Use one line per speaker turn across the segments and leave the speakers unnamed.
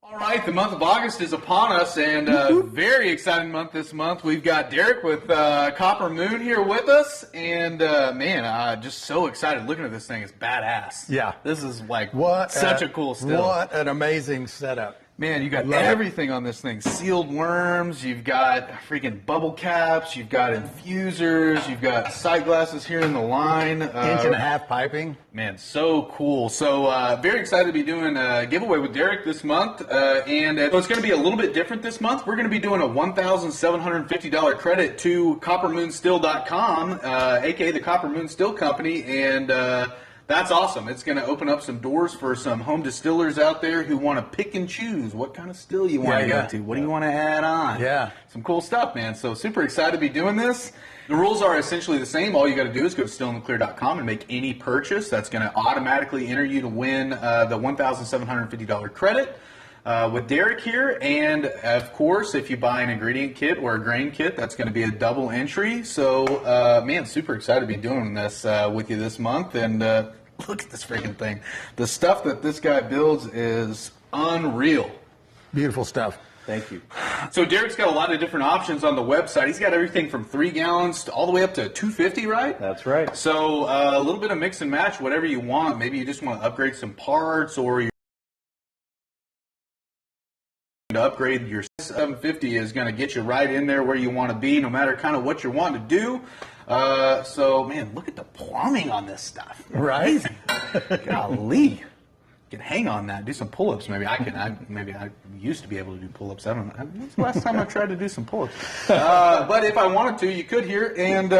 All right, the month of August is upon us, and very exciting month this month. We've got Derek with Copper Moon here with us, and just so excited looking at this thing. It's badass.
Yeah.
This is like
such
a cool still.
What an amazing setup.
Man, you got everything on this thing. Sealed worms, you've got freaking bubble caps, you've got infusers, you've got sight glasses here in the line.
Inch and a half piping.
Man, so cool. So very excited to be doing a giveaway with Derek this month. And it's going to be a little bit different this month. We're going to be doing a $1,750 credit to coppermoonstill.com, a.k.a. the Copper Moon Still Company. And that's awesome. It's going to open up some doors for some home distillers out there who want to pick and choose what kind of still you want to go to. What do you want to add on?
Yeah.
Some cool stuff, man. So super excited to be doing this. The rules are essentially the same. All you got to do is go to stillintheclear.com and make any purchase. That's going to automatically enter you to win the $1,750 credit with Derek here. And, of course, if you buy an ingredient kit or a grain kit, that's going to be a double entry. So, man, super excited to be doing this with you this month. And look at this freaking thing. The stuff that this guy builds is unreal.
Beautiful stuff.
Thank you.
So Derek's got a lot of different options on the website. He's got everything from 3 gallons all the way up to 250, right?
That's right.
So a little bit of mix and match, whatever you want. Maybe you just want to upgrade some parts, or you to upgrade your 750 is going to get you right in there where you want to be, no matter kind of what you're wanting to do. So, man, look at the plumbing on this stuff.
Right?
Golly. Can hang on that, do some pull-ups. Maybe I used to be able to do pull-ups. I don't know. When's the last time I tried to do some pull-ups? But if I wanted to, you could here. And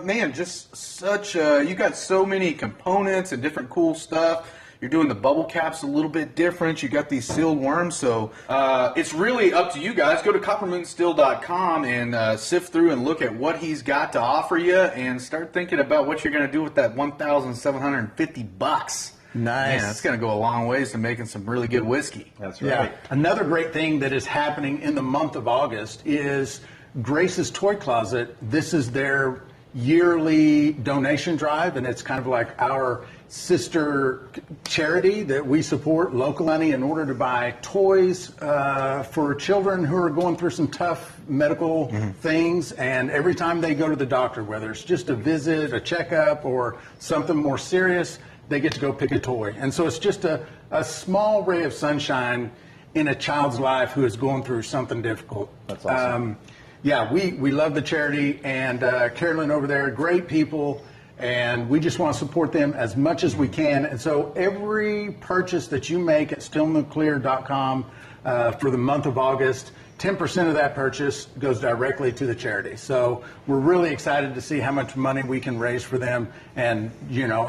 man, just such you got so many components and different cool stuff. You're doing the bubble caps a little bit different. You got these sealed worms, so it's really up to you guys. Go to coppermoonstill.com and sift through and look at what he's got to offer you, and start thinking about what you're going to do with that $1,750.
Nice.
Man, that's going to go a long ways to making some really good whiskey.
That's right.
Yeah. Another great thing that is happening in the month of August is Grace's Toy Closet. This is their yearly donation drive, and it's kind of like our sister charity that we support locally in order to buy toys for children who are going through some tough medical things. And every time they go to the doctor, whether it's just a visit, a checkup, or something more serious, they get to go pick a toy. And so it's just a small ray of sunshine in a child's life who is going through something difficult.
That's awesome.
Yeah, we love the charity, and Carolyn over there, great people, and we just want to support them as much as we can. And so every purchase that you make at stillintheclear.com for the month of August, 10% of that purchase goes directly to the charity. So we're really excited to see how much money we can raise for them and,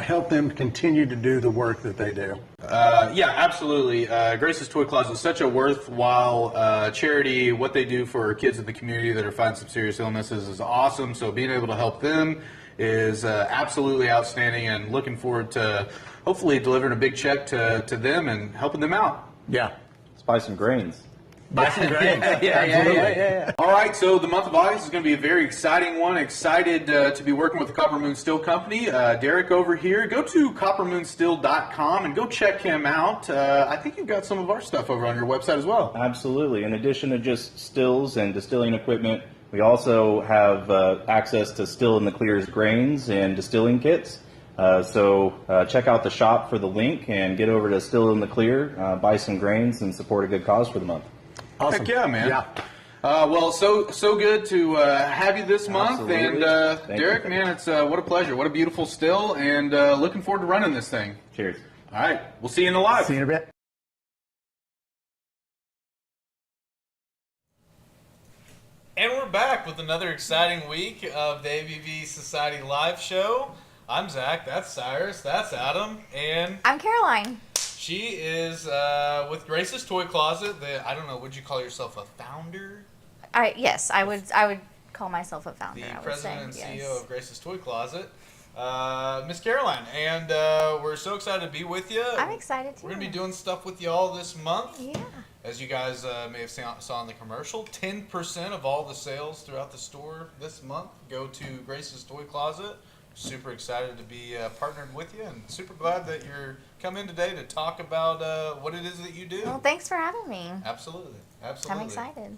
help them continue to do the work that they do.
Yeah, absolutely. Grace's Toy Closet is such a worthwhile charity. What they do for kids in the community that are fighting some serious illnesses is awesome. So being able to help them is absolutely outstanding, and looking forward to hopefully delivering a big check to them and helping them out.
Yeah.
Let's buy some grains.
Buy some grains.
Yeah. All right, so the month of August is going to be a very exciting one. Excited to be working with the Copper Moon Still Company. Derek over here. Go to coppermoonstill.com and go check him out. I think you've got some of our stuff over on your website as well.
Absolutely. In addition to just stills and distilling equipment, we also have access to Still in the Clear's grains and distilling kits. So check out the shop for the link and get over to Still in the Clear, buy some grains, and support a good cause for the month.
Awesome.
Heck yeah, man.
Yeah.
Well, so good to have you this month.
Absolutely.
And
Thank
Derek,
you.
man, it's what a pleasure. What a beautiful still, and looking forward to running this thing.
Cheers.
All right, we'll see you in the live.
See you in a bit.
And we're back with another exciting week of the ABV Society Live Show. I'm Zach, that's Cyrus, that's Adam, and
I'm Caroline.
she is with Grace's Toy Closet. I don't know, would you call yourself a founder?
Yes, I would call myself a founder.
The
I would
president
say,
and
yes.
CEO of Grace's Toy Closet, Miss Caroline. And we're so excited to be with you.
I'm excited too.
We're going to be doing stuff with y'all this month.
Yeah.
As you guys may have saw in the commercial, 10% of all the sales throughout the store this month go to Grace's Toy Closet super excited to be partnered with you, and super glad that you're coming today to talk about what it is that you do.
Well, thanks for having me.
Absolutely.
I'm excited.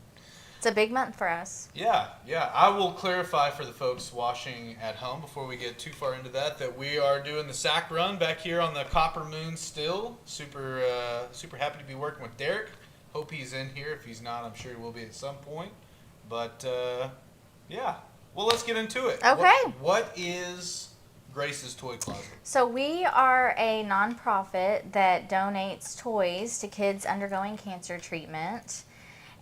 It's a big month for us.
Yeah. I will clarify for the folks watching at home before we get too far into that we are doing the sack run back here on the Copper Moon still. Super happy to be working with Derek. Hope he's in here. If he's not, I'm sure he will be at some point. But, yeah. Well, let's get into it.
Okay.
What is Grace's Toy Closet?
So we are a nonprofit that donates toys to kids undergoing cancer treatment.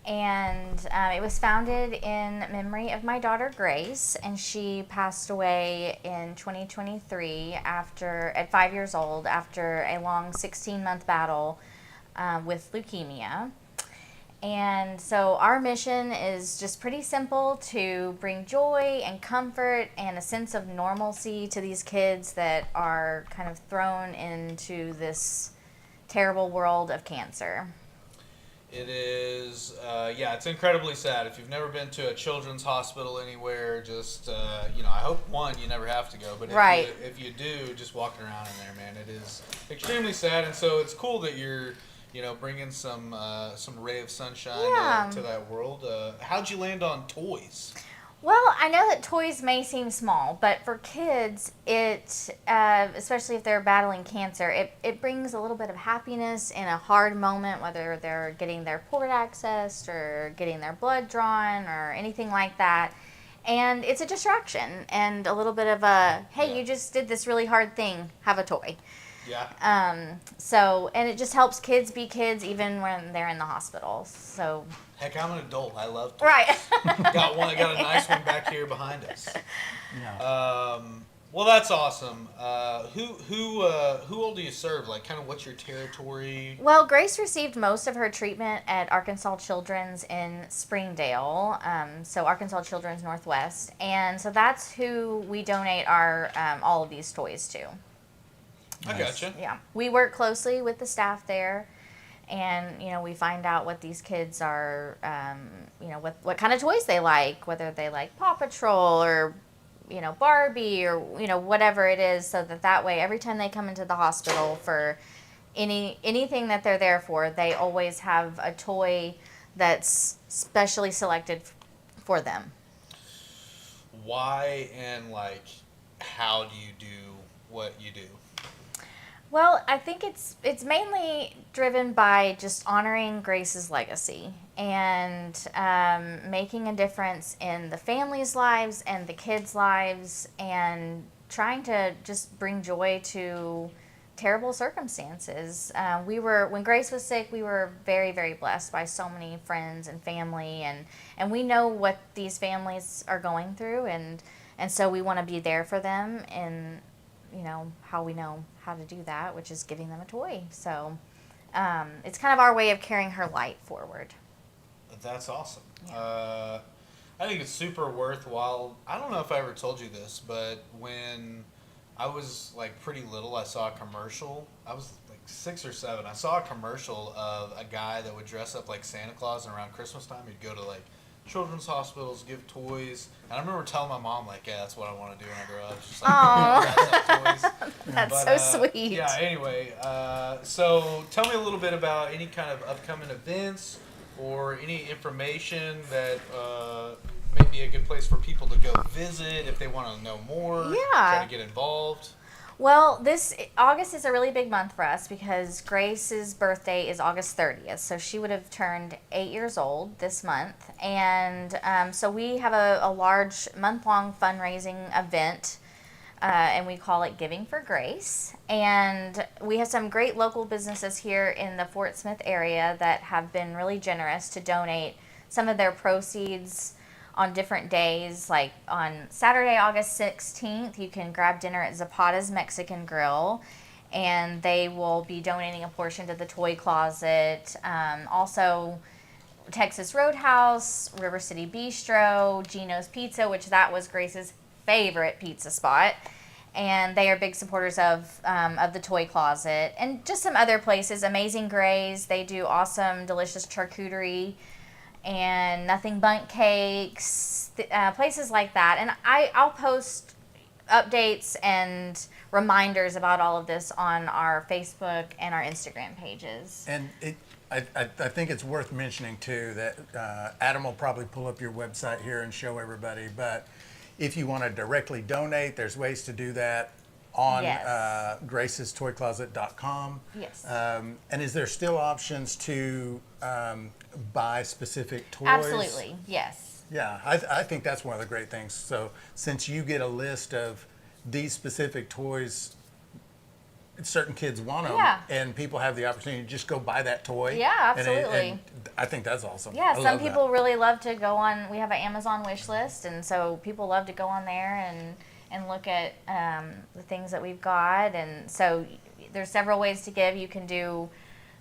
And it was founded in memory of my daughter Grace, and she passed away in 2023 at 5 years old after a long 16-month battle with leukemia. And so our mission is just pretty simple: to bring joy and comfort and a sense of normalcy to these kids that are kind of thrown into this terrible world of cancer.
It is, it's incredibly sad. If you've never been to a children's hospital anywhere, just, I hope, one, you never have to go. But if you do, just walking around in there, man, it is extremely sad. And so it's cool that you're, bringing some ray of sunshine to that world. How'd you land on toys?
Well, I know that toys may seem small, but for kids, especially if they're battling cancer, it brings a little bit of happiness in a hard moment, whether they're getting their port accessed or getting their blood drawn or anything like that. And it's a distraction and a little bit of hey, you just did this really hard thing, have a toy.
Yeah.
And it just helps kids be kids even when they're in the hospital. So.
Heck, I'm an adult. I love toys.
Right.
Got a nice one back here behind us. Yeah. Well, that's awesome. Who all do you serve? Like, kind of what's your territory?
Well, Grace received most of her treatment at Arkansas Children's in Springdale, so Arkansas Children's Northwest, and so that's who we donate our all of these toys to.
I gotcha.
Yeah, we work closely with the staff there, and we find out what these kids are, what kind of toys they like, whether they like Paw Patrol or Barbie or whatever it is, so that way every time they come into the hospital for anything that they're there for, they always have a toy that's specially selected for them.
Why and how do you do what you do?
Well, I think it's mainly driven by just honoring Grace's legacy and making a difference in the families' lives and the kids' lives, and trying to just bring joy to terrible circumstances. When Grace was sick, we were very, very blessed by so many friends and family, and we know what these families are going through, and so we want to be there for them, and how we know how to do that, which is giving them a toy. So it's kind of our way of carrying her light forward.
That's awesome.
Yeah.
I think it's super worthwhile. I don't know if I ever told you this, but when I was pretty little, I saw a commercial. I was 6 or 7. I saw a commercial of a guy that would dress up like Santa Claus, and around Christmas time he'd go to children's hospitals, give toys. And I remember telling my mom, yeah, that's what I want to do when I grow up. Just dress up toys.
That's so sweet.
Yeah, anyway, so tell me a little bit about any kind of upcoming events or any information that may be a good place for people to go visit if they want to know more, try to get involved.
Well, this August is a really big month for us because Grace's birthday is August 30th, so she would have turned 8 years old this month. And so we have a large month-long fundraising event, and we call it Giving for Grace. And we have some great local businesses here in the Fort Smith area that have been really generous to donate some of their proceeds on different days. Like on Saturday, August 16th, you can grab dinner at Zapata's Mexican Grill, and they will be donating a portion to the Toy Closet. Also, Texas Roadhouse, River City Bistro, Gino's Pizza, which that was Grace's favorite pizza spot. And they are big supporters of the Toy Closet. And just some other places, Amazing Grays, they do awesome, delicious charcuterie and Nothing Bundt Cakes, places like that. And I'll post updates and reminders about all of this on our Facebook and our Instagram pages.
And I think it's worth mentioning too that Adam will probably pull up your website here and show everybody. But if you want to directly donate, there's ways to do that on
Yes.
gracestoycloset.com.
Yes.
And is there still options to buy specific toys?
Absolutely, yes.
Yeah, I think that's one of the great things. So since you get a list of these specific toys, certain kids want them,
Yeah.
and people have the opportunity to just go buy that toy.
Yeah,
And
absolutely.
I think that's awesome.
Yeah,
I
some
love that.
people really love to go on. We have an Amazon wish list, and so people love to go on there and look at the things that we've got. And so there's several ways to give. You can do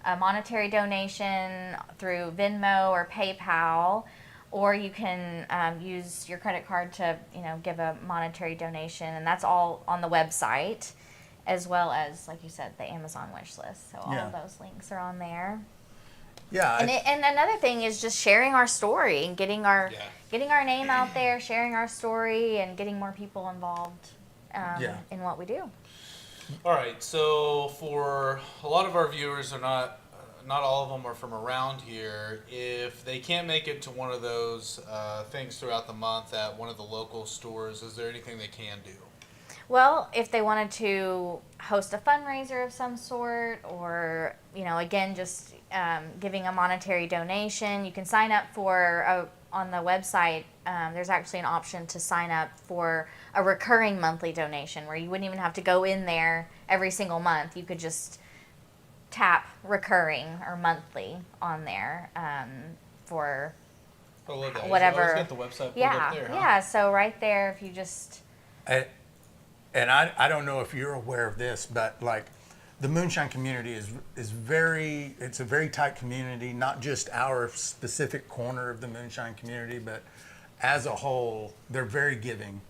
a monetary donation through Venmo or PayPal, or you can use your credit card to give a monetary donation, and that's all on the website, as well as, like you said, the Amazon wish list. So all
Yeah.
of those links are on there.
Yeah,
And another thing is just sharing our story and getting our name out there, sharing our story, and getting more people involved in what we do.
All right, so for a lot of our viewers are not all of them are from around here. If they can't make it to one of those things throughout the month at one of the local stores, is there anything they can do?
Well, if they wanted to host a fundraiser of some sort, or again, just giving a monetary donation, you can sign up for on the website. There's actually an option to sign up for a recurring monthly donation, where you wouldn't even have to go in there every single month. You could just tap recurring or monthly on there for
I love that.
whatever.
You always got the website pulled
Yeah,
up there, huh?
yeah. So right there, if you just
and I don't know if you're aware of this, but like the Moonshine community is it's a very tight community, not just our specific corner of the Moonshine community, but as a whole, they're very giving.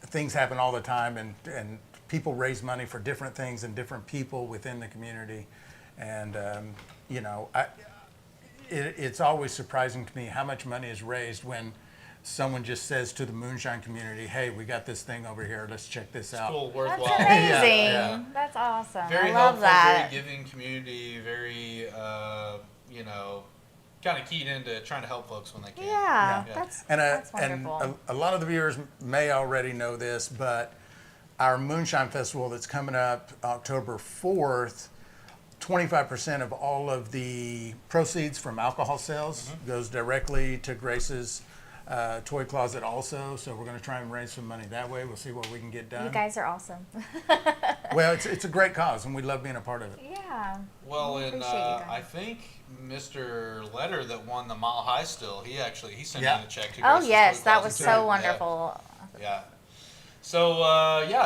Things happen all the time, and people raise money for different things and different people within the community. And, it's always surprising to me how much money is raised when someone just says to the Moonshine community, hey, we got this thing over here, let's check this out.
Cool,
that's
worthwhile.
amazing.
Yeah.
That's awesome.
Very
I love
helpful,
that.
very giving community, very, kind of keyed into trying to help folks when they can.
Yeah,
Yeah.
that's wonderful.
And a lot of the viewers may already know this, but our Moonshine Festival that's coming up October 4th, 25% of all of the proceeds from alcohol sales goes directly to Grace's toy closet also. So we're going to try and raise some money that way. We'll see what we can get done.
You guys are awesome.
Well, it's a great cause, and we love being a part of it.
Yeah.
Well,
We
and
appreciate you guys.
I think Mr. Letter that won the Mile High Still, he sent
Yeah.
in a check to
Oh
Grace's
yes,
Toy
that
Closet
was
too.
so
Yeah.
wonderful.
Yeah. So,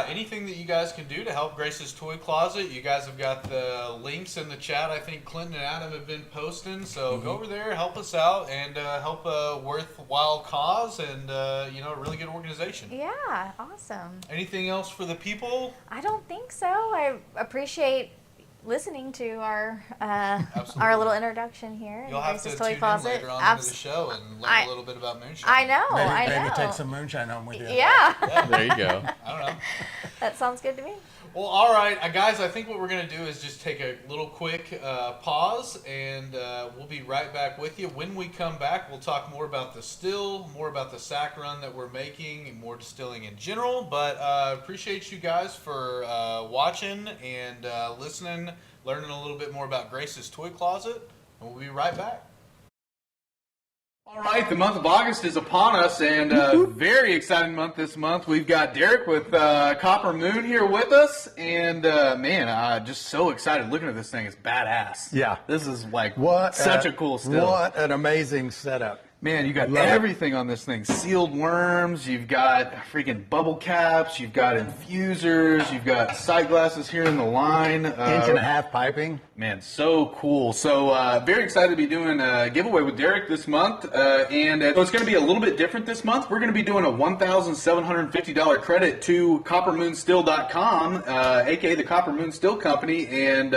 anything that you guys can do to help Grace's Toy Closet, you guys have got the links in the chat. I think Clinton and Adam have been posting. So go over there, help us out, and help a worthwhile cause and, a really good organization.
Yeah, awesome.
Anything else for the people?
I don't think so. I appreciate listening to our
Absolutely.
little introduction here. in
You'll have to
Grace's
tune
Toy
in
Closet.
later on into the show and learn
I-
a little bit about Moonshine.
I know. I
Maybe
know.
take some moonshine home with you.
Yeah,
There you go.
I don't know.
that sounds good to me.
Well, all right, guys, I think what we're going to do is just take a little quick pause, and we'll be right back with you. When we come back, we'll talk more about the still, more about the sack run that we're making, and more distilling in general. But appreciate you guys for watching and listening, learning a little bit more about Grace's Toy Closet, and we'll be right back. All right, the month of August is upon us, and very exciting month this month. We've got Derek with Copper Moon here with us, and just so excited looking at this thing. It's badass.
Yeah.
This is like
What
such a cool still.
What an amazing setup.
Man, you got
Love it.
everything on this thing. Sealed worms, you've got freaking bubble caps, you've got infusers, you've got sight glasses here in the line.
Inch and a half piping.
Man, so cool. So very excited to be doing a giveaway with Derek this month. And so it's going to be a little bit different this month. We're going to be doing a $1,750 credit to CopperMoonStill.com, a.k.a. the Copper Moon Still Company. And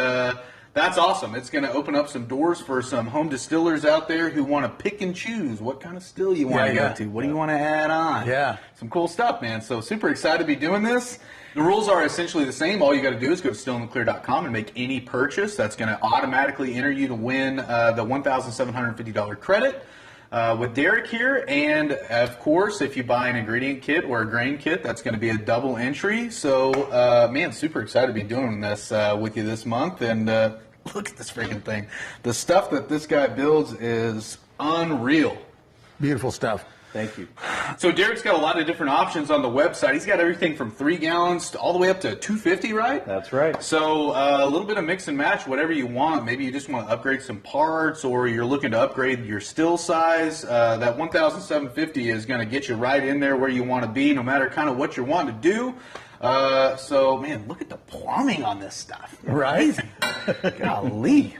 That's awesome. It's going to open up some doors for some home distillers out there who want to pick and choose what kind of still you want to go to. What do you want to add on?
Yeah.
Some cool stuff, man. So super excited to be doing this. The rules are essentially the same. All you got to do is go to stillintheclear.com and make any purchase. That's going to automatically enter you to win the $1,750 credit with Derek here. And, of course, if you buy an ingredient kit or a grain kit, that's going to be a double entry. So, man, super excited to be doing this with you this month. And look at this freaking thing. The stuff that this guy builds is unreal.
Beautiful stuff.
Thank you.
So Derek's got a lot of different options on the website. He's got everything from 3 gallons to all the way up to 250, right?
That's right.
So a little bit of mix and match, whatever you want. Maybe you just want to upgrade some parts, or you're looking to upgrade your still size. That 1,750 is going to get you right in there where you want to be, no matter kind of what you're wanting to do. So, man, look at the plumbing on this stuff.
Right?
Golly.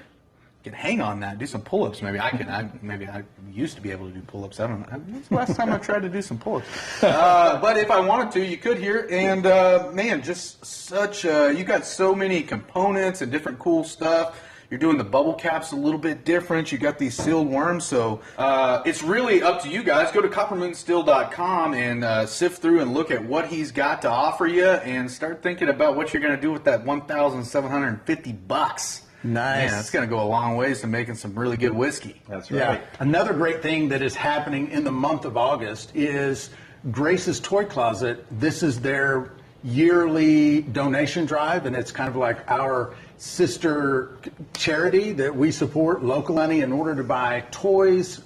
Can hang on that, do some pull-ups. Maybe I used to be able to do pull-ups. When's the last time I tried to do some pull-ups? But if I wanted to, you could here. And man, just such you got so many components and different cool stuff. You're doing the bubble caps a little bit different. You got these sealed worms, so it's really up to you guys. Go to coppermoonstill.com and sift through and look at what he's got to offer you, and start thinking about what you're going to do with that $1,750.
Nice.
Man, that's going to go a long ways to making some really good whiskey.
That's right.
Yeah. Another great thing that is happening in the month of August is Grace's Toy Closet. This is their yearly donation drive, and it's kind of like our sister charity that we support locally in order to buy toys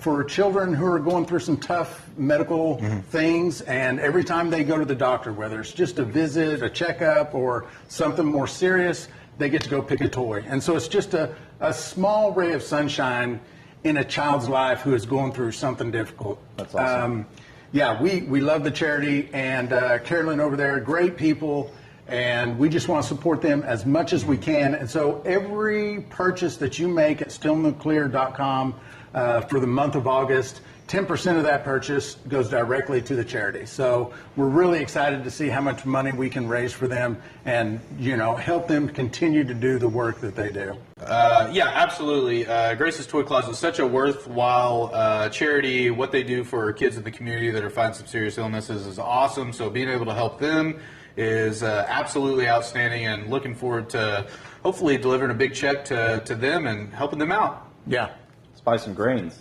for children who are going through some tough medical things. And every time they go to the doctor, whether it's just a visit, a checkup, or something more serious, they get to go pick a toy. And so it's just a small ray of sunshine in a child's life who is going through something difficult.
That's awesome.
Yeah, we love the charity, and Carolyn over there, great people, and we just want to support them as much as we can. And so every purchase that you make at stillintheclear.com for the month of August, 10% of that purchase goes directly to the charity. So we're really excited to see how much money we can raise for them and, help them continue to do the work that they do.
Yeah, absolutely. Grace's Toy Closet is such a worthwhile charity. What they do for kids in the community that are fighting some serious illnesses is awesome. So being able to help them is absolutely outstanding, and looking forward to hopefully delivering a big check to them and helping them out.
Yeah.
Let's buy some grains.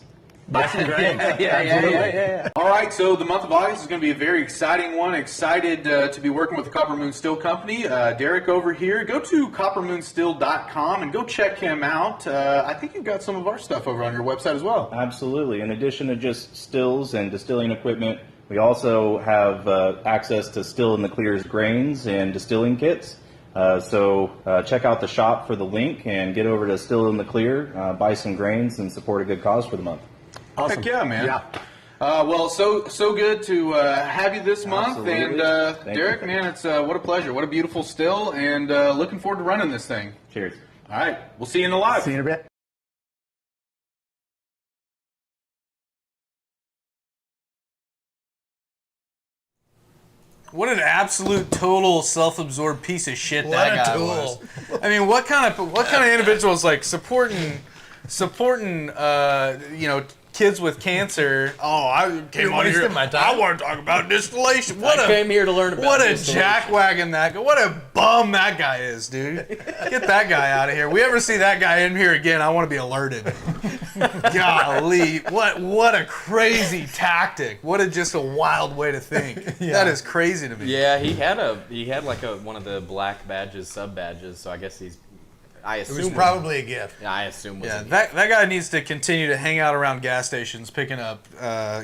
Yeah. All right, so the month of August is going to be a very exciting one. Excited to be working with the Copper Moon Still Company. Derek over here. Go to coppermoonstill.com and go check him out. I think you've got some of our stuff over on your website as well.
Absolutely. In addition to just stills and distilling equipment, we also have access to Still in the Clear's grains and distilling kits. So check out the shop for the link and get over to Still in the Clear, buy some grains, and support a good cause for the month.
Awesome.
Heck yeah, man.
Yeah.
Well, so good to have you this month.
Absolutely.
And
Thank
Derek,
you.
man, it's what a pleasure. What a beautiful still, and looking forward to running this thing.
Cheers.
All right, we'll see you in the live.
See you in a bit.
What an absolute total self-absorbed piece of shit
What
that
a
guy
tool.
was. I mean, what kind of individual is like supporting kids with cancer? Oh, I came on here.
wasting my time.
I want to talk about distillation. What
I came here to learn about
what a
distillation.
jackwagon that guy. What a bum that guy is, dude. Get that guy out of here. We ever see that guy in here again, I want to be alerted. Golly, what a crazy tactic. What just a wild way to think. That is crazy to me.
Yeah, he had like one of the black badges, sub badges. So I guess I
It
assume
was probably a gift.
I assume was
Yeah,
a gift.
that guy needs to continue to hang out around gas stations picking up,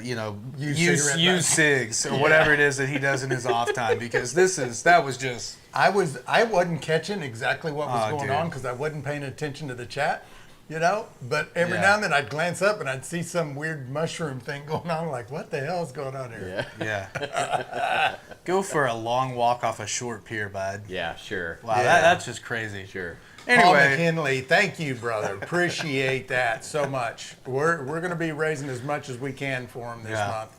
Used
used
cigarette
cigs or whatever it is that he does in his off time, because that was just.
I wasn't catching exactly what was
Oh,
going
dude.
on because I wasn't paying attention to the chat, But every
Yeah.
now and then I'd glance up and I'd see some weird mushroom thing going on. Like, what the hell is going on here?
Yeah.
Yeah. Go for a long walk off a short pier, bud.
Yeah, sure.
Wow,
Yeah.
that's just crazy.
Sure.
Paul
Anyway,
McKinley, thank you, brother. Appreciate that so much. We're going to be raising as much as we can for him this
Yeah.
month.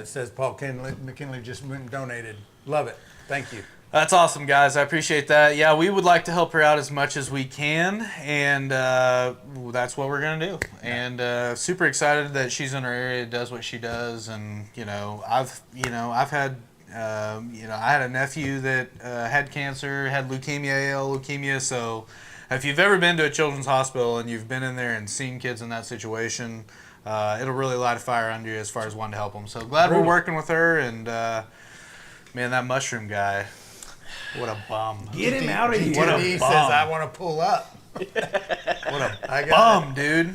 It says Paul McKinley just went and donated. Love it. Thank you.
That's awesome, guys. I appreciate that. Yeah, we would like to help her out as much as we can, and that's what we're gonna do. And super excited that she's in our area, does what she does, and I've had I had a nephew that had cancer, had leukemia, AL leukemia. So if you've ever been to a children's hospital and you've been in there and seen kids in that situation, it'll really light a fire under you as far as wanting to help them. So glad we're working with her, and man, that mushroom guy. What a bum.
Get him out of here.
What a
He
bum.
says, I want to pull up.
What a bum, dude.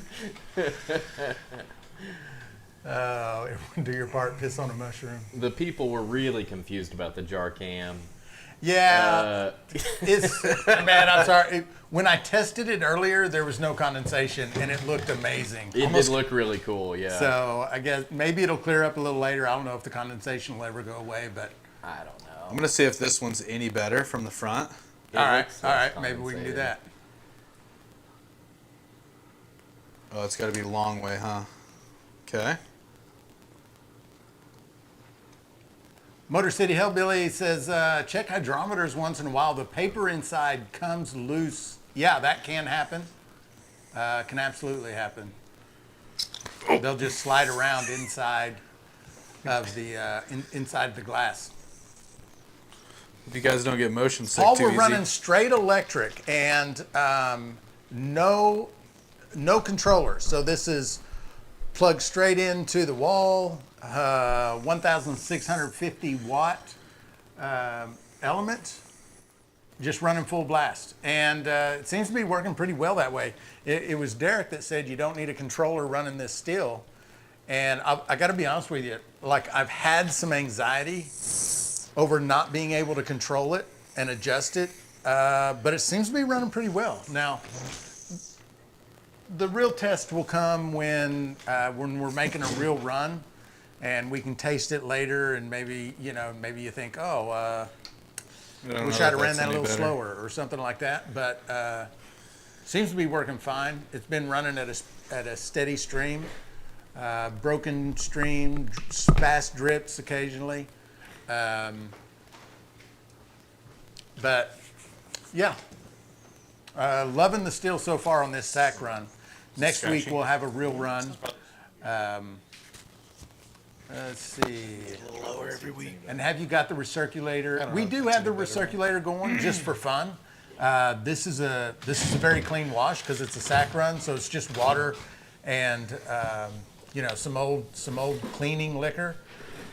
Everyone do your part, piss on a mushroom.
The people were really confused about the jar cam.
Yeah. Man, I'm sorry. When I tested it earlier, there was no condensation, and it looked amazing.
It did look really cool, yeah.
So I guess maybe it'll clear up a little later. I don't know if the condensation will ever go away, but
I don't know.
I'm going to see if this one's any better from the front.
all right. Maybe we can do that.
Oh, it's got to be a long way, huh? Okay.
Motor City Hellbilly says, check hydrometers once in a while. The paper inside comes loose. Yeah, that can happen. Can absolutely happen. They'll just slide around inside of the inside the glass.
If you guys don't get motion sick
All
too
we're
easy.
running straight electric and no controller. So this is plugged straight into the wall. 1,650 watt element, just running full blast, and it seems to be working pretty well that way. It was Derek that said you don't need a controller running this still, and I got to be honest with you, like I've had some anxiety over not being able to control it and adjust it, but it seems to be running pretty well now. The real test will come when we're making a real run, and we can taste it later, and maybe you think, oh, wish I'd have ran that a little slower or something like that. But seems to be working fine. It's been running at a steady stream, broken stream, fast drips occasionally, but yeah, loving the still so far on this sack run. Next week we'll have a real run. Let's see.
A little lower every week.
And have you got the recirculator? We do have the recirculator going just for fun. This is a very clean wash because it's a sack run, so it's just water and some old cleaning liquor.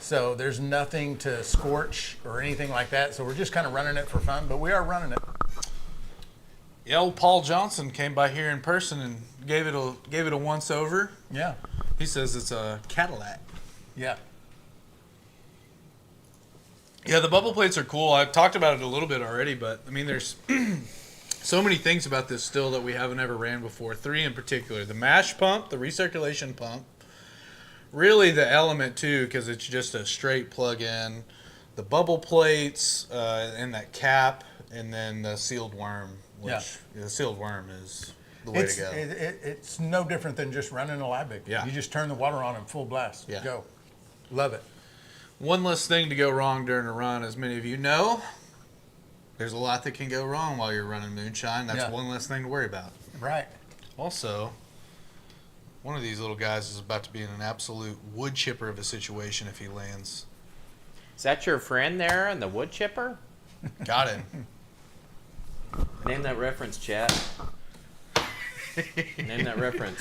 So there's nothing to scorch or anything like that. So we're just kind of running it for fun, but we are running it.
Yeah, old Paul Johnson came by here in person and gave it a once over.
Yeah.
He says it's a Cadillac.
Yeah.
Yeah, the bubble plates are cool. I've talked about it a little bit already, but I mean, there's so many things about this still that we haven't ever ran before. 3 in particular: the mash pump, the recirculation pump, really the element too, because it's just a straight plug-in. The bubble plates and that cap, and then the sealed worm. Which the sealed worm is the way to go.
It's no different than just running a Liebig.
Yeah.
You just turn the water on in full blast.
Yeah.
Go. Love it.
One less thing to go wrong during a run, as many of you know. There's a lot that can go wrong while you're running Moonshine. That's one less thing to worry about.
Right.
Also, one of these little guys is about to be in an absolute wood chipper of a situation if he lands.
Is that your friend there in the wood chipper?
Got it.
Name that reference, chat. Name that reference.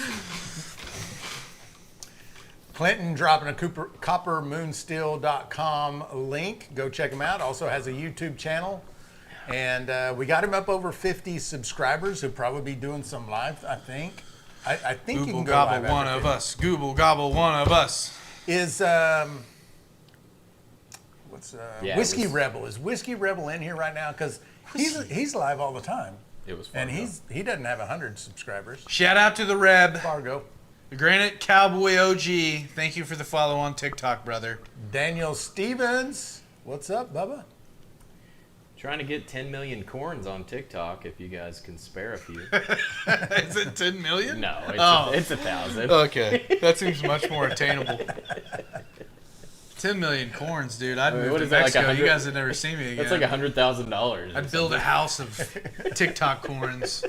Clinton dropping a coppermoonstill.com link. Go check him out. Also has a YouTube channel. And we got him up over 50 subscribers. He'll probably be doing some live, I think. I think you
Google
can go
gobble
live
one
after
of
50.
us. Google gobble one of us.
Is
Yeah,
Whiskey
it was-
Rebel? Is Whiskey Rebel in here right now? Because he's live all the time.
It was fun.
And he doesn't have 100 subscribers.
Shout out to the Reb.
Fargo.
The Granite Cowboy OG. Thank you for the follow on TikTok, brother.
Daniel Stevens. What's up, Bubba?
Trying to get 10 million corns on TikTok if you guys can spare a few.
Is it 10 million?
No, it's,
Oh.
it's 1,000.
Okay. That seems much more attainable. 10 million corns, dude. I'd
mean,
move
what
to
is that, like
Mexico. You
100
guys would never see me again.
That's like $100,000.
I'd build a house of TikTok corns.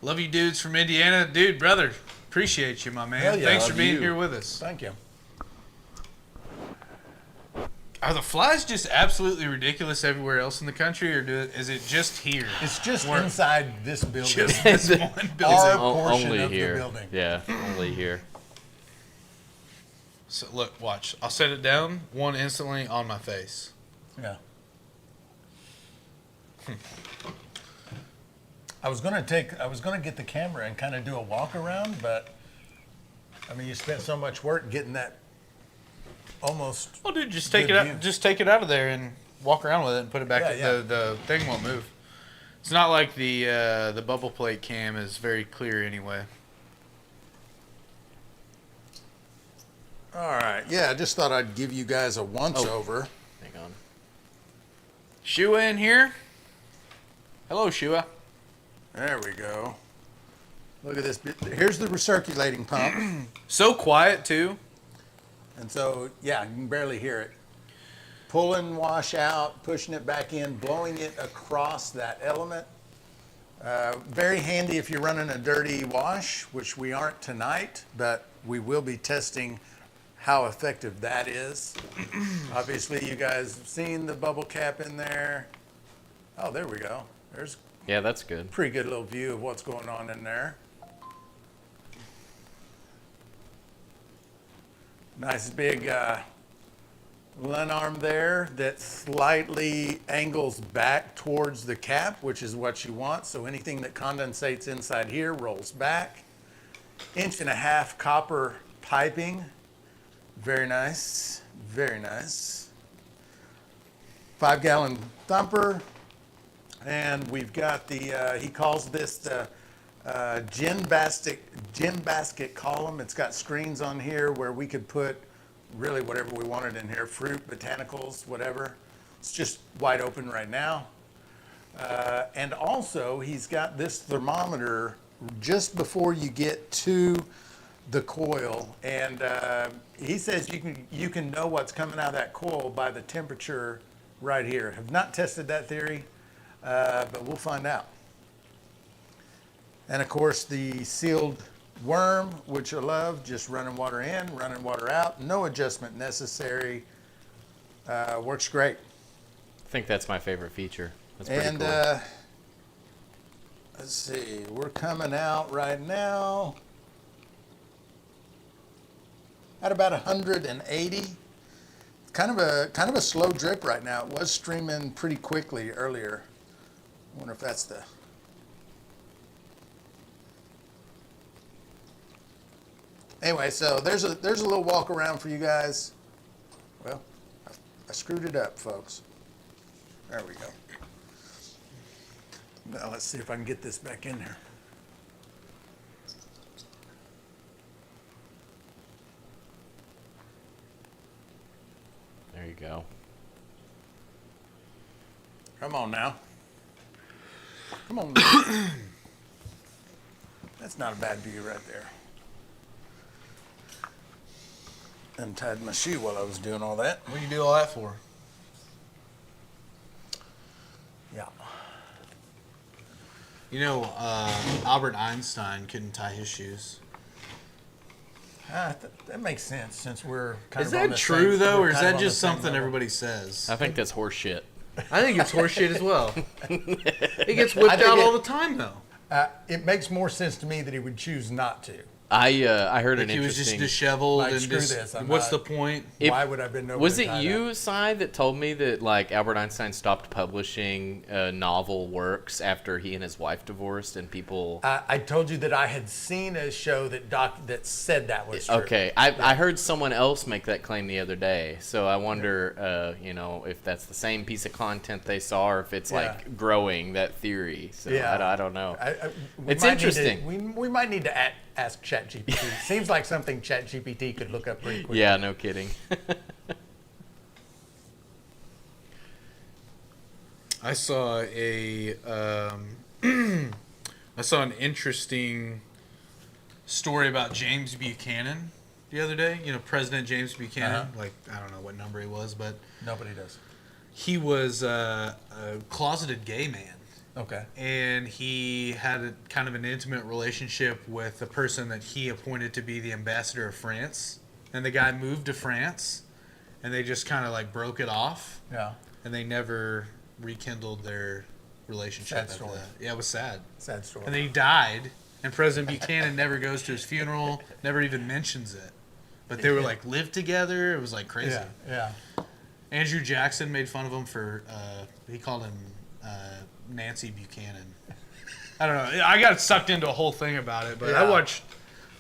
Love you dudes from Indiana. Dude, brother, appreciate you, my man.
Hell yeah.
Thanks for
Love
being
you.
here with us.
Thank you.
Are the flies just absolutely ridiculous everywhere else in the country, or is it just here?
It's just
Where-
inside this building.
Just this one
Our
building.
portion
Only
of the
here.
building.
Yeah, only here.
So look, watch. I'll set it down. One instantly on my face.
Yeah. I was gonna get the camera and kind of do a walk around, but I mean, you spent so much work getting that almost.
Well, dude, just take
Good
it out.
view.
Just take it out of there and walk around with it and put it back.
Yeah, yeah.
The thing won't move. It's not like the bubble plate cam is very clear anyway.
All right. Yeah, I just thought I'd give you guys a once over.
Hang on.
Shua in here. Hello, Shua.
There we go. Look at this. Here's the recirculating pump.
So quiet too.
And so, yeah, you can barely hear it. Pulling wash out, pushing it back in, blowing it across that element. Very handy if you're running a dirty wash, which we aren't tonight, but we will be testing how effective that is. Obviously, you guys have seen the bubble cap in there. Oh, there we go. There's
Yeah, that's good.
a pretty good little view of what's going on in there. Nice big Lun arm there that slightly angles back towards the cap, which is what you want. So anything that condensates inside here rolls back. 1.5 inch copper piping. Very nice. Very nice. 5-gallon thumper. And we've got the, he calls this the gin basket column. It's got screens on here where we could put really whatever we wanted in here, fruit, botanicals, whatever. It's just wide open right now. And also he's got this thermometer just before you get to the coil. And he says you can know what's coming out of that coil by the temperature right here. Have not tested that theory, but we'll find out. And of course the sealed worm, which I love, just running water in, running water out, no adjustment necessary. Works great.
I think that's my favorite feature. That's pretty
And
cool.
let's see, we're coming out right now at about 180. Kind of a slow drip right now. It was streaming pretty quickly earlier. I wonder if that's the. Anyway, so there's a little walk around for you guys. Well, I screwed it up, folks. There we go. Now let's see if I can get this back in there.
There you go.
Come on now. Come on. Now. That's not a bad view right there. Untied my shoe while I was doing all that.
What do you do all that for?
Yeah.
You know, Albert Einstein couldn't tie his shoes.
That makes sense since we're kind
Is
of on
that
the
true
same,
though,
we're
or is
kind of
that
on
just
the same
something
level.
everybody says?
I think that's horse shit.
I think it's horseshit as well. It gets whipped
I think
out
it-
all the time though.
It makes more sense to me that he would choose not to.
I heard
Like
an
he was just
interesting.
disheveled
Like,
and
screw
just.
this, I'm
What's
not-
the point?
If-
Why would I have been nobody
Was it
tied
you,
up?
Si, that told me that like Albert Einstein stopped publishing novel works after he and his wife divorced, and people?
I told you that I had seen a show that said that was true.
Okay, I heard someone else make that claim the other day, so I wonder, if that's the same piece of content they saw, or if it's
Yeah.
like growing that theory. So
Yeah.
I don't know.
We
It's
might
interesting.
Need to, we might need to ask ChatGPT. Seems like something ChatGPT could look up pretty quickly.
Yeah, no kidding.
I saw I saw an interesting story about James Buchanan. the other day? You know, President James Buchanan.
Uh-huh.
Like, I don't know what number he was, but
Nobody does.
he was a closeted gay man.
Okay.
And he had a kind of an intimate relationship with the person that he appointed to be the ambassador of France. And the guy moved to France, and they just kind of like broke it off.
Yeah.
And they never rekindled their relationship
Sad
after
story.
that. Yeah, it was sad.
Sad story.
And then he died, and President Buchanan never goes to his funeral, never even mentions it. But they were like lived together. It was like crazy.
Yeah. Yeah.
Andrew Jackson made fun of him for, he called him Nancy Buchanan. I don't know. I got sucked into a whole thing about it, but I
Yeah.
watched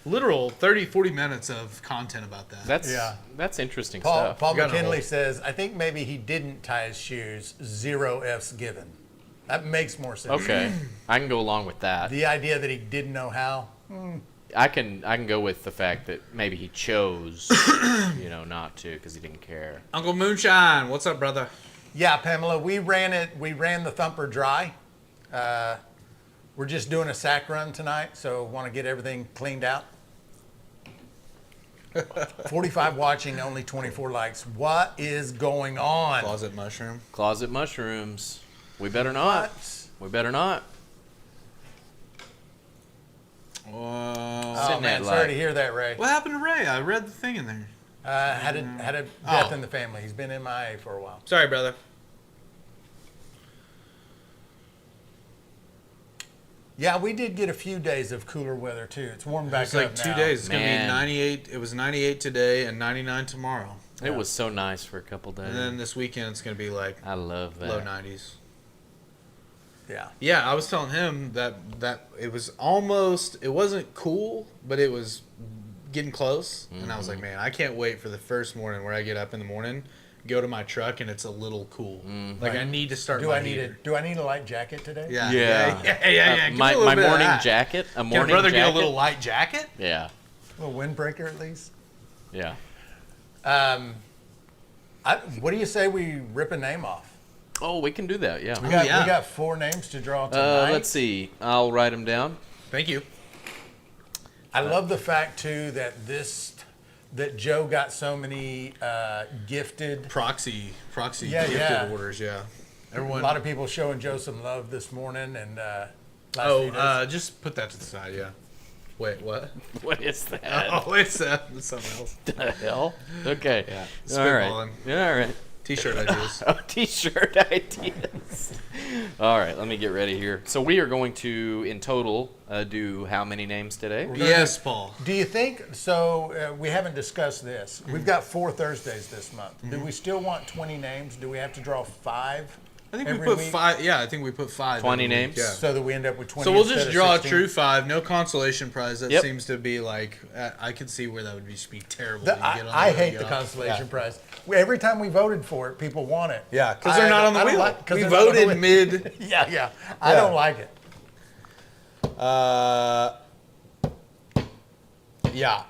literal 30, 40 minutes of content about that.
That's interesting
Paul
stuff.
Paul
Got a
McKinley
hole.
says, I think maybe he didn't tie his shoes. 0 F's given. That makes more sense.
Okay, I can go along with that.
The idea that he didn't know how.
I can go with the fact that maybe he chose, not to because he didn't care.
Uncle Moonshine, what's up, brother?
Yeah, Pamela, we ran the thumper dry. We're just doing a sack run tonight, so want to get everything cleaned out. 45 watching, only 24 likes. What is going on?
Closet mushroom.
Closet mushrooms. We better not.
What?
We better not.
Oh
Sitting
man,
at
sorry
like-
to hear that, Ray.
What happened to Ray? I read the thing in there.
Had a death
Oh.
in the family. He's been MIA for a while.
Sorry, brother.
Yeah, we did get a few days of cooler weather too. It's warmed back
It's like
up
2
now.
days. It's going to be
Man.
98. It was 98 today and 99 tomorrow.
It was so nice for a couple days.
And then this weekend it's going to be like
I love that.
low 90s.
Yeah.
Yeah, I was telling him that it was almost, it wasn't cool, but it was getting close. And I was like, man, I can't wait for the first morning where I get up in the morning, go to my truck, and it's a little cool. Like, I need to start
Do
my
I need
heater.
do I need a light jacket today?
Yeah.
Yeah.
Yeah. Give me
My
a little bit of
morning
that.
jacket. A
Can
morning
a brother
jacket.
get a little light jacket?
Yeah.
A little windbreaker at least.
Yeah.
What do you say we rip a name off?
Oh, we can do that. Yeah.
We got,
yeah.
we got 4 names to draw tonight.
Let's see. I'll write them down.
Thank you.
I love the fact too that Joe got so many gifted.
Proxy
Yeah,
gifted
yeah.
orders, yeah.
A
Everyone.
lot of people showing Joe some love this morning and last few days.
Just put that to the side, yeah. Wait, what?
What is that?
Oh, it's something else.
The hell? Okay.
Yeah.
All right.
Spitballing.
Yeah, all right.
T-shirt ideas.
Oh, t-shirt ideas. All right, let me get ready here. So we are going to, in total, do how many names today?
Yes, Paul.
Do you think so? We haven't discussed this. We've got 4 Thursdays this month. Do we still want 20 names? Do we have to draw 5?
I think we
every
put
week?
5. Yeah, I think we put 5.
20
every week,
names?
Yeah.
So that we end up with 20.
So we'll
instead
just
of
draw
16?
a true 5, no consolation prize. That
Yep.
seems to be like I could see where that would just be terrible.
The-
You get on
I
there,
hate
you
the
get off.
consolation
Yeah.
prize. Every time we voted for it, people want it.
Yeah, because they're not on the
I don't
wheel.
like- 'cause
We
they're not on the
voted
wheel.
mid.
Yeah. I don't like it.
Yeah,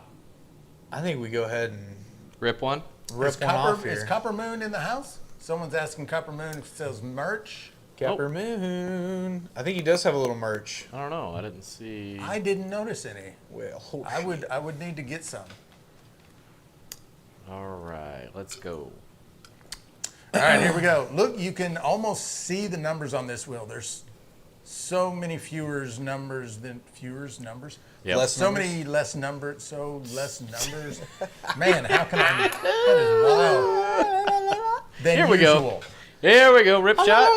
I think we go ahead and
Rip one?
rip
Is
one off
Copper,
here.
is Copper Moon in the house? Someone's asking Copper Moon if he sells merch.
Copper Moon. I think he does have a little merch.
I don't know. I didn't see.
I didn't notice any.
Well,
I would need to get some.
All right, let's go.
All right, here we go. Look, you can almost see the numbers on this wheel. There's so many fewer numbers.
Yep.
Less
So
numbers.
many less numbers. So less numbers. Man, how can I? That is wild. Than
Here we go.
usual.
Here we go. Rip shot.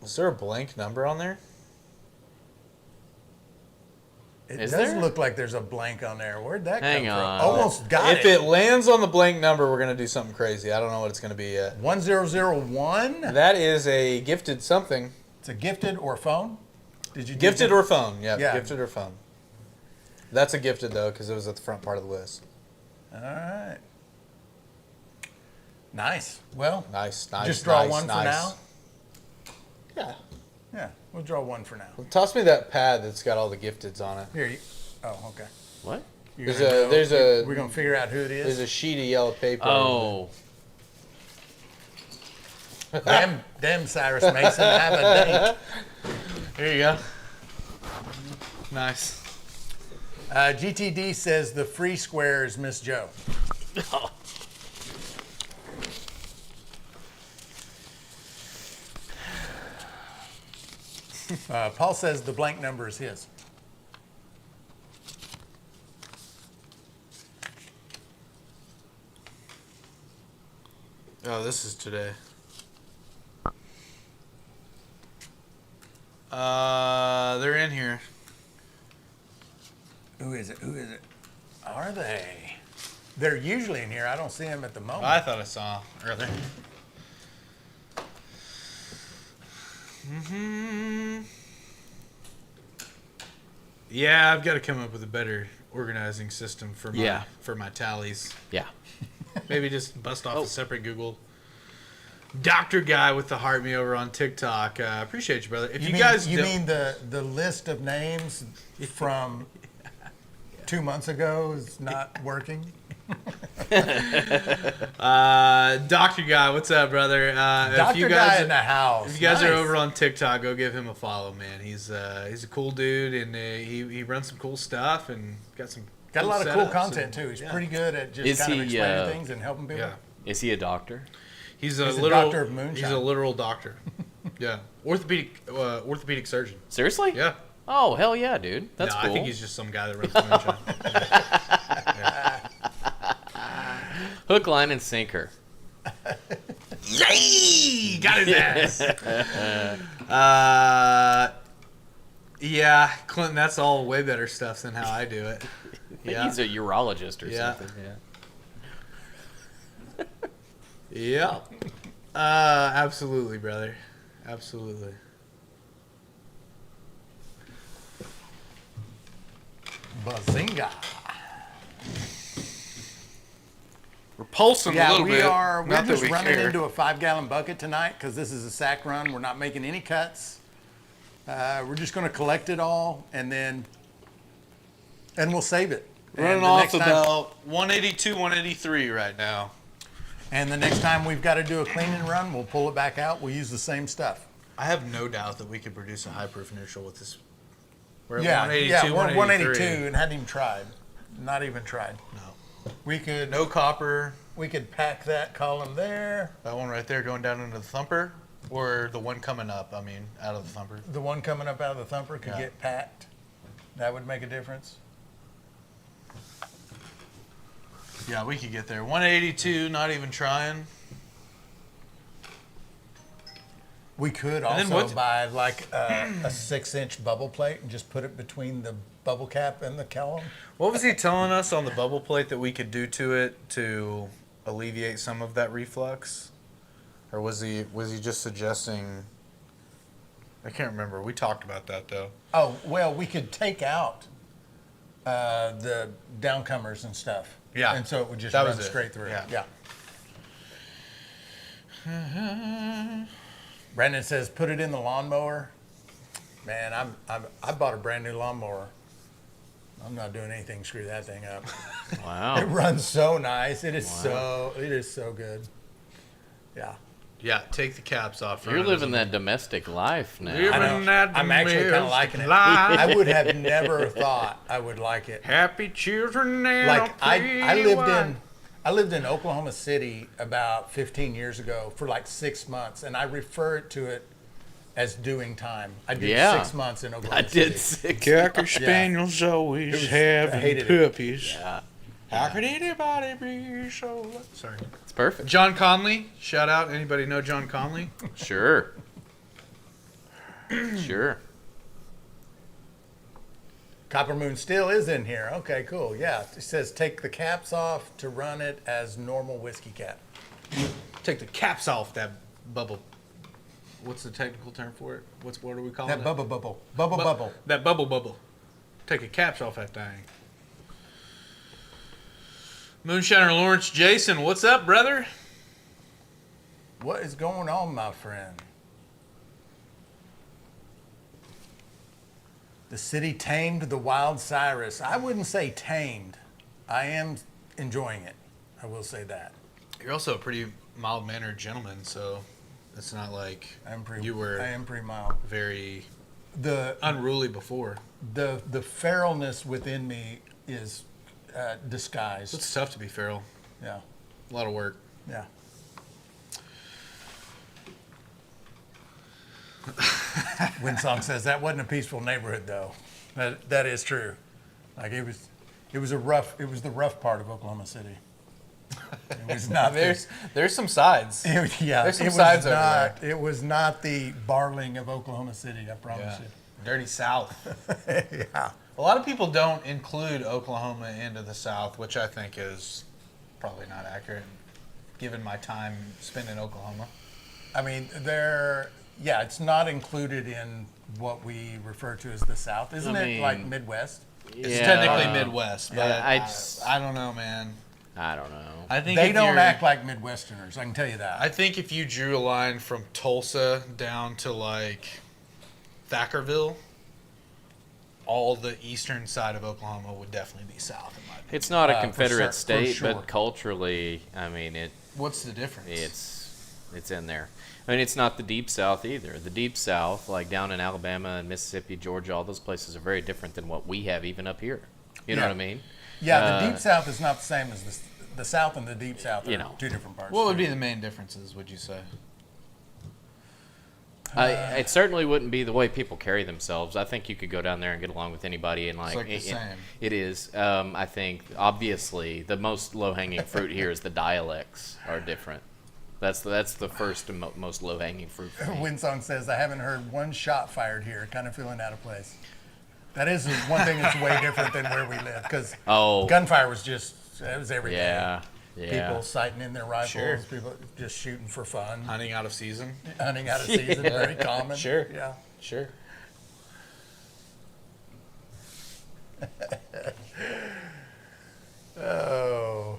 is there a blank number on there?
It
Is
does
there?
look like there's a blank on there. Where'd that
Hang
come
on.
from? Almost got
If it lands on the blank number, we're gonna do something crazy. I don't know what it's gonna be yet.
1001.
That is a gifted something.
It's a gifted or phone. Did you do
Gifted
that?
or phone? Yeah,
Yeah.
gifted or phone. That's a gifted though, because it was at the front part of the list.
All right. Nice. Well,
Nice, nice.
just draw
nice,
one
nice.
for now.
Yeah.
Yeah, we'll draw one for now.
Toss me that pad that's got all the gifteds on it.
Here. Oh, okay.
What?
You're
There's
gonna
a-
go-
there's a-
We're gonna figure out who it
There's
is.
a sheet of yellow paper.
Oh,
Damn, Cyrus Mason, have a day.
Here you go. Nice.
GTD says the free square is Miss Joe. Paul says the blank number is his.
Oh, this is today. They're in here.
Who is it? Who is it? Are they? They're usually in here. I don't see them at the moment.
I thought I saw earlier. Yeah, I've got to come up with a better organizing system for my tallies.
Yeah.
Maybe just bust off a separate Google. Dr. Guy with the heart me over on TikTok. Appreciate you, brother. If you
mean the list of names from 2 months ago is not working?
Dr. Guy, what's up, brother?
Dr. Guy in the house.
If you guys are over on TikTok, go give him a follow, man. He's a cool dude, and he runs some cool stuff and got
a lot of cool content too. He's pretty good at just kind of explaining things and helping people.
Yeah.
Is he a doctor?
He's
a
literal
doctor of moonshine.
He's a literal doctor. Yeah, orthopedic surgeon.
Seriously?
Yeah.
Oh, hell yeah, dude. That's cool.
I think he's just some guy that runs moonshine.
Hook, line, and sinker.
Yay! Got his ass. Yeah, Clinton, that's all way better stuff than how I do it. Yeah.
He's a urologist or something. Yeah.
Yeah. Absolutely, brother. Absolutely.
Bazinga.
We're pulsing a little bit.
We're
Not
just
that we
running
care.
into a 5-gallon bucket tonight because this is a sack run. We're not making any cuts. We're just going to collect it all and we'll save it.
Running
And the
off
next time-
about 182, 183 right now.
And the next time we've got to do a cleaning run, we'll pull it back out. We'll use the same stuff.
I have no doubt that we could produce a high-proof neutral with this. We're at
Yeah,
182,
we're 182
182
and hadn't even tried. Not even tried.
No.
We could
No copper.
we could pack that column there.
That one right there going down into the thumper, or the one coming up, I mean, out of the thumper.
The one coming up out of the thumper could
Yeah.
get packed. That would make a difference.
Yeah, we could get there. 182, not even trying.
We could
And then
also
what-
buy like a 6-inch bubble plate and just put it between the bubble cap and the column.
What was he telling us on the bubble plate that we could do to it to alleviate some of that reflux? Or was he just suggesting? I can't remember. We talked about that though.
Oh, well, we could take out the downcomers and stuff.
Yeah.
And so it would just
That
run
was it.
straight through.
Yeah.
Brandon says, put it in the lawnmower. Man, I bought a brand new lawnmower. I'm not doing anything to screw that thing up. It
Wow.
runs so nice. It is so good. Yeah.
Yeah, take the caps off.
You're living that domestic life now.
Living
I know.
that
I'm actually kind of
domestic
liking it.
life.
I would have never thought I would like it.
Happy children now.
Like I lived in Oklahoma City about 15 years ago for like 6 months, and I refer to it as doing time. I did
Yeah.
6 months in Oklahoma
I
City.
did 6.
Cocker spaniels always have
I hated it.
puppies.
Yeah.
How could anybody be so? Sorry.
It's perfect.
John Conley, shout out. Anybody know John Conley?
Sure. Sure.
Copper Moon still is in here. Okay, cool. Yeah, it says take the caps off to run it as normal whiskey cap.
Take the caps off that bubble. What's the technical term for it? What are we calling
That
it?
bubble.
That bubble. Take the caps off that thing. Moonshiner Lawrence Jason, what's up, brother?
What is going on, my friend? The city tamed the wild Cyrus. I wouldn't say tamed. I am enjoying it. I will say that.
You're also a pretty mild-mannered gentleman, so it's not like
I am pretty
you were
mild.
very
the
unruly before.
the feralness within me is disguised.
It's tough to be feral.
Yeah,
A lot of work.
yeah. Winsong says that wasn't a peaceful neighborhood, though. That is true. Like it was the rough part of Oklahoma City. It was not
There's some sides.
yeah,
There's some
it was
sides over
not. It was not the Barling of Oklahoma City. I promise
Dirty South.
you. Yeah.
A lot of people don't include Oklahoma into the South, which I think is probably not accurate, given my time spent in Oklahoma.
I mean, it's not included in what we refer to as the South, isn't
I
it?
mean,
Like Midwest.
It's
Yeah.
technically Midwest, but
Yeah,
I don't know, man.
I don't know.
I think
They
if
don't
you're-
act like Midwesterners. I can tell you that.
I think if you drew a line from Tulsa down to like Thackerville, all the eastern side of Oklahoma would definitely be south, in my opinion.
It's not a
for
Confederate
for
state,
sure.
but culturally, I mean,
What's the difference?
it's in there. I mean, it's not the deep South either. The deep South, like down in Alabama and Mississippi, Georgia, all those places are very different than what we have even up here. You know
Yeah.
what I mean?
Yeah, the Deep South is not the same as the South and the Deep South are
You know.
two different parts.
What would be the main differences, would you say?
It certainly wouldn't be the way people carry themselves. I think you could go down there and get along with anybody, and like,
like the same.
It is. I think obviously the most low-hanging fruit here is the dialects are different. That's the first and most low-hanging fruit. For me.
Winsong says, I haven't heard one shot fired here. Kind of feeling out of place. That is one thing that's way different than where we live, because gunfire was it was every day.
Yeah.
People sighting in their rifles,
Sure.
people just shooting for fun,
Hunting out of season?
hunting out of season, very common.
Sure.
Yeah.
Sure.
Oh.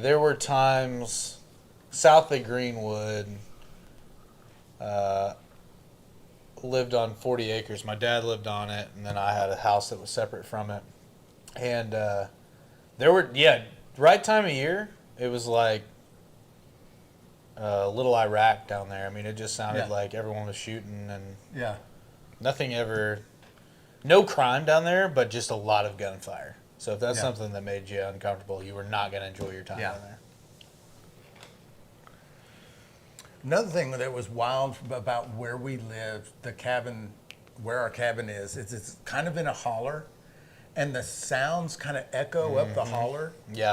There were times south of Greenwood, lived on 40 acres. My dad lived on it, and then I had a house that was separate from it. And there were, right time of year, it was like little Iraq down there. I mean, it just sounded like everyone was shooting and
Yeah.
nothing ever, no crime down there, but just a lot of gunfire. So if that's something that made you uncomfortable, you were not going to enjoy your time down there.
Another thing that was wild about where we live, the cabin, where our cabin is, it's kind of in a holler, and the sounds kind of echo up the holler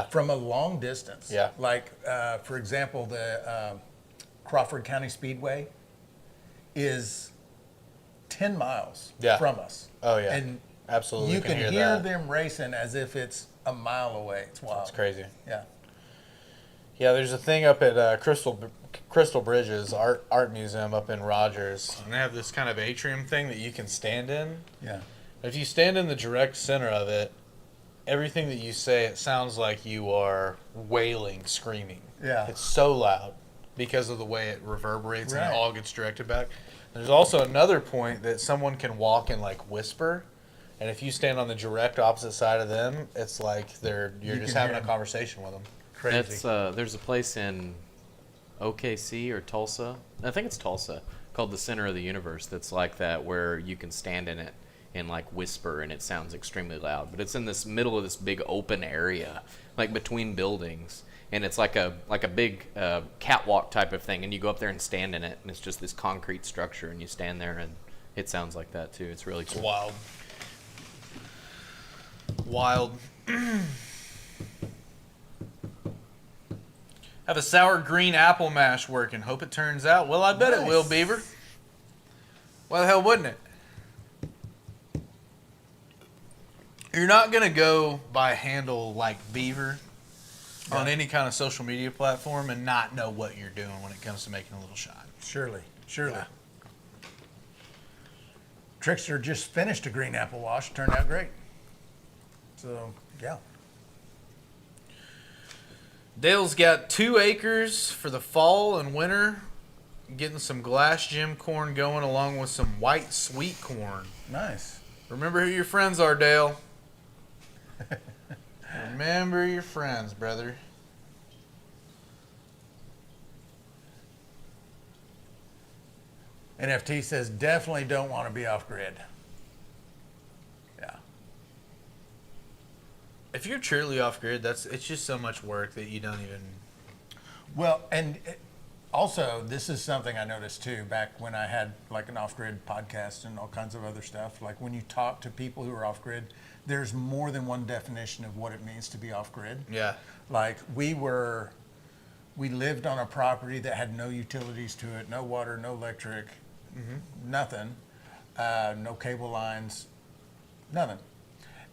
from a long distance.
Yeah.
Like, for example, the Crawford County Speedway is 10 miles from us.
Oh, yeah.
And
Absolutely.
you can hear
that.
them racing as if it's a mile away. It's wild.
It's crazy.
Yeah.
Yeah, there's a thing up at Crystal Bridges Art Museum up in Rogers, and they have this kind of atrium thing that you can stand in.
Yeah.
If you stand in the direct center of it, everything that you say, it sounds like you are wailing, screaming.
Yeah.
It's so loud because of the way it reverberates and
Right.
it all gets directed back. There's also another point that someone can walk and like whisper, and if you stand on the direct opposite side of them, it's like you're just
can
having
hear
a
'em.
conversation with them.
Crazy.
That's there's a place in OKC or Tulsa. I think it's Tulsa, called the Center of the Universe. That's like that, where you can stand in it and like whisper, and it sounds extremely loud. But it's in this middle of this big open area, like between buildings, and it's like a big catwalk type of thing. And you go up there and stand in it, and it's just this concrete structure, and you stand there, and it sounds like that too. It's really cool.
Wild. Wild. Have a sour green apple mash working. Hope it turns out. Well, I bet it will, Beaver. Why the hell wouldn't it? You're not going to go by a handle like Beaver on any kind of social media platform and not know what you're doing when it comes to making a little shine.
Surely.
Yeah.
Trickster just finished a green apple wash. Turned out great. So, yeah.
Dale's got 2 acres for the fall and winter, getting some glass gem corn going along with some white sweet corn.
Nice.
Remember who your friends are, Dale. Remember your friends, brother.
NFT says definitely don't want to be off grid. Yeah.
If you're truly off grid, it's just so much work that you don't even.
Well, and also, this is something I noticed too back when I had like an off-grid podcast and all kinds of other stuff. Like when you talk to people who are off-grid, there's more than one definition of what it means to be off-grid.
Yeah.
Like we lived on a property that had no utilities to it, no water, no electric, nothing, no cable lines, nothing.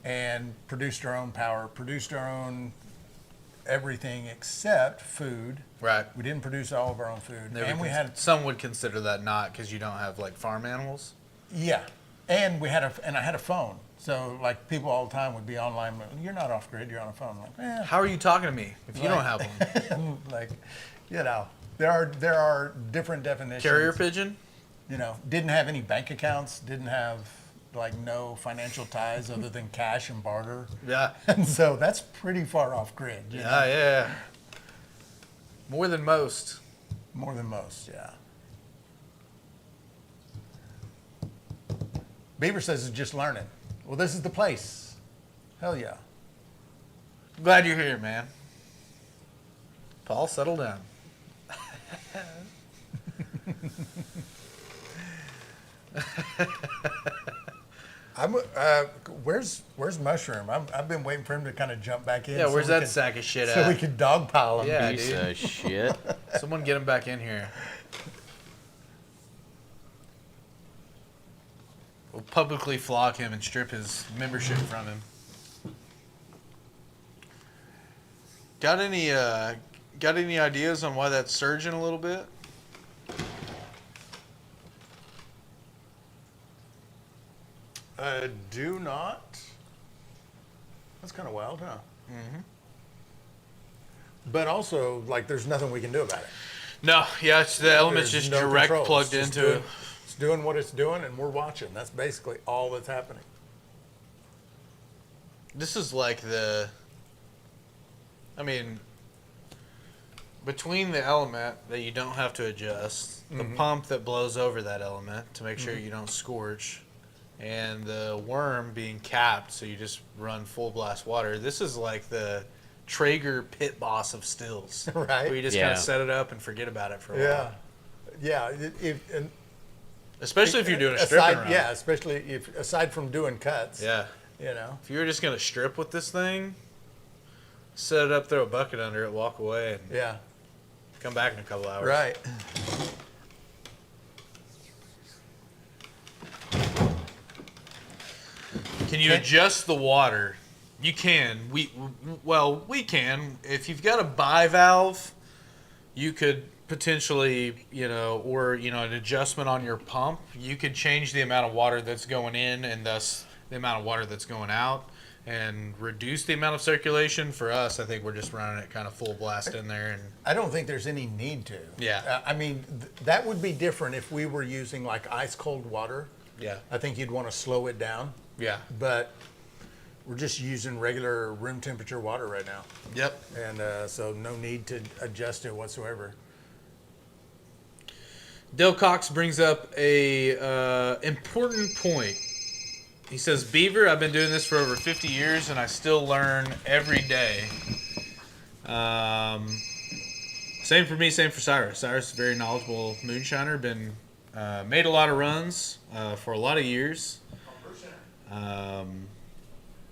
And produced our own power, produced our own everything except food.
Right.
We didn't produce all of our own food.
And we had some would consider that not because you don't have like farm animals.
Yeah. And I had a phone. So like people all the time would be online. You're not off grid. You're on a phone. I'm like,
How are you talking to me if you don't have one?
like, you know, there are different definitions.
Carrier pigeon?
You know, didn't have any bank accounts. Didn't have like no financial ties other than cash and barter.
Yeah.
And so that's pretty far off grid. You know?
Yeah. More than most.
More than most, yeah. Beaver says it's just learning. Well, this is the place. Hell yeah.
Glad you're here, man. Paul, settle down.
Where's Mushroom? I've been waiting for him to kind of jump back in.
Yeah, where's that sack of shit
so
at?
we could dogpile him.
Yeah,
Piece
dude.
of shit.
Someone get him back in here. We'll publicly flog him and strip his membership from him. Got any ideas on why that's surging a little bit?
Do not. That's kind of wild, huh? Mm-hmm. But also, like, there's nothing we can do about it.
No, yeah, it's the element's
There's
just
no
direct
control.
plugged
It's just
into it.
doing- It's doing what it's doing, and we're watching. That's basically all that's happening.
This is like between the element that you don't have to adjust, the pump that blows over that element to make sure you don't scorch, and the worm being capped so you just run full blast water. This is like the Traeger pit boss of stills.
Right.
Where you just
Yeah.
kind of set it up and forget about it for a
Yeah.
while.
Yeah. And
Especially if you're doing a stripping run.
Yeah, especially if aside from doing cuts.
Yeah.
You know.
If you were just going to strip with this thing, set it up, throw a bucket under it, walk away, and
Yeah.
come back in a couple hours.
Right.
Can you adjust the water? You can. We can. If you've got a bivalve, you could potentially, an adjustment on your pump. You could change the amount of water that's going in and thus the amount of water that's going out and reduce the amount of circulation. For us, I think we're just running it kind of full blast in there. And
I don't think there's any need to.
Yeah.
I mean, that would be different if we were using like ice cold water.
yeah,
I think you'd want to slow it down.
yeah,
But we're just using regular room temperature water right now.
yep.
And so no need to adjust it whatsoever.
Dale Cox brings up a important point. He says, Beaver, I've been doing this for over 50 years and I still learn every day. Same for me, same for Cyrus. Cyrus is a very knowledgeable moonshiner, been made a lot of runs for a lot of years.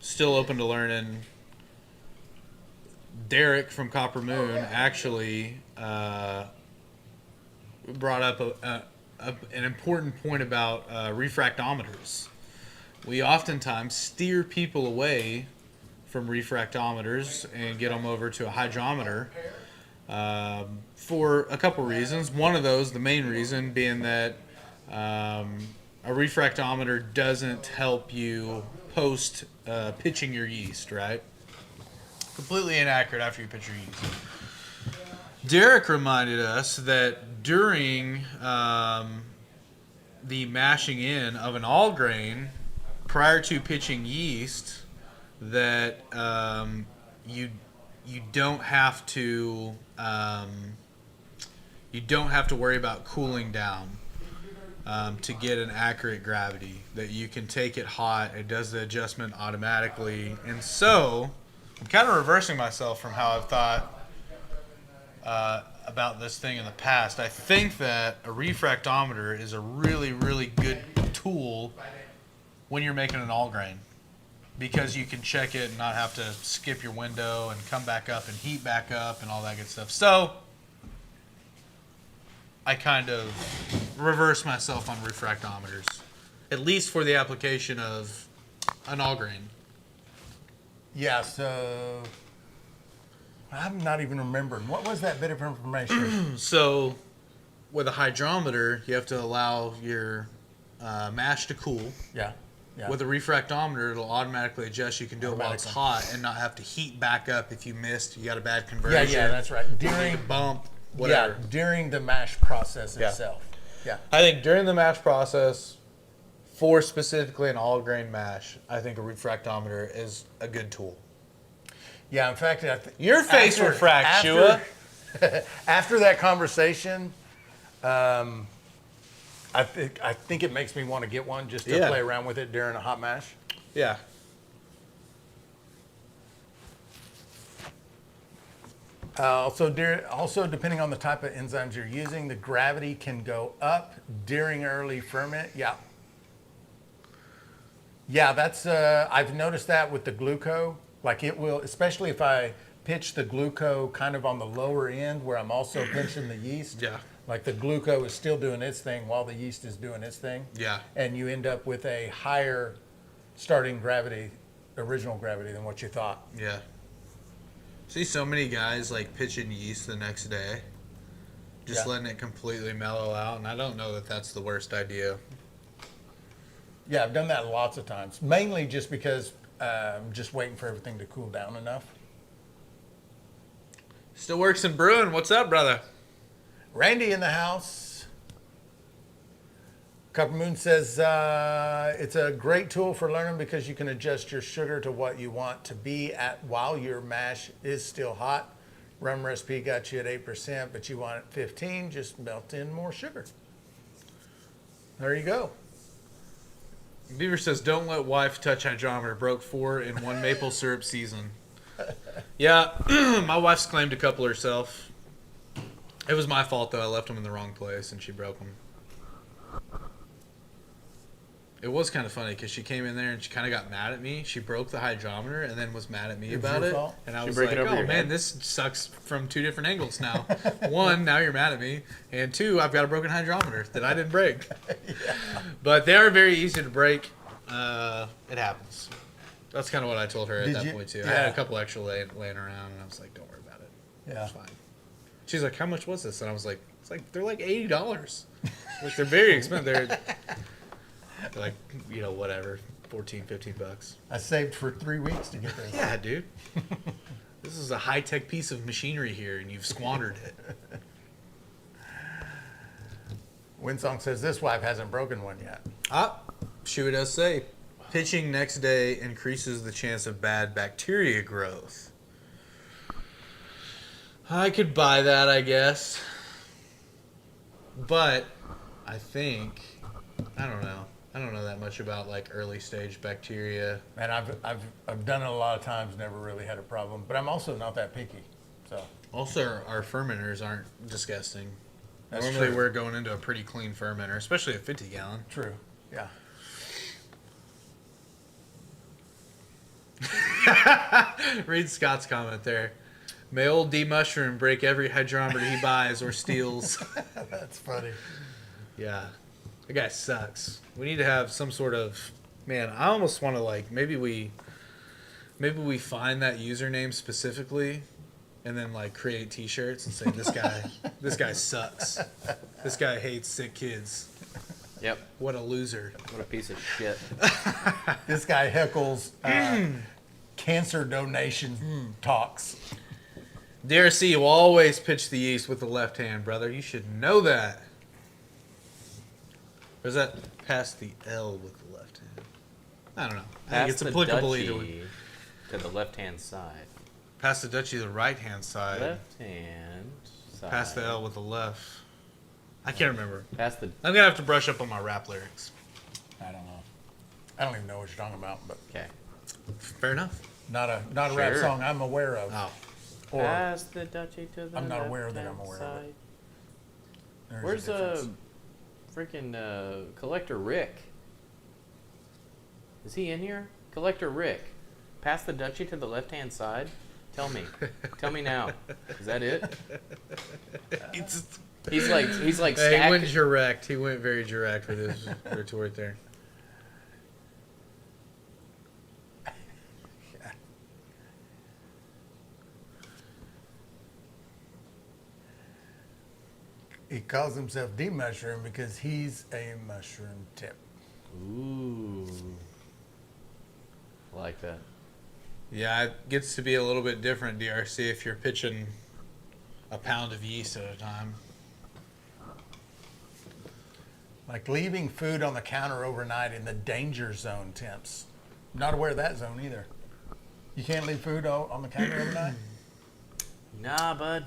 Still open to learning. Derek from Copper Moon actually brought up an important point about refractometers. We oftentimes steer people away from refractometers and get them over to a hydrometer for a couple reasons. One of those, the main reason, being that a refractometer doesn't help you post pitching your yeast, right? Completely inaccurate after you pitch your yeast. Derek reminded us that during the mashing in of an all grain prior to pitching yeast, that you don't have to worry about cooling down. to get an accurate gravity. That you can take it hot, it does the adjustment automatically. And so, I'm kind of reversing myself from how I've thought about this thing in the past. I think that a refractometer is a really, really good tool when you're making an all grain, because you can check it and not have to skip your window and come back up and heat back up and all that good stuff. So I kind of reverse myself on refractometers, at least for the application of an all grain.
Yeah, so I'm not even remembering. What was that bit of information?
So with a hydrometer, you have to allow your mash to cool.
Yeah. Yeah.
With a refractometer, it'll automatically adjust. You can do it while it's
Automatically.
hot and not have to heat back up if you missed. You got a bad
yeah,
conversion.
yeah, that's right. During
Bump, whatever.
Yeah, during the mash process
Yeah.
itself. Yeah.
I think during the mash process, for specifically an all grain mash, I think a refractometer is a good tool.
Yeah, in fact,
Your face refracts, Shua.
After that conversation, I think it makes me want to get one just to
Yeah.
play around with it during a hot mash.
Yeah.
Also, depending on the type of enzymes you're using, the gravity can go up during early ferment. Yeah. Yeah, that's I've noticed that with the gluco. Like it will, especially if I pitch the gluco kind of on the lower end where I'm also pinching the yeast.
Yeah.
Like the gluco is still doing its thing while the yeast is doing its thing.
Yeah.
And you end up with a higher starting gravity, original gravity than what you thought.
Yeah. See so many guys like pitching yeast the next day, just
Yeah.
letting it completely mellow out, and I don't know that that's the worst idea.
Yeah, I've done that lots of times. Mainly just because I'm just waiting for everything to cool down enough.
Still works in brewing. What's up, brother?
Randy in the house. Copper Moon says it's a great tool for learning because you can adjust your sugar to what you want to be at while your mash is still hot. Rum recipe got you at 8%, but you want it 15, just melt in more sugar. There you go.
Beaver says, don't let wife touch hydrometer. Broke 4 in one maple syrup season. Yeah, my wife's claimed a couple herself. It was my fault, though. I left them in the wrong place, and she broke them. It was kind of funny, because she came in there, and she kind of got mad at me. She broke the hydrometer, and then was mad at me
It was
about
your
it.
fault?
And I
She
was
break
like,
it over
oh,
your
man,
head?
this sucks from 2 different angles now. 1, now you're mad at me. And 2, I've got a broken hydrometer that I didn't break. But they are very easy to break. It happens. That's kind of what I told her at
Did
that
you-
point, too. I
yeah.
had a couple extra laying around, and I was like, don't worry about it.
Yeah.
It's fine. She's like, how much was this? And I was like, they're like $80. Like, they're very expensive. They're like, whatever, 14, 15 bucks.
I saved for 3 weeks to get this.
Yeah, dude. This is a high-tech piece of machinery here, and you've squandered it.
Winsong says this wife hasn't broken one yet.
Shua does say, pitching next day increases the chance of bad bacteria growth. I could buy that, I guess. But I think, I don't know. I don't know that much about like early stage bacteria.
And I've done it a lot of times, never really had a problem. But I'm also not that picky. So
Also, our fermenters aren't disgusting.
That's
Normally
true.
we're going into a pretty clean fermenter, especially a 50 gallon.
true. Yeah.
Read Scott's comment there. May old D Mushroom break every hydrometer he buys or steals.
That's funny.
Yeah. That guy sucks. We need to have some sort of, man, I almost want to like, maybe we find that username specifically and then like create t-shirts and say this guy sucks. This guy hates sick kids.
Yep.
What a loser.
What a piece of shit.
This guy heckles cancer donation talks.
DRC will always pitch the yeast with the left hand, brother. You should know that. Or is that pass the L with the left hand? I don't know. I think
Pass
it's
the
applicable
Dutchie
either way.
to the left-hand side.
Pass the Dutchie the right hand side.
Left-hand side.
Pass the L with the left. I can't remember.
Pass the.
I'm gonna have to brush up on my rap lyrics.
I don't know. I don't even know what you're talking about, but
Okay.
Fair enough.
not a rap
Sure.
song I'm aware of.
Oh,
Or
Pass the duchy to the
I'm not aware that I'm
left-hand
aware of it.
side.
there's
Where's
difference.
freaking Collector Rick? Is he in here? Collector Rick. Pass the duchy to the left-hand side. Tell me. Tell me now. Is that it? He's like
hey, he went
stacked.
direct. He went very direct with his retort there.
He calls himself D Mushroom because he's a mushroom tip.
Ooh. I like that.
Yeah, it gets to be a little bit different, DRC, if you're pitching a pound of yeast at a time.
Like leaving food on the counter overnight in the danger zone temps. Not aware of that zone either. You can't leave food on the counter overnight?
Nah, bud.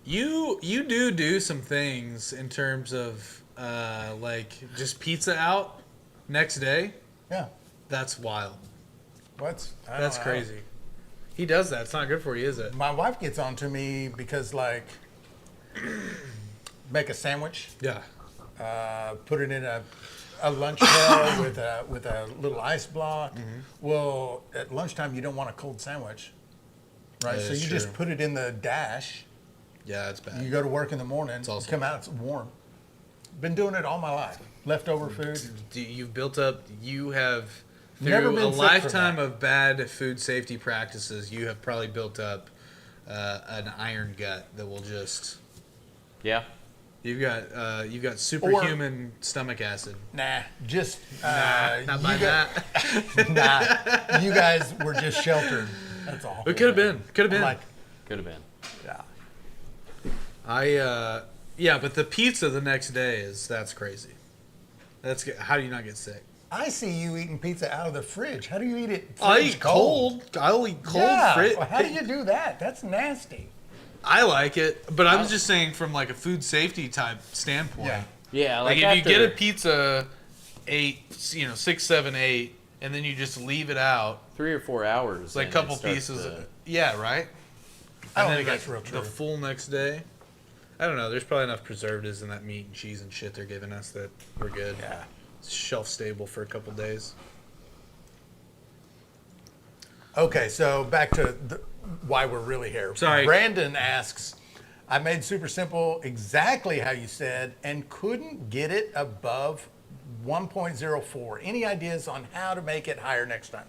You do some things in terms of like just pizza out next day.
Yeah.
That's wild.
What's
That's crazy. He does that. It's not good for you, is it?
My wife gets on to me because like make a sandwich,
Yeah.
put it in a lunch pail with a little ice block.
Mm-hmm.
Well, at lunchtime you don't want a cold sandwich, right?
That
So
is
you
true.
just put it in the dash.
Yeah, it's bad.
You go to work in the morning,
awesome.
you come out, it's warm. Been doing it all my life. Leftover food.
You've built up. You have
Never
through
been
a
sick from
lifetime
that.
of bad food safety practices. You have probably built up an iron gut that will just.
Yeah.
You've got superhuman stomach acid.
Nah, just
Not by that.
nah. You guys were just sheltered. That's all.
It could have been. Could have been.
Like,
Could have been.
yeah.
Yeah, but the pizza the next day that's crazy. How do you not get sick?
I see you eating pizza out of the fridge. How do you eat it?
I
fridge
eat cold. I'll eat cold
Yeah.
frit.
Well, how do you do that? That's nasty.
I like it, but I'm just saying from like a food safety type standpoint.
Yeah.
Yeah,
Like
like,
if you get a pizza 6, 7, 8, and then you just leave it out,
3 or 4 hours.
it's like a
and
couple
it starts
pieces.
to-
Yeah, right.
I don't
And
think
then
that's real
the
true.
full next day. I don't know. There's probably enough preservatives in that meat and cheese and shit they're giving us that we're good.
Yeah.
It's shelf stable for a couple days.
Okay, so back to why we're really here.
Sorry.
Brandon asks, I made super simple exactly how you said and couldn't get it above 1.04. Any ideas on how to make it higher next time?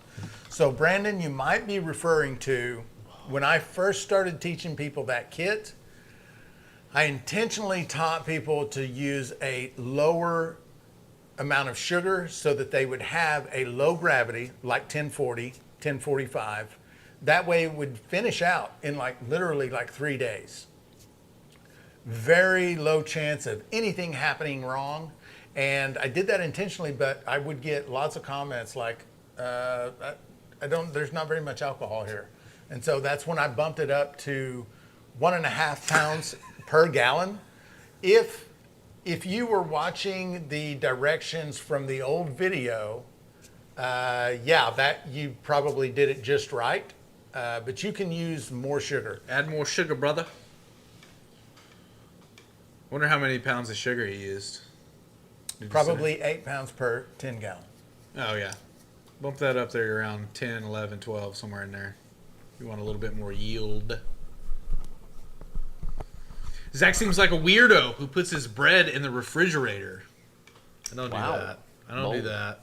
So Brandon, you might be referring to when I first started teaching people that kit, I intentionally taught people to use a lower amount of sugar so that they would have a low gravity, like 1040, 1045. That way it would finish out in literally 3 days. Very low chance of anything happening wrong. And I did that intentionally, but I would get lots of comments like, there's not very much alcohol here. And so that's when I bumped it up to 1.5 pounds per gallon. If you were watching the directions from the old video, that you probably did it just right. But you can use more sugar.
Add more sugar, brother. Wonder how many pounds of sugar he used. Did you
Probably 8 pounds per 10 gallon.
say? Oh, yeah. Bump that up there around 10, 11, 12, somewhere in there. You want a little bit more yield. Zach seems like a weirdo who puts his bread in the refrigerator. I don't
Wow.
do that. I don't do
Bold.
that.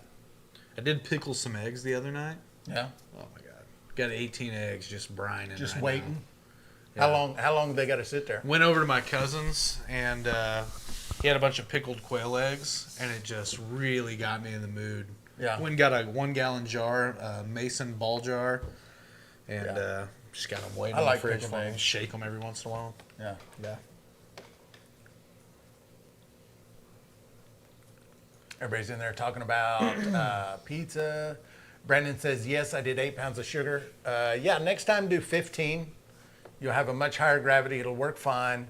I did pickle some eggs the other night.
Yeah.
Oh my god. Got 18 eggs just brining.
Just
right
waiting.
now.
How long they got to sit there?
Went over to my cousin's and he had a bunch of pickled quail eggs and it just really got me in the mood.
Yeah.
Went and got a 1 gallon jar, a mason ball jar, and
Yeah.
just got them waiting
I
in
like
the fridge
pickled
for 'em.
eggs.
Shake them every once in a while.
Yeah.
Yeah.
Everybody's in there talking about pizza. Brandon says, yes, I did 8 pounds of sugar. Next time do 15. You'll have a much higher gravity. It'll work fine.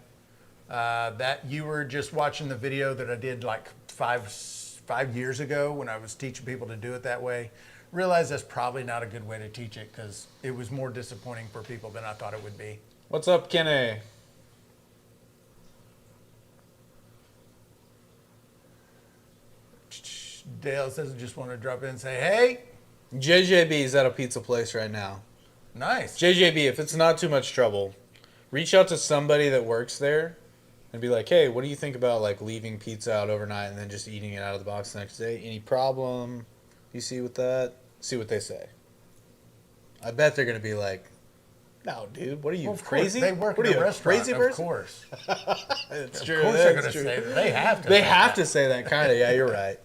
That you were just watching the video that I did like five years ago when I was teaching people to do it that way. Realized that's probably not a good way to teach it because it was more disappointing for people than I thought it would be.
What's up, Kenny?
Dale says, just want to drop in and say, hey,
JJB is at a pizza place right now.
nice.
JJB, if it's not too much trouble, reach out to somebody that works there and be like, hey, what do you think about like leaving pizza out overnight and then just eating it out of the box the next day? Any problem you see with that? See what they say. I bet they're going to be like, no, dude, what are you,
Well, of course,
crazy?
they work
what
in
are
a
you,
restaurant,
crazy
of
person?
course.
It's
Of
true.
course they're
that's
going to
true.
say that. They have to.
They
say
have
that.
to say that, kind of. Yeah, you're right.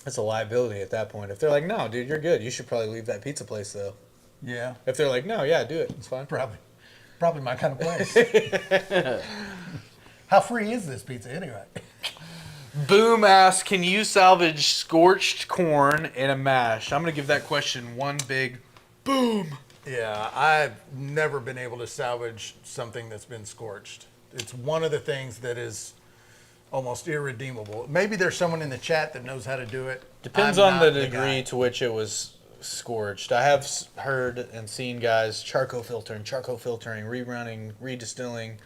That's a liability at that point. If they're like, no, dude, you're good. You should probably leave that pizza place, though.
Yeah,
If they're like, no, yeah, do it. It's fine.
probably my kind of place. How free is this pizza anyway?
Boom asks, can you salvage scorched corn in a mash? I'm going to give that question one big boom.
Yeah, I've never been able to salvage something that's been scorched. It's one of the things that is almost irredeemable. Maybe there's someone in the chat that knows how to do it.
Depends
I'm
on the
not
degree
guy.
to which it was scorched. I have heard and seen guys charcoal filtering, rerunning, redistilling.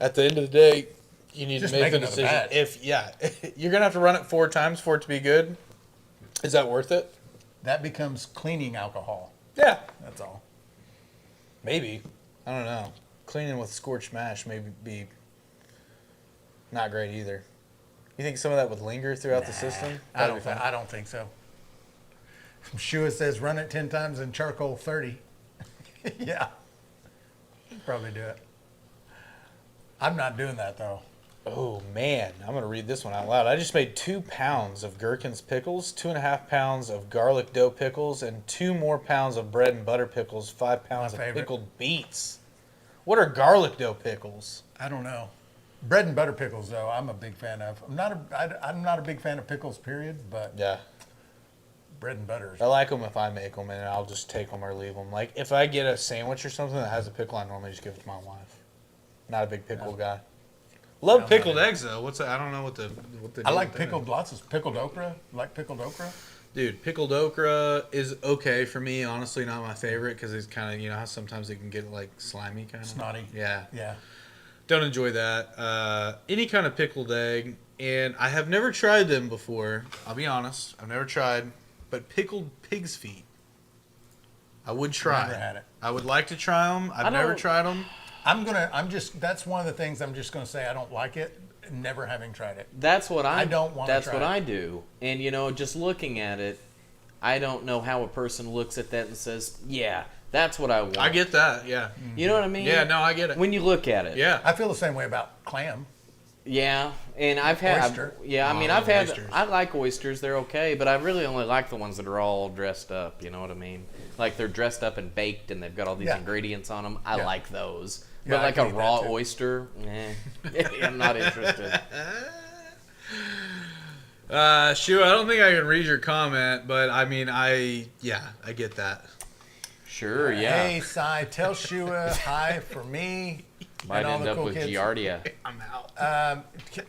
At the end of the day, you need
Just
to make the
make another
decision.
batch.
If you're gonna have to run it 4 times for it to be good. Is that worth it?
That becomes cleaning alcohol.
Yeah,
That's all.
maybe. I don't know. Cleaning with scorched mash may be not great either. You think some of that would linger throughout the system?
I
That'd be fun.
don't think so. Shua says run it 10 times and charcoal 30. Yeah. Probably do it. I'm not doing that though.
Oh man, I'm gonna read this one out loud. I just made 2 pounds of gherkins pickles, 2.5 pounds of garlic dough pickles, and 2 more pounds of bread and butter pickles, 5 pounds of
favorite.
pickled beets. What are garlic dough pickles?
I don't know. Bread and butter pickles though, I'm a big fan of. I'm not a big fan of pickles period, but
Yeah,
bread and butter.
I like them if I make them, and I'll just take them or leave them. Like if I get a sandwich or something that has a pickle, I normally just give it to my wife. Not a big pickle guy. Love pickled eggs though. What's that? I don't know what the.
I like pickled pickled okra. Like pickled okra.
Dude, pickled okra is okay for me. Honestly, not my favorite because it's kind of, you know how sometimes it can get like slimy kind of.
Snotty.
Yeah.
Yeah.
Don't enjoy that. Any kind of pickled egg, and I have never tried them before. I'll be honest, I've never tried. But pickled pig's feet, I would try.
Never had it.
I would like to try them. I've never tried them.
That's one of the things I'm just gonna say I don't like it, never having tried it.
That's what
I don't wanna
That's
try
what
it.
I do. And you know, just looking at it, I don't know how a person looks at that and says, "Yeah, that's what I want."
I get that. Yeah.
You know what I mean?
Yeah. No, I get it.
When you look at it.
Yeah.
I feel the same way about clam.
Yeah, and I've had.
Oyster.
Yeah, I mean,
I
I've
love
had.
oysters.
I like oysters; they're okay, but I really only like the ones that are all dressed up. You know what I mean? Like they're dressed up and baked, and they've got all these
Yeah.
ingredients on them. I
Yeah.
like those.
Yeah,
But
I
like
can
a
eat that
raw
too.
oyster, I'm not interested.
Shua, I don't think I can read your comment, but I mean, I get that.
Sure, yeah.
Hey, Cy, tell Shua hi for me.
Might
and all
end
the
up
cool
with
kids.
Giardia.
I'm out.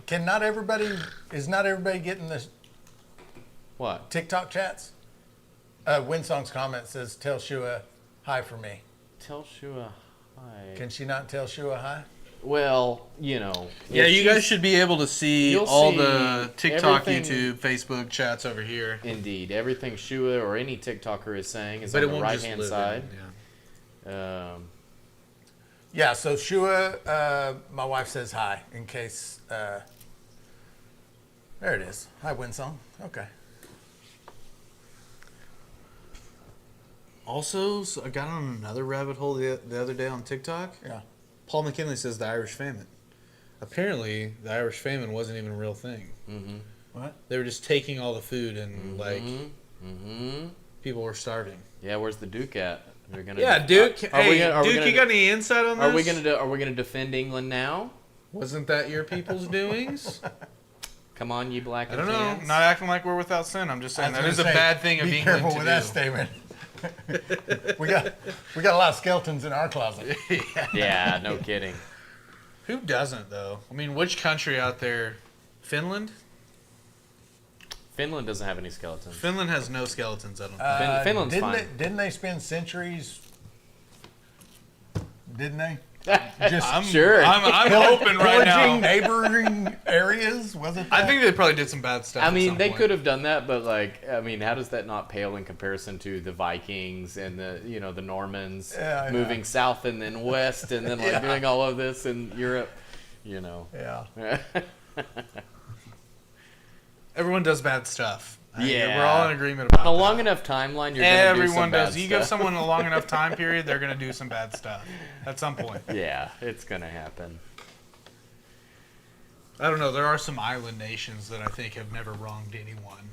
Can not everybody? Is not everybody getting the
What?
TikTok chats? Winsong's comment says, "Tell Shua hi for me."
Tell Shua hi.
Can she not tell Shua hi?
Well, you know.
Yeah,
if
you guys
she's-
should be able to see
You'll
all
see
the TikTok,
everything-
YouTube, Facebook chats over here.
Indeed, everything Shua or any TikToker is saying is
But it
on the
won't
right
just
hand
live
side.
in, yeah.
Yeah. So Shua, my wife says hi in case. There it is. Hi, Winsong. Okay.
Also, so I got on another rabbit hole the other day on TikTok.
Yeah.
Paul McKinley says the Irish famine. Apparently, the Irish famine wasn't even a real thing.
Mm-hmm.
What?
They were just taking all the food and like
Mm-hmm.
people were starving.
Yeah, where's the Duke at? We're gonna
Yeah, Duke.
Are we
Hey,
gonna- are we
Duke,
gonna-
you got any insight on this?
Are we gonna defend England now?
Wasn't that your people's doings?
Come on, you black
I
and
don't know.
tans.
Not acting like we're without sin. I'm just saying
I
that
was
is a
gonna say,
bad thing of
be
England
careful
to
with
do.
that statement. we got a lot of skeletons in our closet.
Yeah, no kidding.
Who doesn't, though? I mean, which country out there? Finland?
Finland doesn't have any skeletons.
Finland has no skeletons, I don't think.
Finland's fine.
Didn't they spend centuries? Didn't they?
I'm
Sure.
I'm hoping right
Pillaging
now.
neighboring areas, wasn't that?
I think they probably did some bad stuff.
I
at
mean,
some
they
point.
could have done that, but how does that not pale in comparison to the Vikings and the Normans
Yeah, I know.
moving south and then west and then
Yeah.
doing all of this in Europe?
Yeah.
Everyone does bad stuff. I think
Yeah.
we're all in agreement about
On a
that.
long enough timeline, you're going to do some
Everyone
bad
does. You
stuff.
give someone a long enough time period, they're going to do some bad stuff at some point.
Yeah, it's going to happen.
I don't know. There are some island nations that I think have never wronged anyone.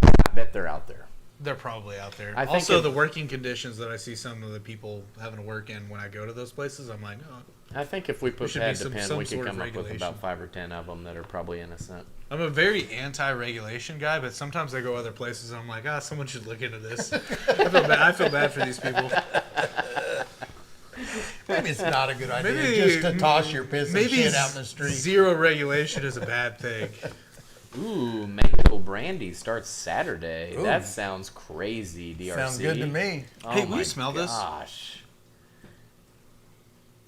I bet they're out there.
They're probably out there.
I think
Also,
if-
the working conditions that I see some of the people having to work in when I go to those places, I'm like, oh.
I think if we put
should
pad
be
to
some
pen, we could
sort of
come up with
regulation.
about 5 or 10 of them that are probably innocent.
I'm a very anti-regulation guy, but sometimes I go other places and I'm like, someone should look into this. I feel bad for these people.
Maybe it's not a good idea
Maybe-
just to toss your piss and
Maybe
shit out in the street.
zero regulation is a bad thing.
Ooh, mango brandy starts Saturday.
Ooh.
That sounds crazy, DRC.
Sounds good to me.
Oh
Hey, will you
my
smell this?
Gosh.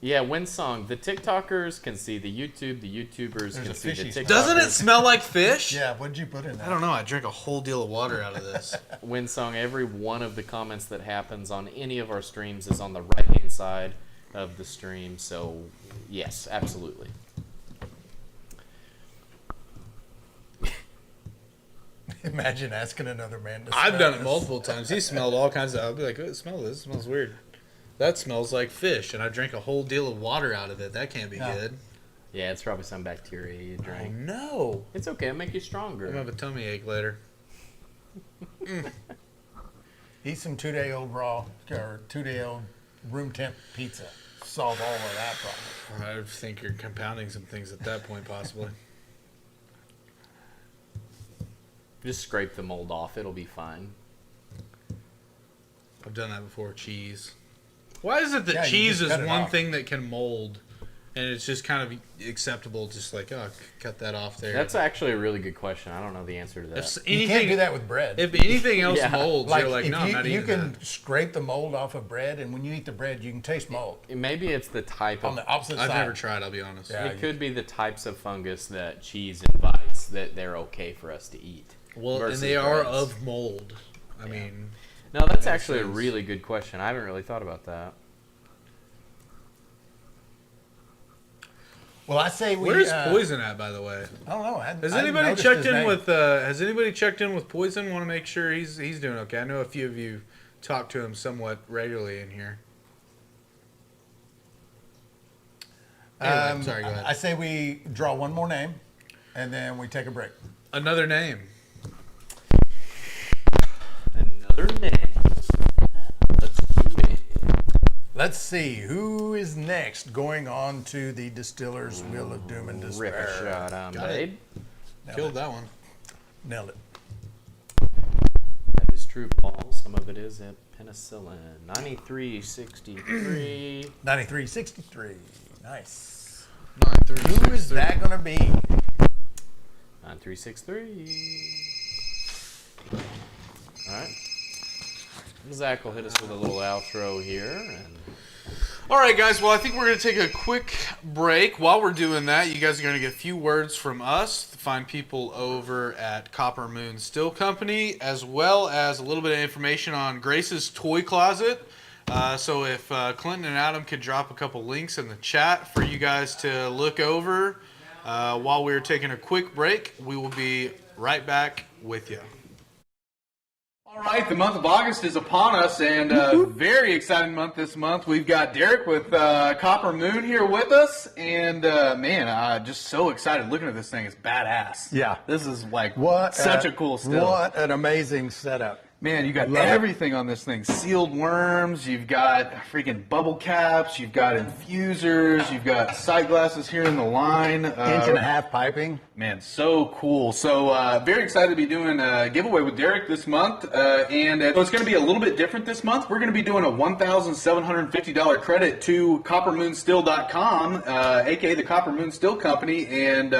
Yeah, Windsong. The TikTokers can see the YouTube. The YouTubers
There's
can
a
see the
fishy
TikTokers.
smell.
Doesn't it smell like fish?
Yeah, what did you put in that?
I don't know. I drank a whole deal of water out of this.
Windsong, every one of the comments that happens on any of our streams is on the right-hand side of the stream. So, yes, absolutely.
Imagine asking another man to
I've
smell
done it
this.
multiple times. He smelled all kinds of. I'll be like, oh, smell this. It smells weird. That smells like fish, and I drank a whole deal of water out of it. That can't be
Yeah.
good.
Yeah, it's probably some bacteria you
Oh
drink.
no!
It's okay. It'll make you
I'm
stronger.
gonna have a tummy ache later.
Eat some 2-day-old raw or 2-day-old room temp pizza. Solve all of that problem.
I think you're compounding some things at that point, possibly.
Just scrape the mold off. It'll be fine.
I've done that before. Cheese. Why is it that
Yeah, you
cheese
just
is
cut it
one
off.
thing that can mold, and it's just kind of acceptable? Just like, oh, cut that off there.
That's actually a really good question. I don't know the answer to that.
if
You
anything,
can't do that with bread.
If anything else
Yeah.
molds,
like,
you're like,
if
no, I'm
you,
not
you
eating
can
that.
scrape the mold off of bread, and when you eat the bread, you can taste mold
Maybe it's the type
on
of.
the opposite
I've
side.
never tried. I'll be honest.
Yeah.
It could be the types of fungus that cheese invites that they're okay for us to eat.
Well, and
versus
they are
breads.
of mold. I mean,
No, that's
makes
actually a
sense.
really good question. I haven't really thought about that.
Well, I say we.
where's Poison at, by the way?
I don't know.
Has anybody checked in with? Has anybody checked in with Poison? Want to make sure he's doing okay. I know a few of you talk to him somewhat regularly in here. Anyway, sorry, go ahead.
I say we draw one more name, and then we take a break.
Another name.
Another name. Let's do it.
Let's see who is next. Going on to the Distiller's Wheel of Doom and
Rip a
Despair.
shot on
Got
Babe.
Killed that one.
Nailed it.
That is true, Paul. Some of it is at penicillin. 9363.
9363. Nice.
9-3.
Who is that going to be?
9363. All right. Zach will hit us with a little outro here. And
All right, guys. Well, I think we're going to take a quick break. While we're doing that, you guys are going to get a few words from us. Find people over at Copper Moon Still Company, as well as a little bit of information on Grace's Toy Closet. So if Clinton and Adam could drop a couple links in the chat for you guys to look over while we're taking a quick break, we will be right back with you.
All right, the month of August is upon us, and a very exciting month this month. We've got Derek with Copper Moon here with us, and man, just so excited looking at this thing. It's badass.
Yeah.
This is like
What
such a cool still.
What an amazing setup.
Man, you got everything on this thing. Sealed worms, you've got freaking bubble caps, you've got infusers, you've got sight glasses here in the line.
Inch-and-a-half piping.
Man, so cool. So very excited to be doing a giveaway with Derek this month. And so it's going to be a little bit different this month. We're going to be doing a $1,750 credit to coppermoonstill.com, a.k.a. the Copper Moon Still Company. And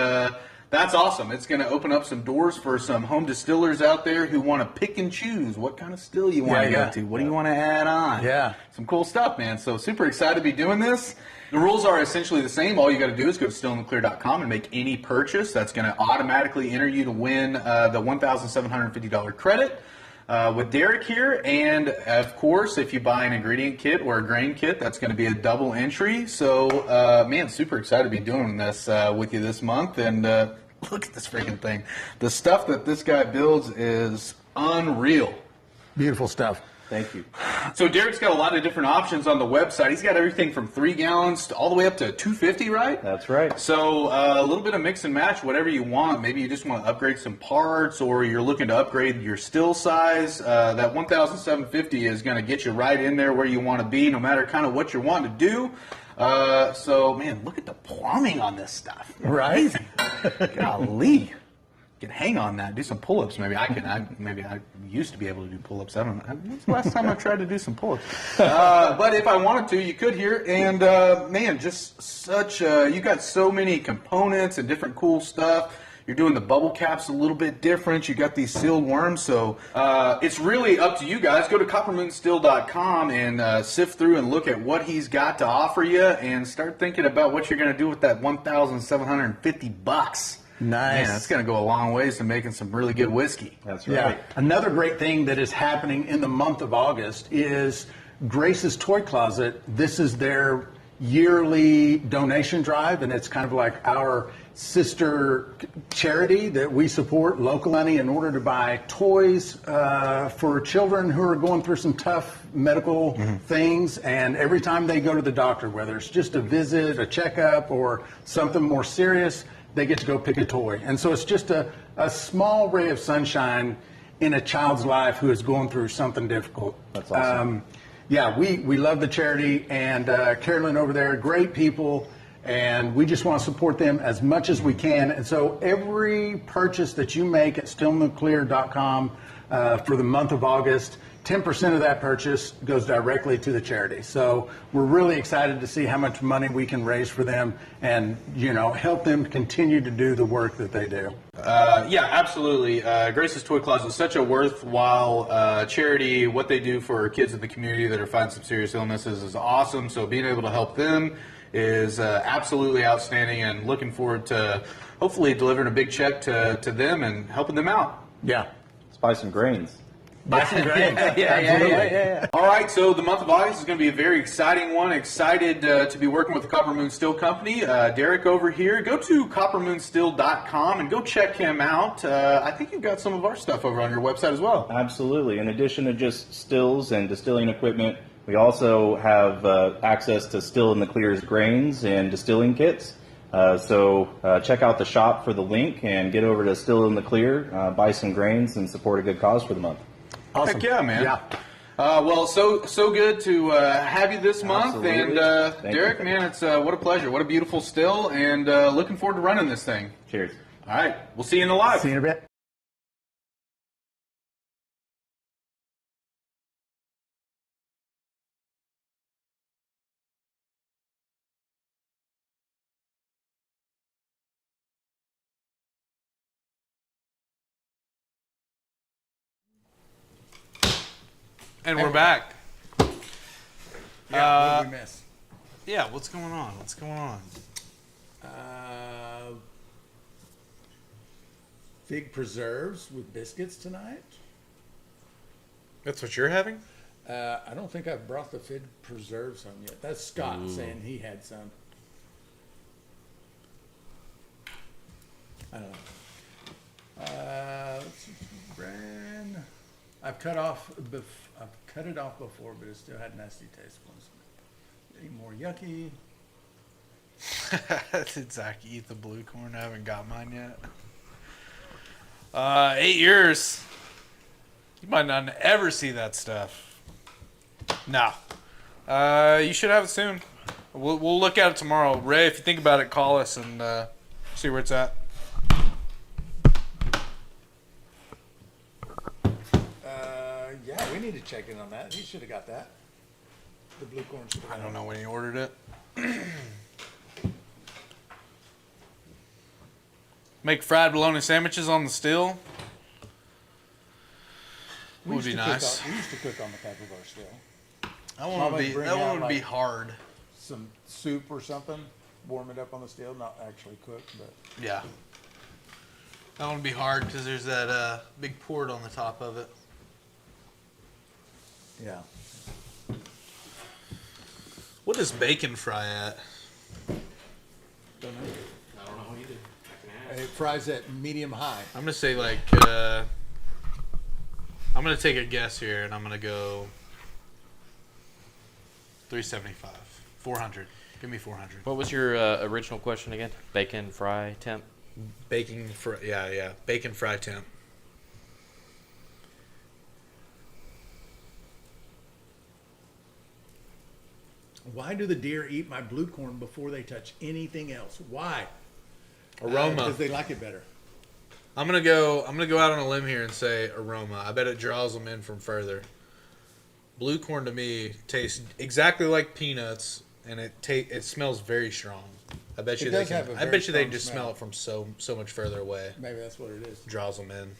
that's awesome. It's going to open up some doors for some home distillers out there who want to pick and choose what kind of still you want to go to. What do you want to add on?
Yeah.
Some cool stuff, man. So super excited to be doing this. The rules are essentially the same. All you got to do is go to stillintheclear.com and make any purchase. That's going to automatically enter you to win the $1,750 credit with Derek here. And, of course, if you buy an ingredient kit or a grain kit, that's going to be a double entry. So, man, super excited to be doing this with you this month. And look at this freaking thing. The stuff that this guy builds is unreal.
Beautiful stuff.
Thank you.
So Derek's got a lot of different options on the website. He's got everything from 3 gallons to all the way up to 250, right?
That's right.
So a little bit of mix and match, whatever you want. Maybe you just want to upgrade some parts, or you're looking to upgrade your still size. That 1,750 is going to get you right in there where you want to be, no matter kind of what you're wanting to do. So, man, look at the plumbing on this stuff.
Right?
Golly. Can hang on that, do some pull-ups. Maybe I used to be able to do pull-ups. I don't know. When's the last time I tried to do some pull-ups? But if I wanted to, you could here. And man, just such you got so many components and different cool stuff. You're doing the bubble caps a little bit different. You got these sealed worms, so it's really up to you guys. Go to coppermoonstill.com and sift through and look at what he's got to offer you, and start thinking about what you're going to do with that $1,750.
Nice.
Man, that's going to go a long ways to making some really good whiskey.
That's right.
Yeah. Another great thing that is happening in the month of August is Grace's Toy Closet. This is their yearly donation drive, and it's kind of like our sister charity that we support locally in order to buy toys for children who are going through some tough medical things. And every time they go to the doctor, whether it's just a visit, a checkup, or something more serious, they get to go pick a toy. And so it's just a small ray of sunshine in a child's life who is going through something difficult.
That's awesome.
Yeah, we love the charity, and Carolyn over there, great people, and we just want to support them as much as we can. And so every purchase that you make at stillintheclear.com for the month of August, 10% of that purchase goes directly to the charity. So we're really excited to see how much money we can raise for them and, you know, help them continue to do the work that they do.
Yeah, absolutely. Grace's Toy Closet is such a worthwhile charity. What they do for kids in the community that are fighting some serious illnesses is awesome. So being able to help them is absolutely outstanding, and looking forward to hopefully delivering a big check to them and helping them out.
Yeah.
Let's buy some grains.
Buy some grains.
Yeah. All right, so the month of August is going to be a very exciting one. Excited to be working with the Copper Moon Still Company. Derek over here. Go to coppermoonstill.com and go check him out. I think you've got some of our stuff over on your website as well.
Absolutely. In addition to just stills and distilling equipment, we also have access to Still in the Clear's grains and distilling kits. So check out the shop for the link and get over to Still in the Clear, buy some grains, and support a good cause for the month.
Awesome.
Heck yeah, man.
Yeah.
Well, so good to have you this month.
Absolutely.
And
Thank
Derek,
you.
man, it's what a pleasure. What a beautiful still, and looking forward to running this thing.
Cheers.
All right, we'll see you in the live.
See you in a bit.
And we're back.
Yeah, what did we miss?
Yeah, what's going on? What's going on?
Fig preserves with biscuits tonight.
That's what you're having?
I don't think I've brought the fig preserves home yet. That's Scott saying he had some. I don't know. Let's see, brand. I've cut it off before, but it still had nasty taste. Any more yucky?
Did Zach eat the blue corn? I haven't got mine yet. 8 years. You might not ever see that stuff. No. You should have it soon. We'll look at it tomorrow. Ray, if you think about it, call us and see where it's at.
Yeah, we need to check in on that. He should have got that. The blue corn should have
I
got
don't know when he ordered it. Make fried bologna sandwiches on the still.
We
Would
used
be
to cook
nice.
We used to cook on the type of our still.
That one
Mama
would be
bring
that
out,
one would be
like-
hard.
Some soup or something, warm it up on the still, not actually cooked, but
Yeah. That one would be hard because there's that big port on the top of it.
yeah.
What is bacon fry at?
Don't know. It fries at medium high.
I'm gonna say like I'm gonna take a guess here and I'm gonna go 375, 400. Give me 400.
What was your original question again? Bacon fry temp?
Bacon fry, yeah, bacon fry temp.
Why do the deer eat my blue corn before they touch anything else? Why?
Aroma.
Because they like it better.
I'm gonna go out on a limb here and say aroma. I bet it draws them in from further. Blue corn to me tastes exactly like peanuts, and it smells very strong. I bet you
It
they
does
can.
have a
I
very
bet you they
strong
just smell
smell.
it from so much further away.
Maybe that's what it is.
Draws them in.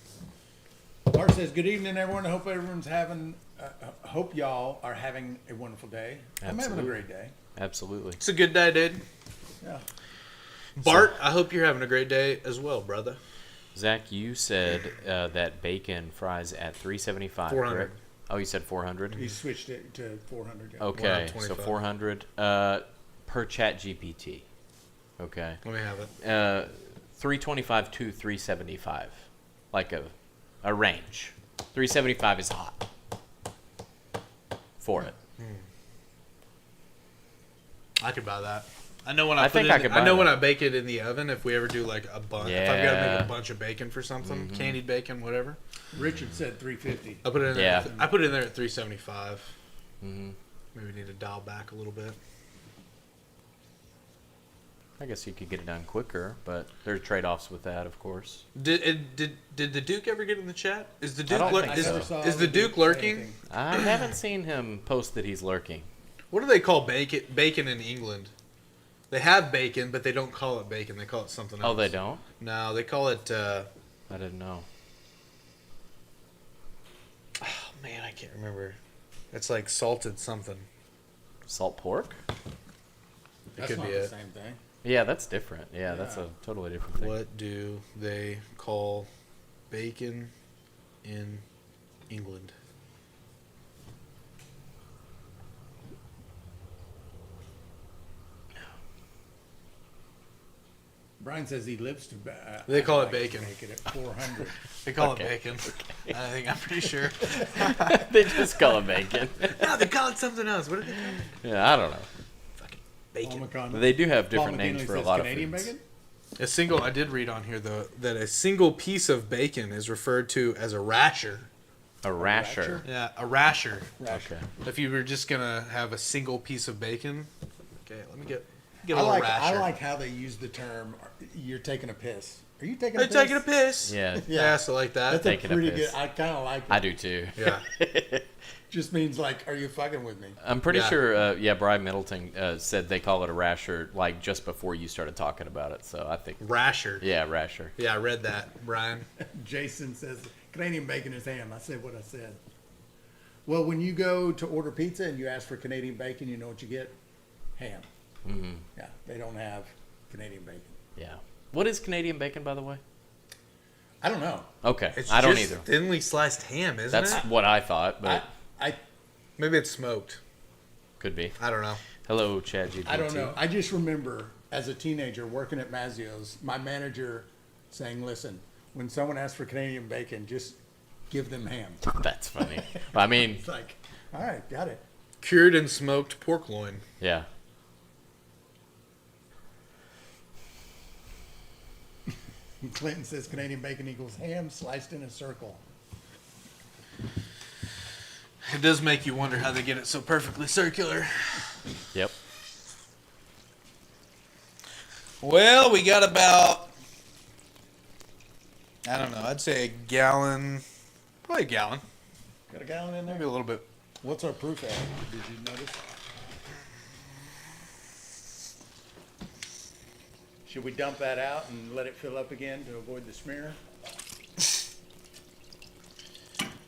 Bart says, "Good evening, everyone. I hope everyone's having. Hope y'all are having a wonderful day. I'm having a
Absolutely.
great day.
Absolutely.
It's a good day, dude.
Yeah.
Bart, I hope you're having a great day as well, brother.
Zach, you said that bacon fries at 375.
400.
Correct? Oh, you said 400.
He switched it to 400. Yeah.
Okay, so
125.
400 per chat GPT. Okay.
Let me have it.
325 to 375, like a range. 375 is hot for it.
I could buy that. I know when I,
I
put
think
it
I
in,
could
I
buy
know when
that.
I bake it in the oven. If we ever do like a bunch, if I've got to make
Yeah.
a bunch of bacon for something, candied bacon, whatever,
Richard said 350.
I put it in there.
Yeah.
I put it in there at 375. Maybe we need to dial back a little bit.
I guess you could get it done quicker, but there's trade-offs with that, of course.
Did the Duke ever get in the chat? Is the Duke
don't
lur-
think
is,
so.
never saw
is the Duke
say
lurking?
anything.
I haven't seen him post that he's lurking.
What do they call bacon in England? They have bacon, but they don't call it bacon. They call it something else.
Oh, they don't?
No, they call it.
I didn't know.
Oh man, I can't remember. It's like salted something.
Salt pork?
It
That's
could
not
be
the
it.
same thing.
Yeah, that's different. Yeah, that's
Yeah.
a totally different thing.
What do they call bacon in England?
Brian says he lives to.
They call it
I'd like to
bacon.
Make it at 400.
They call
Okay.
it bacon. I'm pretty sure.
They just call it bacon.
No, they call it something else. What do they call it?
Yeah, I don't know.
Fucking bacon.
Omicron.
They do have
Paul
different names
McGinley
for a
says
lot
Canadian
of foods.
bacon.
A single. I did read on here though that a single piece of bacon is referred to as a rasher.
A rasher.
Yeah, a rasher.
Okay.
If you were just gonna have a single piece of bacon. Okay, let me get a
I
little
like.
rasher.
I like how they use the term. You're taking a piss. Are you taking?
Are
a
you
piss?
taking a piss?
Yeah,
Yeah, so like that.
That's a
Taking a
pretty
piss.
good. I kind of like it.
I do too.
Yeah.
Just means like, are you fucking with me?
I'm pretty
Yeah.
sure, Brian Middleton said they call it a rasher like just before you started talking about it. So I think,
Rasher.
yeah, rasher.
Yeah, I read that, Brian.
Jason says Canadian bacon is ham. I said what I said. Well, when you go to order pizza and you ask for Canadian bacon, you know what you get? Ham.
Hmm.
Yeah, they don't have Canadian bacon.
Yeah. What is Canadian bacon, by the way?
I don't know.
Okay,
It's
I don't
just
either.
thinly sliced ham, isn't
That's
it?
what I thought, but
I
Maybe it's smoked.
could be.
I don't know.
Hello, Chad GPT.
I don't know. I just remember as a teenager working at Mazzio's, my manager saying, "Listen, when someone asks for Canadian bacon, just give them ham."
That's funny. I mean,
It's like, all right, got it.
Cured and smoked pork loin.
yeah.
Clinton says Canadian bacon equals ham sliced in a circle.
It does make you wonder how they get it so perfectly circular.
Yep.
Well, we got about, I don't know, I'd say a gallon, probably a gallon,
Got a gallon in there?
maybe a little bit.
What's our proof at? Did you notice? Should we dump that out and let it fill up again to avoid the smear?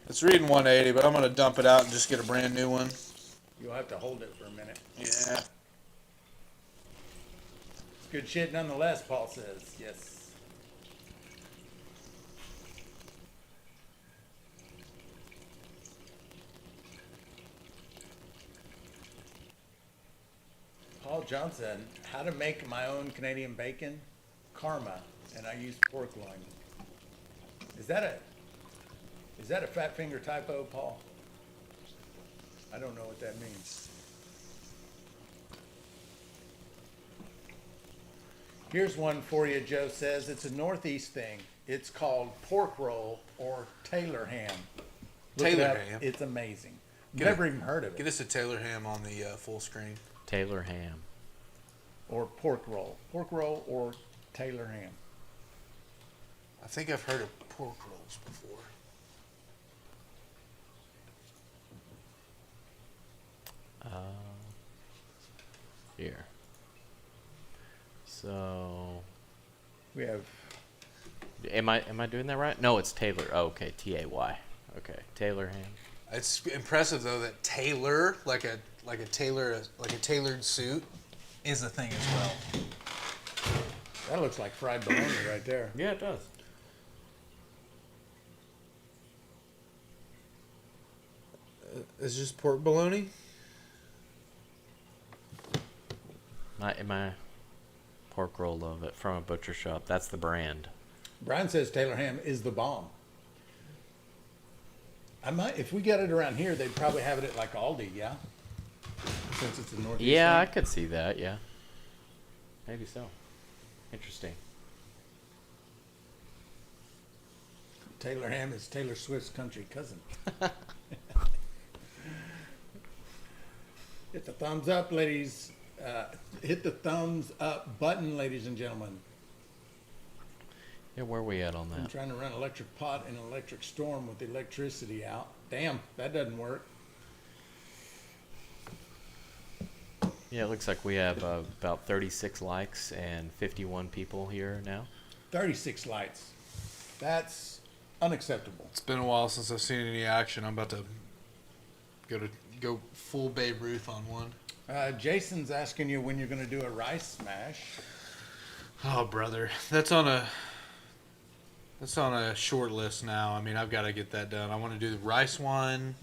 It's reading 180, but I'm going to dump it out and just get a brand new one.
You'll have to hold it for a minute.
Yeah.
Good shit nonetheless, Paul says. Yes. Paul Johnson, how to make my own Canadian bacon? Karma, and I use pork loin. Is that a fat finger typo, Paul? I don't know what that means. Here's one for you, Joe says. It's a Northeast thing. It's called pork roll or Taylor ham. Look it
Taylor
up.
ham?
It's amazing.
Get
Never
it.
even heard of
Get
it.
us a Taylor ham on the full screen.
Taylor ham.
Or pork roll. Pork roll or Taylor ham.
I think I've heard of pork rolls before.
Here. So,
We have
am I doing that right? No, it's Taylor. Oh, okay, Tay. Okay, Taylor ham.
It's impressive though that Taylor, like a tailored suit, is a thing as well.
that looks like fried bologna right there.
Yeah, it does.
It's just pork bologna.
My pork roll of it from a butcher shop. That's the brand.
Brian says Taylor ham is the bomb. I might, if we got it around here, they'd probably have it at like Aldi, yeah? Since it's a Northeast
Yeah, I
thing.
could see that. Yeah, maybe so. Interesting.
Taylor ham is Taylor Swift's country cousin. Hit the thumbs up, ladies. Hit the thumbs up button, ladies and gentlemen.
Yeah, where are we at on
I'm
that?
trying to run electric pot in an electric storm with the electricity out. Damn, that doesn't work.
Yeah, it looks like we have about 36 likes and 51 people here now.
36 lights. That's unacceptable.
It's been a while since I've seen any action. I'm about to go full Babe Ruth on one.
Jason's asking you when you're going to do a rice smash.
Oh, brother, that's on a short list now. I mean, I've got to get that done. I want to do the rice wine.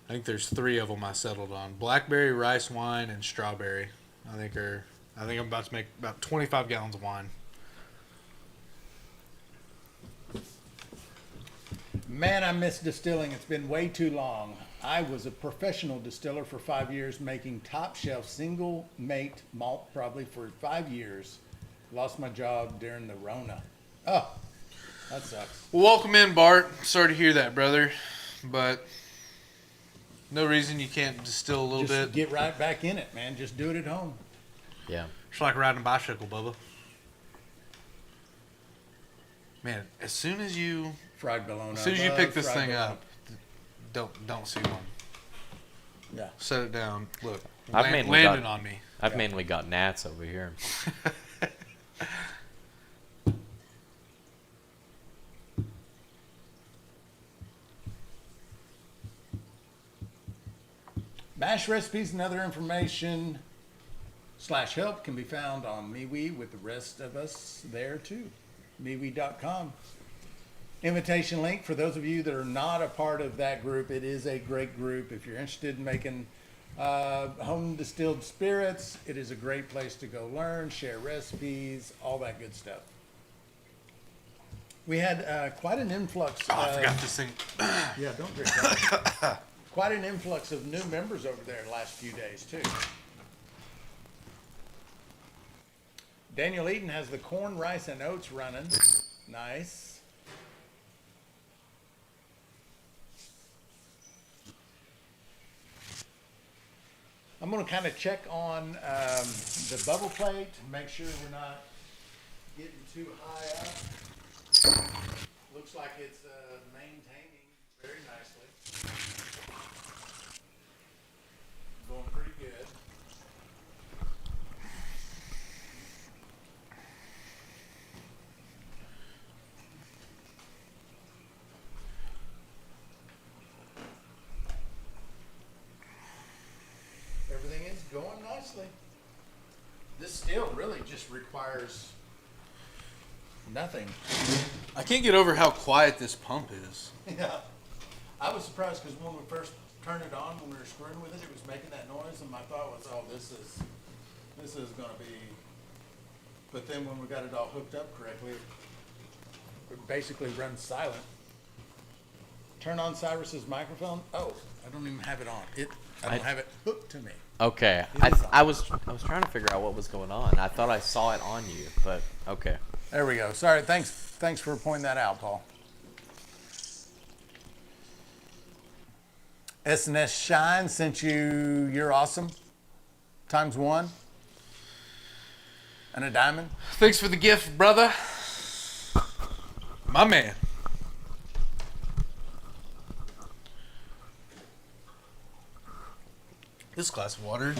I think there's 3 of them I settled on: blackberry, rice wine, and strawberry. I think I'm about to make about 25 gallons of wine.
Man, I miss distilling. It's been way too long. I was a professional distiller for 5 years, making top shelf single malt malt probably for 5 years. Lost my job during the Rona. Oh, that sucks.
Well, welcome in, Bart. Sorry to hear that, brother, but no reason you can't distill a little
Just
bit.
get right back in it, man. Just do it at home.
Yeah.
It's like riding a bicycle, Bubba. Man, as soon as you
Fried bologna.
pick this
Fried
thing
bologna.
up, don't see one.
Yeah.
Set it down. Look,
I've mainly
landing
got-
on me.
I've mainly got gnats over here.
Mash recipes and other information / help can be found on MeWe with the rest of us there too. MeWe.com. Invitation link for those of you that are not a part of that group. It is a great group. If you're interested in making home distilled spirits, it is a great place to go learn, share recipes, all that good stuff. We had quite an influx.
Oh, I forgot this thing.
Yeah, don't drink that. Quite an influx of new members over there the last few days, too. Daniel Eaton has the corn, rice, and oats running. Nice. I'm going to kind of check on the bubble plate, make sure we're not getting too high up. Looks like it's maintaining very nicely. Going pretty good. Everything is going nicely. This still really just requires nothing.
I can't get over how quiet this pump is.
Yeah. I was surprised because when we first turned it on, when we were screwing with it, it was making that noise, and my thought was, oh, this is going to be. But then when we got it all hooked up correctly, it basically runs silent. Turn on Cyrus's microphone. Oh, I don't even have it on. I don't have it hooked to me.
Okay, I was trying to figure out what was going on. I thought I saw it on you, but okay.
There we go. Sorry. Thanks for pointing that out, Paul. S&S Shine sent you You're Awesome ×1 and a diamond.
Thanks for the gift, brother. My man. This glass of water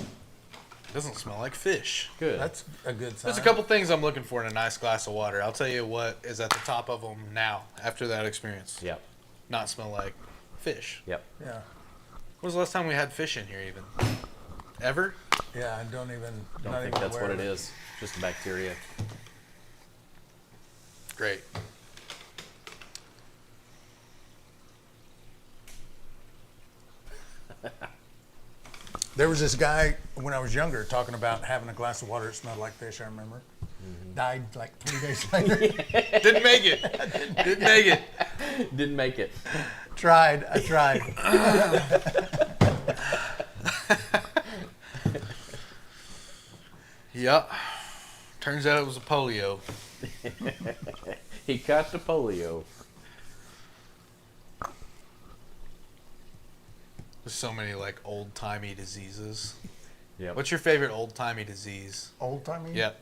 doesn't smell like fish.
Good.
That's a good sign.
There's a couple things I'm looking for in a nice glass of water. I'll tell you what is at the top of them now, after that experience.
Yep.
Not smell like fish.
Yep.
Yeah.
When was the last time we had fish in here even? Ever?
Yeah, I don't even.
Don't
not
think
even
that's
aware
what it
of
is. Just bacteria.
Great.
There was this guy when I was younger talking about having a glass of water that smelled like fish. I remember. Died like 3 days later.
Didn't make it. Didn't make it.
Didn't make it.
I tried.
Yep. Turns out it was a polio.
He caught the polio.
There's so many like old timey diseases.
Yep.
What's your favorite old timey disease?
Old timey.
Yep.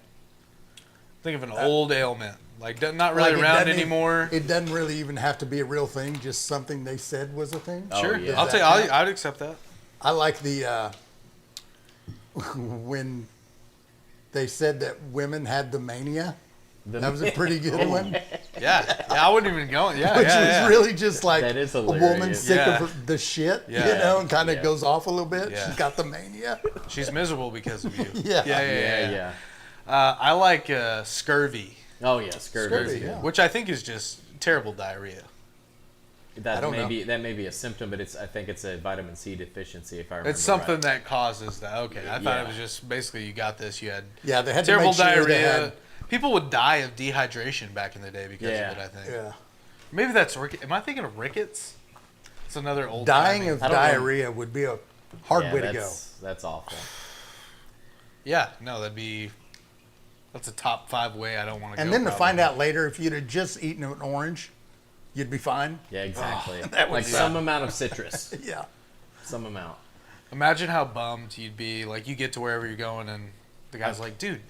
Think of an old ailment, like not really around anymore.
It doesn't really even have to be a real thing. Just something they said was a thing.
Oh,
Sure,
yeah.
I'll
Does
tell
that
you,
count?
I'd accept that.
I like the when they said that women had the mania. That was a pretty good one.
Yeah, I wouldn't even go. Yeah,
Which
yeah.
is really just like
That is
a woman
hilarious.
sick
Yeah.
of the shit,
Yeah.
and kind of
Yeah.
goes off a little bit.
Yeah.
She's got the mania.
She's miserable because of you.
Yeah.
Yeah. I like scurvy,
Oh yeah, scurvy.
Scurvy, yeah.
which I think is just terrible diarrhea.
That
I don't know.
may be a symptom, but I think it's a vitamin C deficiency. If I remember
It's something
right.
that causes that. Okay, I thought
Yeah.
it was just basically you got this. You had
Yeah, they had
terrible
to make sure they
diarrhea.
had.
People would die of dehydration back in the day because
Yeah.
of it. I think.
Yeah.
Maybe that's rickets. Am I thinking of rickets? It's another old.
Dying of
I don't know.
diarrhea would be a hard
Yeah,
way to go.
That's awful.
Yeah, no, that's a top 5 way I don't want to go.
And then to
probably.
find out later, if you'd have just eaten an orange, you'd be fine.
Yeah, exactly.
that would
Like
be-
some amount of citrus.
Yeah.
Some amount.
Imagine how bummed you'd be. Like you get to wherever you're going, and the guy's like, "Dude,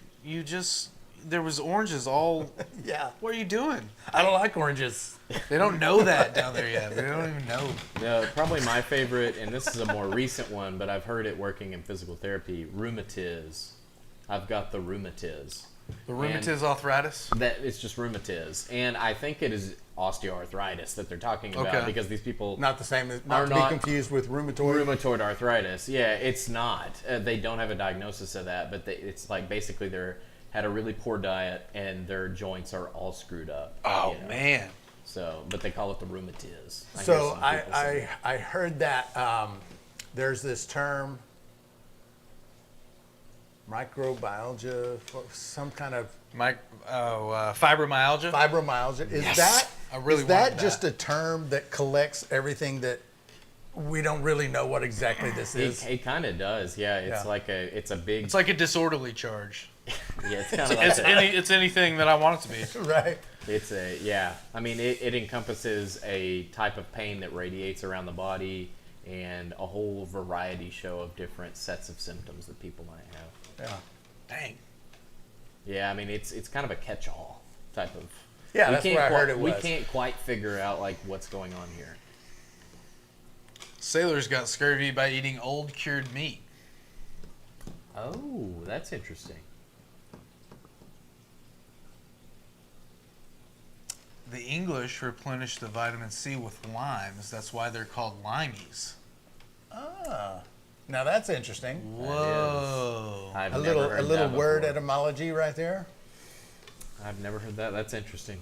there was oranges all.
Yeah.
What are you doing?"
I don't like oranges.
They don't know that down there yet. They don't even know.
Probably my favorite, and this is a more recent one, but I've heard it working in physical therapy. Rheumatiz. I've got the rheumatiz.
The rheumatiz arthritis.
That it's just rheumatiz, and I think it is osteoarthritis that they're talking about
Okay.
because these people
Not the same.
Are
Not to be
not-
confused with rheumatoid.
rheumatoid arthright. Yeah, it's not. They don't have a diagnosis of that, but it's like basically they're had a really poor diet and their joints are all screwed up.
Oh
you know?
man.
So, but they call it the rheumatiz. I hear
So
some people say that.
I heard that there's this term, microbiology, some kind of
Fibromyalgia.
fibromyalgia. Is
Yes!
that
I really
is that
wanted
just
that.
a term that collects everything that we don't really know what exactly this is?
It kind of does. Yeah, it's
Yeah.
like it's a big.
It's like a disorderly charge.
yeah, it's kind of like
It's anything that I want it to be.
Right.
It's a yeah. I mean, it encompasses a type of pain that radiates around the body, and a whole variety show of different sets of symptoms that people might have.
Yeah.
Dang.
Yeah, I mean it's kind of a catch-all type of.
Yeah,
we
that's
can't
where I
quite-
heard it
We
was.
can't quite figure out like what's going on here.
Sailors got scurvy by eating old cured meat.
Oh, that's interesting.
The English replenished the vitamin C with limes. That's why they're called limeys.
Ah, now that's interesting.
Whoa.
I've
A
never
little
heard that
word
before.
etymology right there.
I've never heard that. That's interesting.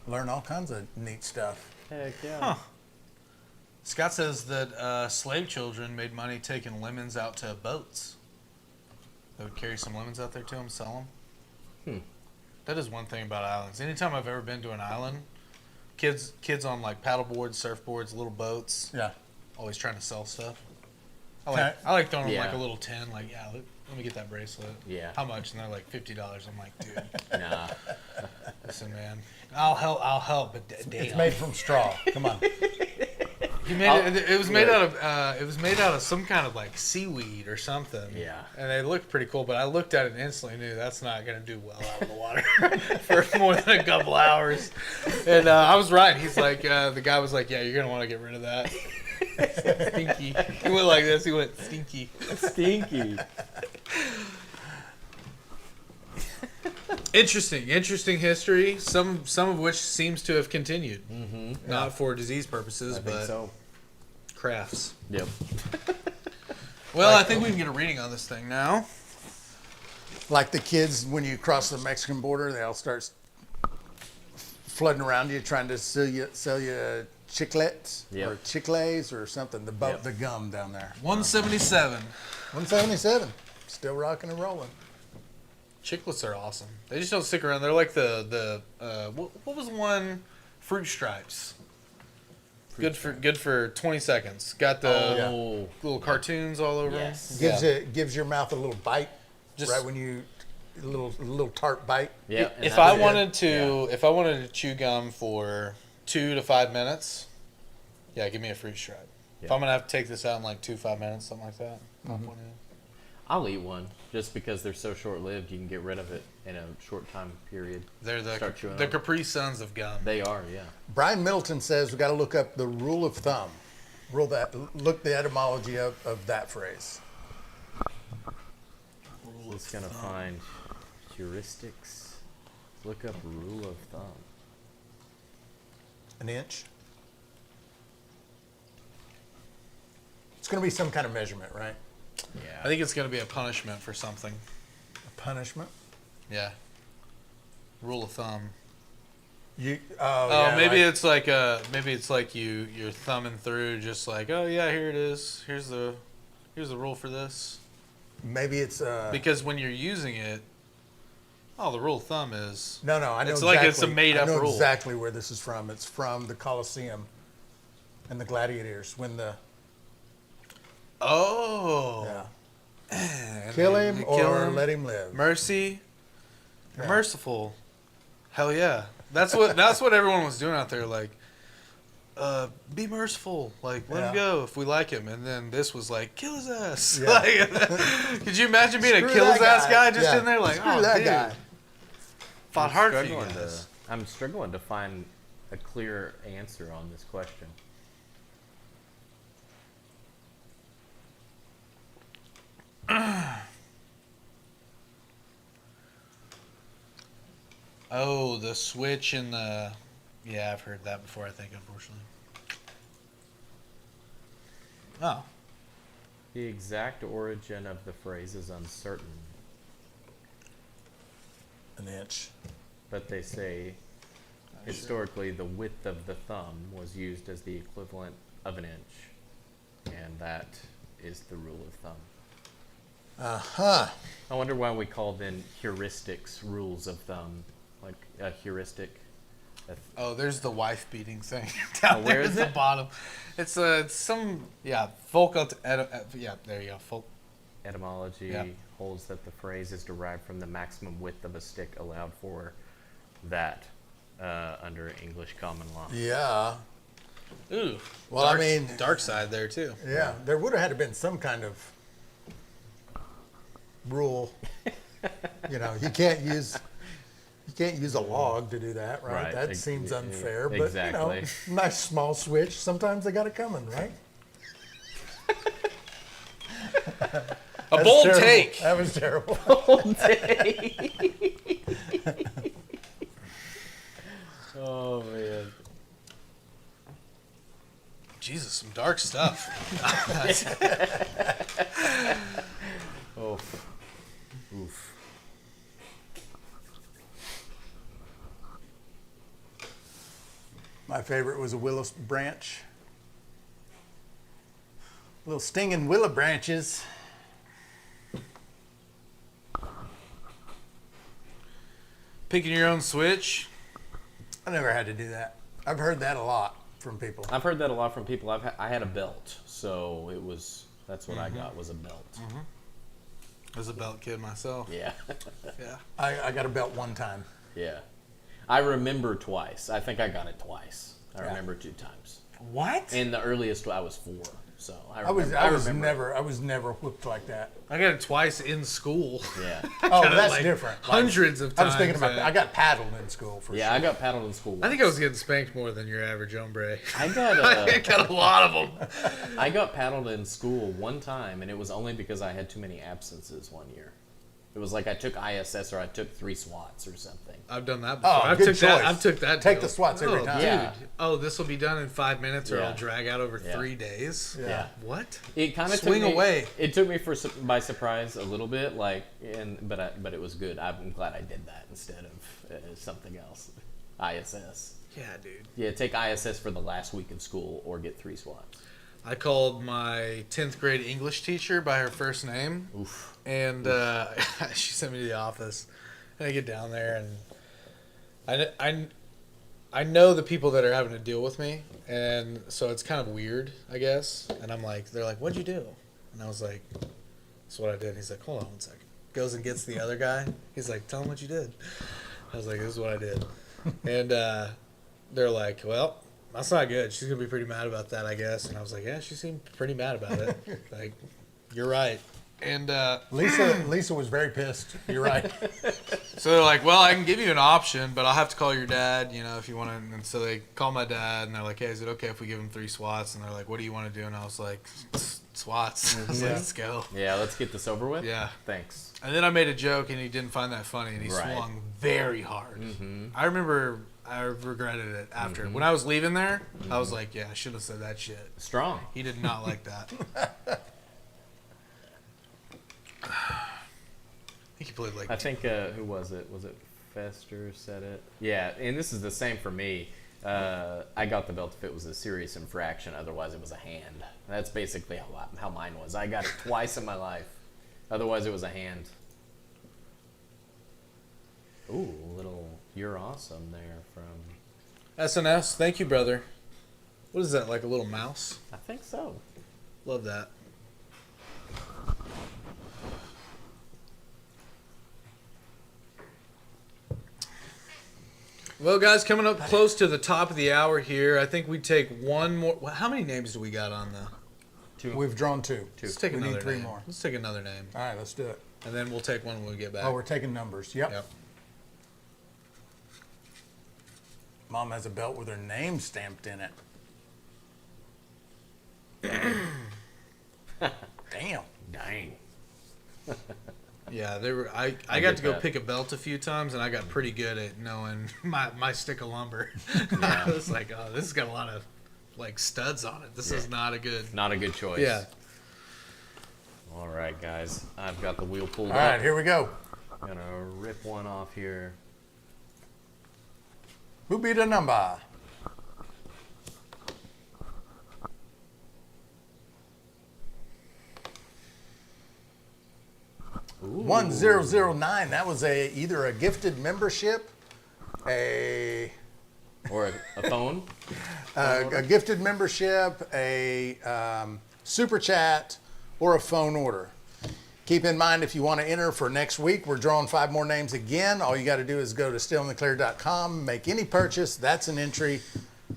Learn all kinds of neat stuff.
Heck yeah.
Huh. Scott says that slave children made money taking lemons out to boats. They would carry some lemons out there to them, sell them. That is one thing about islands. Anytime I've ever been to an island, kids on like paddle boards, surfboards, little boats,
Yeah.
always trying to sell stuff.
Okay.
I like throwing them
Yeah.
like a little tin, like, yeah, let me get that bracelet.
Yeah.
How much? And they're like $50. I'm like, dude,
Nah.
listen, man, I'll help, but damn.
It's made from straw. Come on.
He made it. It was made out of. It was made out of some kind of like seaweed or something.
Yeah.
And they looked pretty cool, but I looked at it and instantly knew that's not gonna do well out of the water for more than a couple hours. And I was right. He's like, the guy was like, yeah, you're gonna want to get rid of that. Stinky. He went like this. He went stinky.
Stinky.
Interesting history. Some of which seems to have continued. Not for disease purposes,
I think
but
so.
crafts.
Yep.
Well, I think we can get a reading on this thing now.
Like the kids, when you cross the Mexican border, they all start flooding around you, trying to sell you chiclets
Yep.
or chicles or something.
Yep.
The gum down there.
177.
177, still rocking and rolling.
Chiclets are awesome. They just don't stick around. They're like what was the one? Fruit Stripes. Good for 20 seconds. Got the
Oh.
little cartoons all over
Yes.
Gives your mouth a little bite,
Just-
right when you a little tart bite.
Yeah.
them.
and
If
that's
I
it.
wanted to chew gum for 2 to 5 minutes, yeah, give me a Fruit Stripe. If
Yeah.
I'm gonna have to take this out in like 2-5 minutes, something like that. Pop one in.
I'll eat one just because they're so short-lived. You can get rid of it in a short time period.
They're
Start chewing
the
on.
Capri Suns of gum.
They are, yeah.
Brian Middleton says we got to look up the rule of thumb. Look the etymology of that phrase.
Just gonna find heuristics. Look up rule of thumb.
An inch. It's going to be some kind of measurement, right?
Yeah.
I think it's gonna be a punishment for something.
A punishment.
Yeah. Rule of thumb.
Yeah,
Maybe it's like you're thumbing through, just like, oh yeah, here it is. Here's the rule for this.
maybe it's
Because when you're using it, the rule of thumb is
no. I know
it's
exactly,
like it's a made up
I know
rule.
exactly where this is from. It's from the Colosseum and the gladiators when the
Oh,
yeah.
And
Kill
they
him
kill
or
him.
let him live.
Mercy, you're
Yeah.
merciful. Hell yeah, that's what everyone was doing out there. Like, be merciful. Like, let him
Yeah.
go if we like him. And then this was like, kill his ass.
Yeah.
Like, could you imagine being
Screw
a kill his
that
ass guy just
Yeah.
in there? Like,
Screw
oh,
that
dude,
guy.
fought hard for you
struggling
guys.
I'm struggling to find a clear answer on this question.
Oh, the switch and the. Yeah, I've heard that before, I think, unfortunately. Oh.
The exact origin of the phrase is uncertain,
An inch.
but they say historically the width of the thumb was used as the equivalent of an inch, and that is the rule of thumb.
Uh-huh.
I wonder why we call them heuristics rules of thumb, like a heuristic.
Oh, there's the wife beating thing down
where
there
is
at the
it?
bottom. It's some Volca. Yeah, there you go.
Etymology
Yeah.
holds that the phrase is derived from the maximum width of a stick allowed for that under English common law.
Yeah.
Ooh.
Well, I mean,
dark side there too.
yeah, there would have had to been some kind of rule. You can't use a log to do that, right?
Right.
That seems unfair, but
Exactly.
nice small switch. Sometimes they got it coming, right?
A bold
Terrible.
take.
That was terrible.
Oh man.
Jesus, some dark stuff.
Oh. Oof.
My favorite was a willow branch. Little stinging willow branches.
Picking your own switch.
I never had to do that. I've heard that a lot from people.
I've heard that a lot from people. I had a belt, so that's what I got was a belt.
I was a belt kid myself.
Yeah.
Yeah.
I got a belt one time.
Yeah. I remember twice. I think I got it twice. I remember 2 times.
What?
And the earliest I was 4. So I
I was
remember.
never whooped like that.
I got it twice in school.
Yeah.
Oh,
Kinda
that's
like
different.
hundreds of
I was thinking
times,
about that.
yeah.
I got paddled in school for
Yeah,
sure.
I got paddled in school.
I think I was getting spanked more than your average hombre.
I got
I got a lot of them.
I got paddled in school one time, and it was only because I had too many absences one year. It was like I took ISS or I took 3 SWATs or something.
I've done that before.
Oh,
I've
good
took that.
choice.
I've took that.
Take
deal.
the SWATs every time.
Dude.
Yeah.
Oh, this will be done in 5 minutes, or
Yeah.
I'll drag out over
Yeah.
3 days.
Yeah.
What?
It kind of
Swing
took me,
away.
It took me by surprise a little bit, but it was good. I'm glad I did that instead of something else. ISS.
Yeah, dude.
Yeah, take ISS for the last week of school or get 3 SWATs.
I called my 10th grade English teacher by her first name.
Oof.
And she sent me to the office. And I get down there, and I know the people that are having to deal with me, and so it's kind of weird, I guess. And I'm like, they're like, "What'd you do?" And I was like, "That's what I did." And he's like, "Hold on one second." Goes and gets the other guy. He's like, "Tell him what you did." I was like, "This is what I did." And they're like, "Well, that's not good. She's gonna be pretty mad about that, I guess." And I was like, "Yeah, she seemed pretty mad about it." Like, you're right. And
Lisa was very pissed. You're right.
so they're like, "Well, I can give you an option, but I'll have to call your dad, if you want to." And so they call my dad, and they're like, "Hey, is it okay if we give him 3 SWATs?" And they're like, "What do you want to do?" And I was like, "SWATs." I was like, "Let's go."
Yeah, let's get this over with.
Yeah.
Thanks.
And then I made a joke, and he didn't find that funny, and he
Right.
swung very hard. I remember I regretted it after. When I was leaving there, I was like, "Yeah, I should have said that shit."
Strong.
He did not like that. I think he played like.
I think who was it? Was it Fester said it? Yeah, and this is the same for me. I got the belt if it was a serious infraction. Otherwise, it was a hand. That's basically how mine was. I got it twice in my life. Otherwise, it was a hand. Ooh, little "You're Awesome" there from.
SNS, thank you, brother. What is that, like a little mouse?
I think so.
Love that. Well, guys, coming up close to the top of the hour here. I think we take one more. How many names do we got on the?
We've drawn 2.
Let's take
We
another
need 3
name.
more.
Let's take another name,
All right, let's do it.
and then we'll take one when we get back.
Oh, we're taking numbers. Yep.
Yep.
Mom has a belt with her name stamped in it. Damn.
Dang.
Yeah, they were. I got
get
to go
that.
pick a belt a few times, and I got pretty good at knowing my stick of lumber.
Yeah.
I was like, "Oh, this has got a lot of like studs on it. This is not a good."
Not a good choice.
Yeah.
All right, guys. I've got the wheel pulled
All
up.
right, here we go.
I'm gonna rip one off here.
Who be the number?
Ooh.
1009. That was either a gifted membership, a
Or a phone.
a gifted membership, a super chat, or a phone order. Keep in mind, if you want to enter for next week, we're drawing 5 more names again. All you got to do is go to stillintheclear.com, make any purchase. That's an entry.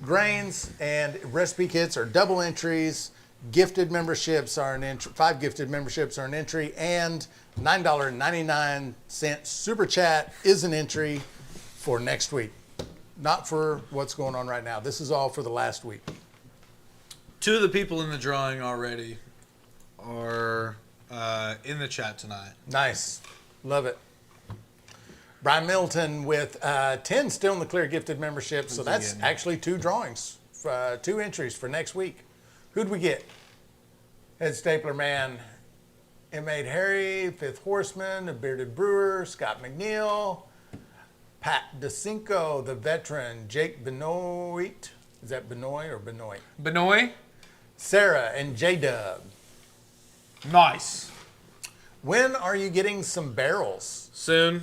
Grains and recipe kits are double entries. Gifted memberships are an entry. 5 gifted memberships are an entry. And $9.99 super chat is an entry for next week. Not for what's going on right now. This is all for the last week.
2 of the people in the drawing already are in the chat tonight.
Nice. Love it. Brian Middleton with 10 Still in the Clear gifted memberships. So that's actually 2 drawings, 2 entries for next week. Who'd we get? Head Stapler Man, M8 Harry, Fifth Horseman, The Bearded Brewer, Scott McNeil, Pat DeCinco, The Veteran, Jake Benoit. Is that Benoit or Benoit?
Benoit?
Sarah and J-Dub.
Nice.
When are you getting some barrels?
Soon.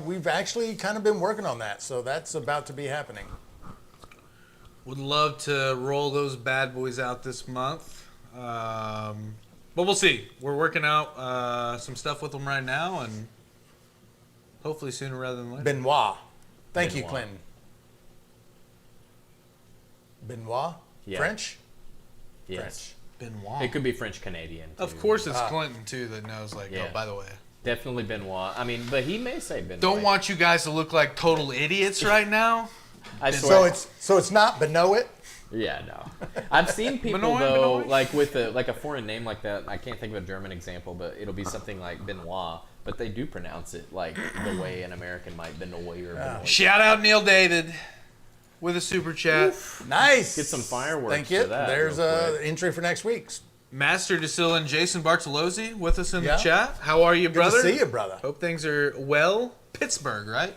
We've actually kind of been working on that, so that's about to be happening.
Would love to roll those bad boys out this month. But we'll see. We're working out some stuff with them right now, and hopefully sooner rather than later.
Benoit. Thank you,
Benoit.
Clinton. Benoit?
Yeah.
French?
Yes.
Benoit.
It could be French Canadian.
Of course, it's Clinton too that knows. Like,
Yeah.
oh, by the way,
Definitely Benoit. I mean, but he may say Benoit.
don't want you guys to look like total idiots right now.
I swear.
So it's not Benoit?
Yeah, no. I've seen people
Benoit,
though,
Benoit?
like with a foreign name like that. I can't think of a German example, but it'll be something like Benoit, but they do pronounce it like the way an American might Benoit or Benoit.
Shout out Neil David with a super chat.
Nice.
Get some fireworks
Thank you.
for that
There's
real
a
quick.
entry for next week's.
Master Distillin' Jason Bartolozzi with us in
Yeah.
the chat. How are you,
Good
brother?
to see you, brother.
Hope things are well. Pittsburgh, right?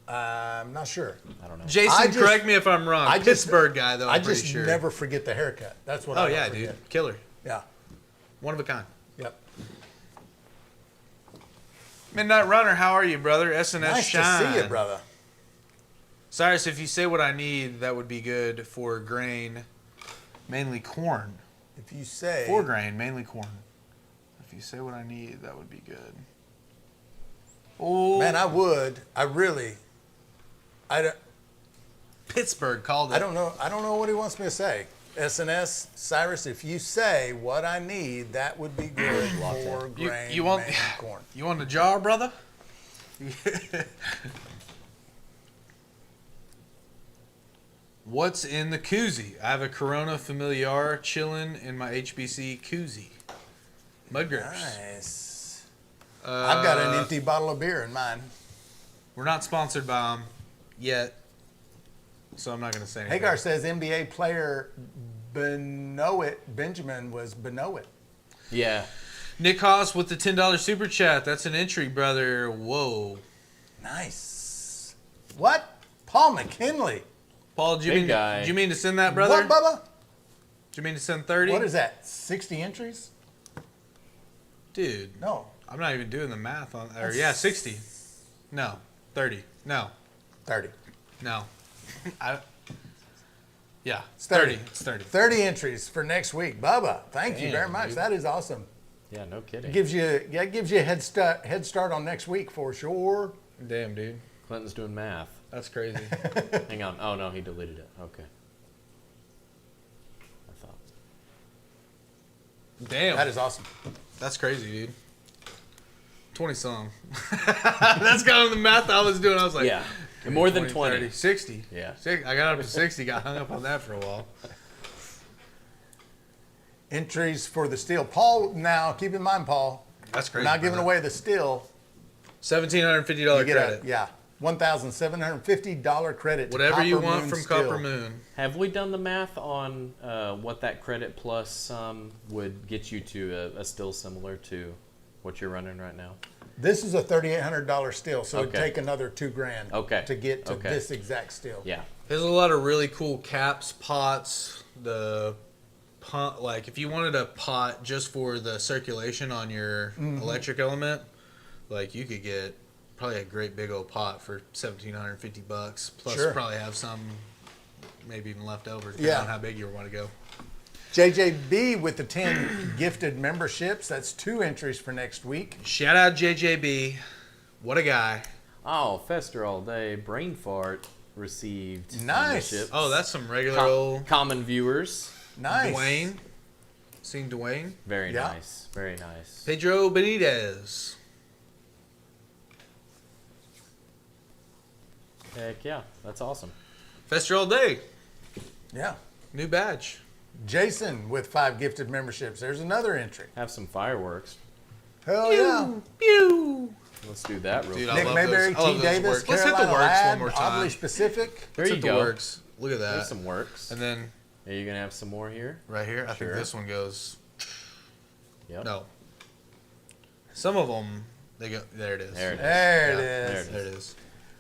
I'm not sure.
I don't know.
Jason, correct me if I'm wrong. Pittsburgh guy, though.
I
I'm pretty
just
sure.
never forget the haircut. That's what
Oh
I don't
yeah,
forget.
dude, killer,
Yeah.
one of a kind.
Yep.
Midnight Runner, how are you, brother? SNS
Nice
Shine.
to see you, brother.
Cyrus, if you say what I need, that would be good for grain, mainly corn.
If you say
For grain, mainly corn. If you say what I need, that would be good. Oh,
man, I would. I really. I don't.
Pittsburgh called it.
I don't know. I don't know what he wants me to say. SNS Cyrus, if you say what I need, that would be good for grain.
You want
mainly corn.
You want a jar, brother? What's in the koozie? I have a Corona Familiar chilling in my HBC koozie. Mud grapes.
Nice. I've got an empty bottle of beer in mine.
We're not sponsored by them yet, so I'm not going to say anything.
Hagar says NBA player Benoit Benjamin was Benoit.
Yeah.
Nick Haas with the $10 super chat. That's an entry, brother. Whoa.
Nice. What? Paul McKinley.
Paul, do you,
Big
mean,
guy.
do you mean to send that, brother?
What, Bubba?
Do you mean to send 30?
What is that? 60 entries?
Dude,
No.
I'm not even doing the math on. Or yeah, 60. No, 30. No,
30.
no. Yeah,
It's 30.
It's 30.
30 entries for next week. Bubba, thank you
Damn,
very much.
dude.
That is awesome.
Yeah, no kidding.
Gives you a head start on next week for sure.
Damn, dude,
Clinton's doing math.
that's crazy.
Hang on. Oh no, he deleted it. Okay. I thought.
Damn,
That is awesome.
that's crazy, dude. 20 some. That's kind of the math I was doing. I was like,
Yeah. More than 20.
30, 60.
Yeah.
I got up to 60. Got hung up on that for a while.
Entries for the steel. Paul, now keep in mind, Paul,
That's
we're
crazy.
not giving
brother.
away the steel.
$1,750
You get
credit.
$1,750 credit. to
Whatever you
Copper
want
Moon
from
Steel.
Copper Moon.
Have we done the math on what that credit plus some would get you to a still similar to what you're running right now?
This is a $3,800 steel, so it'd
Okay.
take another $2,000
Okay.
to get to
Okay.
this exact steel.
Yeah.
There's a lot of really cool caps, pots, the pot, like if you wanted a pot just for the circulation on your electric element, like you could get probably a great big old pot for $1,750 plus
Sure.
probably have some maybe even left over depending
Yeah.
on how big you want to go.
JJB with the 10 gifted memberships. That's 2 entries for next week.
Shout out JJB. What a guy.
Oh, Fester all day. Brain fart received.
Nice.
membership.
Oh, that's some regular old
Common viewers.
Nice.
Dwayne. Seen Dwayne.
Very
Yeah.
nice. Very nice.
Pedro Benitez.
Heck yeah, that's awesome.
Fester all day.
Yeah.
New badge.
Jason with 5 gifted memberships. There's another entry.
Have some fireworks.
Hell yeah.
Pew.
Let's do that real
Dude,
quick.
I
Nick
love
Mayberry,
those. I love
T.
those
Davis,
works. Let's hit the
Carolina
works
Lad,
one more time.
Oddly Specific.
There
Let's
you
hit the
go.
works. Look at that.
There's some works.
And then
Are you gonna have some more here?
right here, I
Sure.
think this one goes.
Yep.
No. Some of them, they go. There it is.
There it is.
There it
There
is.
it
There it is.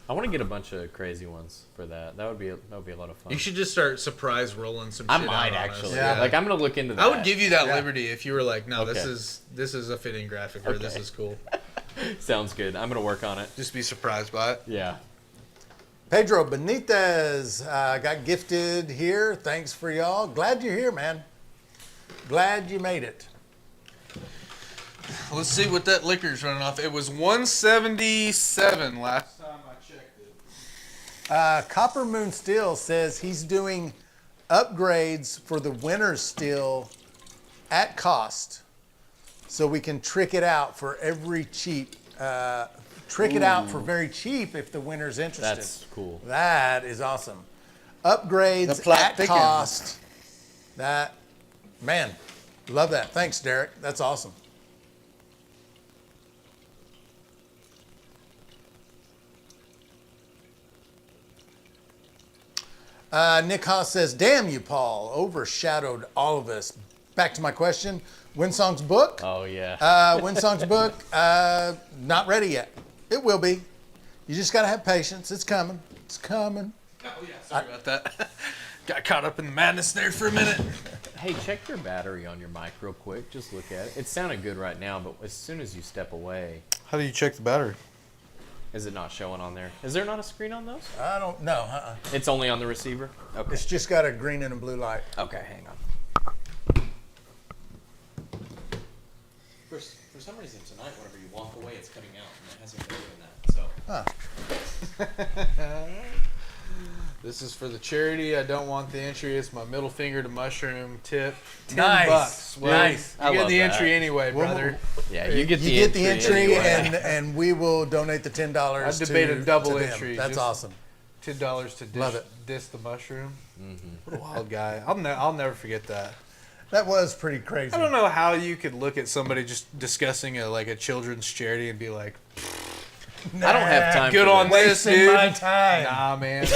I want to get a bunch of crazy ones for that. That would be a lot of fun.
You should just start surprise rolling some.
I
shit
might
out on
actually.
us.
Yeah.
Like I'm gonna look into that.
I would give you that
Yeah.
liberty if you were like, no,
Okay.
this is a fitting graphic or this
Okay.
is cool.
Sounds good. I'm gonna work on it.
Just be surprised by it.
Yeah.
Pedro Benitez got gifted here. Thanks for y'all. Glad you're here, man. Glad you made it.
Let's see what that liquor's running off. It was 177 last time I checked it.
Copper Moon Still says he's doing upgrades for the winner's still at cost, so we can trick it out for every cheap. Trick it out for very cheap if the winner's interested.
That's cool.
That is awesome. Upgrades
The plot
at
thickens.
cost. That, man, love that. Thanks, Derek. That's awesome. Nick Haas says, damn you, Paul. Overshadowed all of us. Back to my question. Winsong's book?
Oh yeah.
Winsong's book, not ready yet. It will be. You just got to have patience. It's coming. It's coming.
Oh yeah, sorry about that. Got caught up in the madness there for a minute.
Hey, check your battery on your mic real quick. Just look at it. It's sounding good right now, but as soon as you step away,
How do you check the battery?
is it not showing on there? Is there not a screen on those?
I don't know.
It's only on the receiver. Okay.
It's just got a green and a blue light.
Okay, hang on. For some reason tonight, whenever you walk away, it's cutting out, and it hasn't been doing that. So
This is for the charity. I don't want the entry. It's my middle finger to mushroom tip. $10.
Nice.
Well,
Nice.
You
I
get
love
the
that.
entry anyway,
Well,
brother.
yeah, you get the
You get the entry,
anyway.
and we will donate the $10
I debate a double
to them.
entry,
That's
just-
awesome.
$10 to
Love it.
diss the mushroom. What a wild guy. I'll never forget that.
That was pretty crazy.
I don't know how you could look at somebody just discussing a children's charity and be like,
I don't have time.
good
for
on
this.
this,
Wasting
dude.
my time.
Nah, man.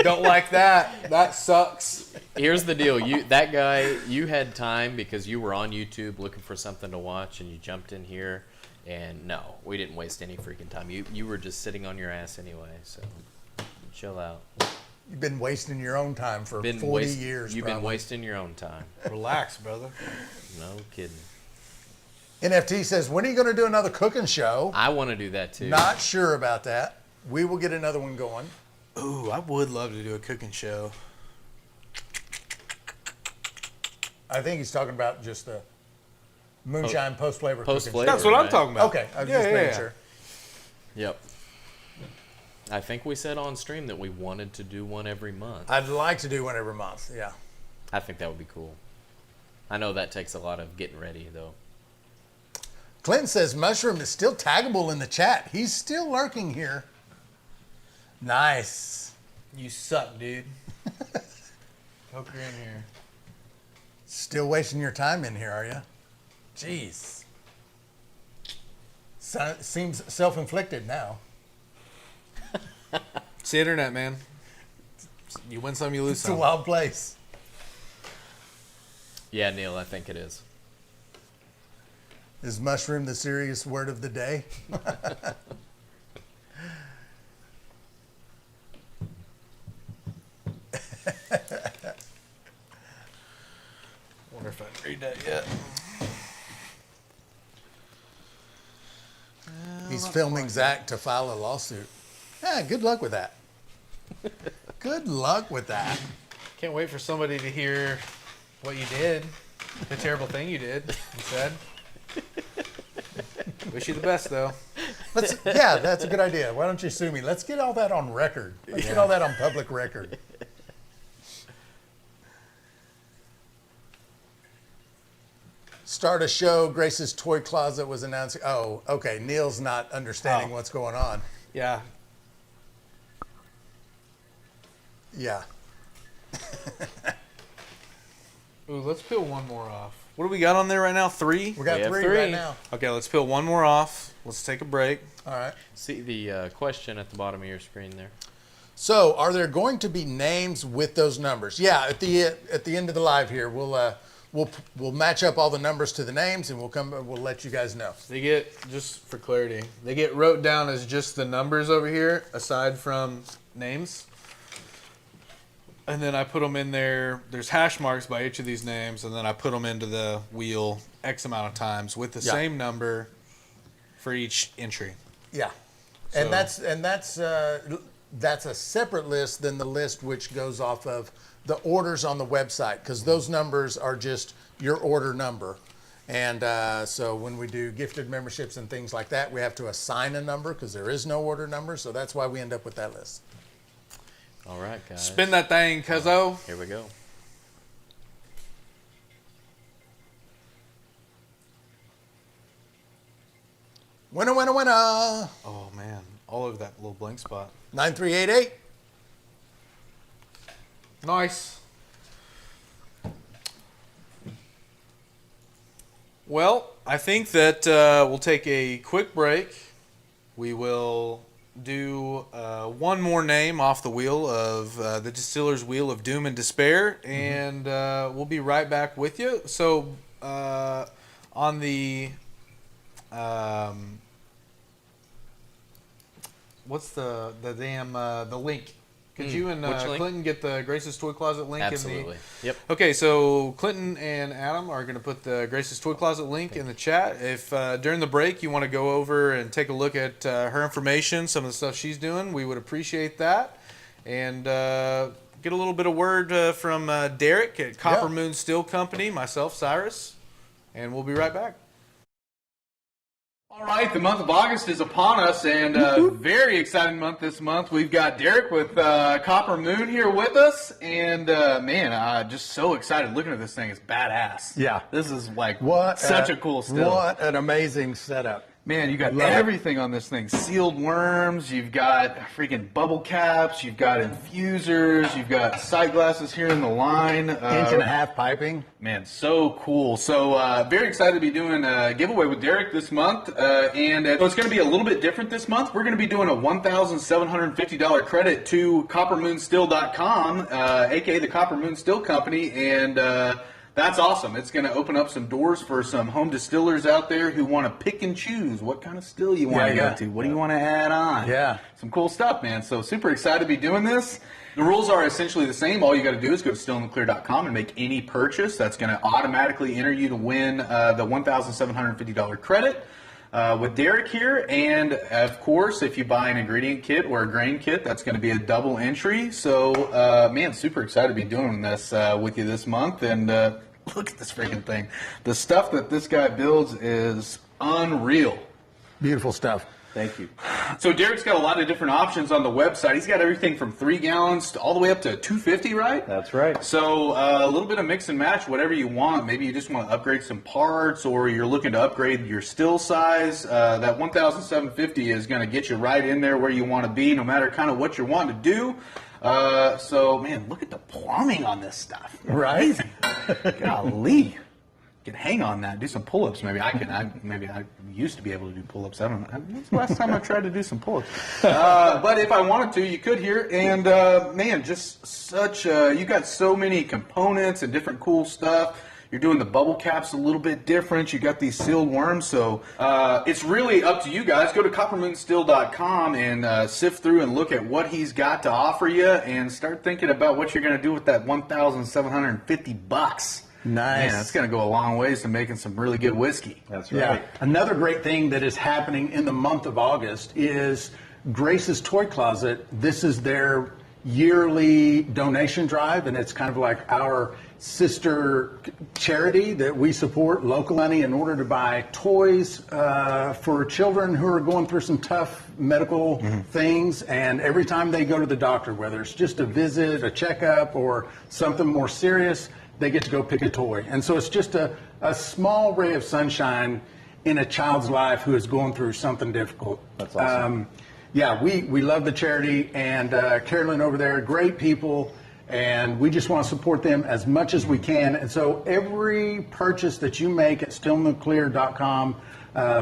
Don't like that. That sucks.
Here's the deal. That guy, you had time because you were on YouTube looking for something to watch, and you jumped in here. And no, we didn't waste any freaking time. You were just sitting on your ass anyway. So chill out.
You've been wasting your own time for 40 years.
You've
probably.
been wasting your own time.
Relax, brother.
No kidding.
NFT says, when are you going to do another cooking show?
I want to do that too.
Not sure about that. We will get another one going.
Ooh, I would love to do a cooking show.
I think he's talking about just the moonshine post-flavor cooking
Post-flavor.
show.
That's what I'm
right?
talking about.
Okay, I was
Yeah,
just
yeah,
making
yeah.
sure.
Yep. I think we said on stream that we wanted to do one every month.
I'd like to do one every month, yeah.
I think that would be cool. I know that takes a lot of getting ready though.
Clinton says Mushroom is still taggable in the chat. He's still lurking here. Nice.
You suck, dude. Poker in here.
Still wasting your time in here, are you? Jeez. Seems self-inflicted now.
It's the internet, man. You win some, you lose
It's a
some.
wild place.
Yeah, Neil, I think it is.
Is mushroom the serious word of the day?
Wonder if I can read that yet.
He's filming Zach to file a lawsuit. Yeah, good luck with that. Good luck with that.
Can't wait for somebody to hear what you did, the terrible thing you did and said. Wish you the best, though.
Yeah, that's a good idea. Why don't you sue me? Let's get all that on record. Let's get all that on public record. Start a show. Grace's Toy Closet was announcing. Oh, okay. Neil's not understanding what's going on.
Yeah.
Yeah.
Ooh, let's peel one more off. What do we got on there right now? 3?
We got
We have
3
3.
right now.
Okay, let's peel one more off. Let's take a break.
All right.
See the question at the bottom of your screen there.
So, are there going to be names with those numbers? Yeah, at the end of the live here, we'll match up all the numbers to the names, and we'll let you guys know.
They get, just for clarity, they get wrote down as just the numbers over here, aside from names. And then I put them in there. There's hash marks by each of these names, and then I put them into the wheel X amount of times with the same number for each entry.
Yeah,
So-
and that's a separate list than the list which goes off of the orders on the website, because those numbers are just your order number. And so when we do gifted memberships and things like that, we have to assign a number because there is no order number. So that's why we end up with that list.
All right, guys.
Spin that thing, cuzzo.
Here we go.
Winner, winner, winner.
Oh, man. All over that little blank spot.
9388.
Nice. Well, I think that we'll take a quick break. We will do one more name off the wheel of the Distiller's Wheel of Doom and Despair, and we'll be right back with you. So on the what's the damn the link? Could you and
which link?
Clinton get the Grace's Toy Closet link?
Absolutely. Yep.
Okay, so Clinton and Adam are going to put the Grace's Toy Closet link in the chat. If during the break you want to go over and take a look at her information, some of the stuff she's doing, we would appreciate that. And get a little bit of word from Derek at Copper Moon Steel Company, myself, Cyrus, and we'll be right back. All right, the month of August is upon us, and very exciting month this month. We've got Derek with Copper Moon here with us, and man, just so excited looking at this thing. It's badass.
Yeah.
This is like
What
such a cool still.
What an amazing setup.
Man, you got
Love it.
everything on this thing. Sealed worms, you've got freaking bubble caps, you've got infusers, you've got sight glasses here in the line.
Inch and a half piping.
Man, so cool. So very excited to be doing a giveaway with Derek this month. And so it's going to be a little bit different this month. We're going to be doing a $1,750 credit to coppermoonstill.com, a.k.a. the Copper Moon Still Company. And that's awesome. It's going to open up some doors for some home distillers out there who want to pick and choose what kind of still you want to go to. What do you want to add on?
Yeah.
Some cool stuff, man. So super excited to be doing this. The rules are essentially the same. All you got to do is go to stillintheclear.com and make any purchase. That's going to automatically enter you to win the $1,750 credit with Derek here. And, of course, if you buy an ingredient kit or a grain kit, that's going to be a double entry. So, man, super excited to be doing this with you this month. And look at this freaking thing. The stuff that this guy builds is unreal.
Beautiful stuff.
Thank you.
So Derek's got a lot of different options on the website. He's got everything from 3 gallons to all the way up to 250, right?
That's right.
So a little bit of mix and match, whatever you want. Maybe you just want to upgrade some parts, or you're looking to upgrade your still size. That 1,750 is going to get you right in there where you want to be, no matter kind of what you're wanting to do. So, man, look at the plumbing on this stuff.
Right?
Golly. Can hang on that, do some pull-ups. Maybe I used to be able to do pull-ups. I don't know. When's the last time I tried to do some pull-ups? But if I wanted to, you could here. And man, just such you got so many components and different cool stuff. You're doing the bubble caps a little bit different. You got these sealed worms, so it's really up to you guys. Go to coppermoonstill.com and sift through and look at what he's got to offer you, and start thinking about what you're going to do with that $1,750.
Nice.
Man, that's going to go a long ways to making some really good whiskey.
That's right.
Yeah. Another great thing that is happening in the month of August is Grace's Toy Closet. This is their yearly donation drive, and it's kind of like our sister charity that we support local money in order to buy toys for children who are going through some tough medical things. And every time they go to the doctor, whether it's just a visit, a checkup, or something more serious, they get to go pick a toy. And so it's just a small ray of sunshine in a child's life who is going through something difficult.
That's awesome.
Yeah, we love the charity, and Carolyn over there, great people, and we just want to support them as much as we can. And so every purchase that you make at stillntheclear.com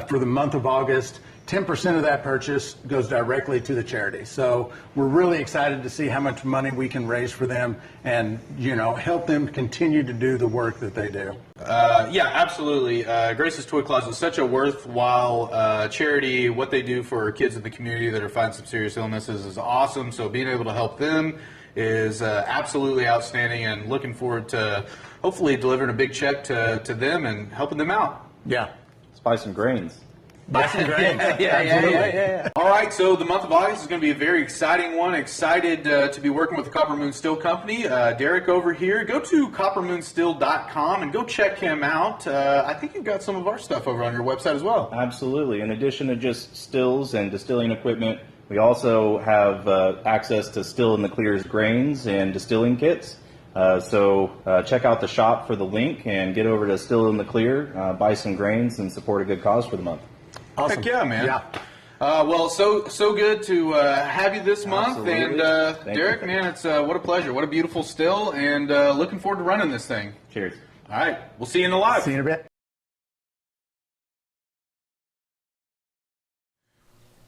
for the month of August, 10% of that purchase goes directly to the charity. So we're really excited to see how much money we can raise for them and, help them continue to do the work that they do.
Yeah, absolutely. Grace's Toy Closet is such a worthwhile charity. What they do for kids in the community that are fighting some serious illnesses is awesome. So being able to help them is absolutely outstanding, and looking forward to hopefully delivering a big check to them and helping them out.
Yeah.
Let's buy some grains.
Buy some grains.
Yeah. All right, so the month of August is going to be a very exciting one. Excited to be working with the Copper Moon Still Company. Derek over here. Go to coppermoonstill.com and go check him out. I think you've got some of our stuff over on your website as well.
Absolutely. In addition to just stills and distilling equipment, we also have access to Still in the Clear's grains and distilling kits. So check out the shop for the link and get over to Still in the Clear, buy some grains, and support a good cause for the month.
Awesome.
Heck yeah, man.
Yeah.
Well, so good to have you this month.
Absolutely.
And
Thank
Derek,
you.
man, it's what a pleasure. What a beautiful still, and looking forward to running this thing.
Cheers.
All right, we'll see you in the live.
See you in a bit.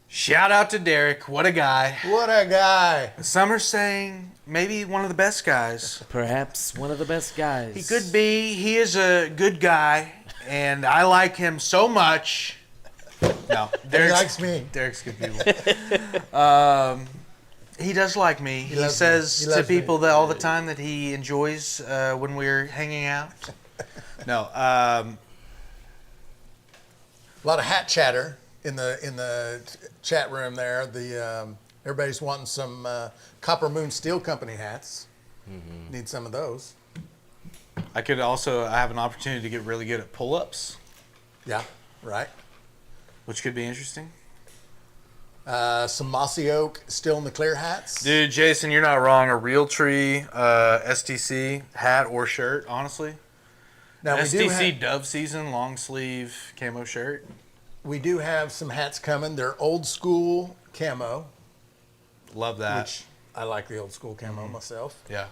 Shout out to Derek. What a guy.
What a guy.
Some are saying maybe one of the best guys.
Perhaps one of the best guys.
He could be. He is a good guy, and I like him so much. No,
He likes me.
Derek's good people. He does like me. He
loves
says
me. He
to
loves me.
people that all the time that he enjoys when we're hanging out. No,
A lot of hat chatter in the chat room there. Everybody's wanting some Copper Moon Steel Company hats. Need some of those.
I have an opportunity to get really good at pull-ups,
Yeah, right.
which could be interesting.
Some Mossy Oak Still in the Clear hats.
Dude, Jason, you're not wrong. A Realtree STC hat or shirt, honestly.
Now
STC Dove Season long sleeve camo shirt.
we do have some hats coming. They're old school camo,
Love that.
which I like the old school camo myself.
Yeah.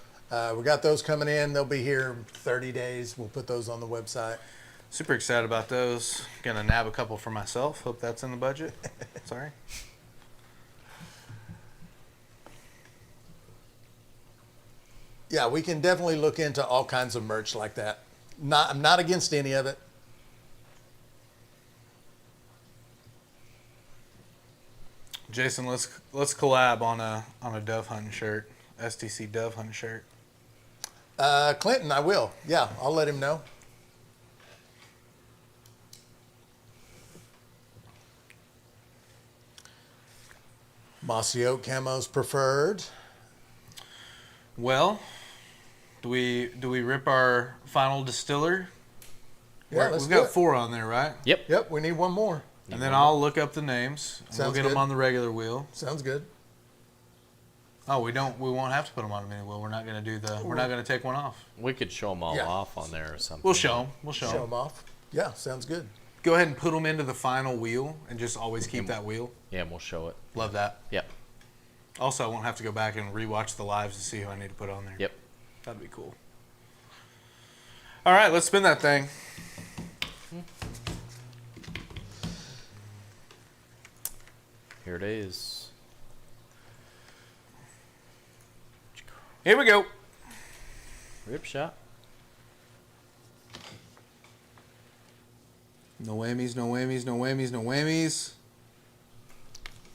We got those coming in. They'll be here 30 days. We'll put those on the website.
Super excited about those. Gonna nab a couple for myself. Hope that's in the budget. Sorry.
Yeah, we can definitely look into all kinds of merch like that. I'm not against any of it.
Jason, let's collab on a dove hunting shirt. STC dove hunting shirt.
Clinton, I will. Yeah, I'll let him know. Mossy Oak camo's preferred.
Well, do we rip our final distiller?
Yeah, let's
We've
do
got
it.
4 on there, right?
Yep, we need one more.
And then I'll look up the names. And we'll
Sounds
get them
good.
on the regular wheel.
Sounds good.
Oh, we won't have to put them on a mini wheel. We're not gonna take one off.
We could show them all
Yeah.
off on there or something.
We'll show them.
Show them off. Yeah, sounds good.
Go ahead and put them into the final wheel and just always keep that wheel.
Yeah, and we'll show it.
Love that.
Yep.
Also, I won't have to go back and rewatch the lives to see who I need to put on there.
Yep.
That'd be cool. All right, let's spin that thing.
Here it is.
Here we go.
Rip shot.
No whammies, no whammies, no whammies, no whammies.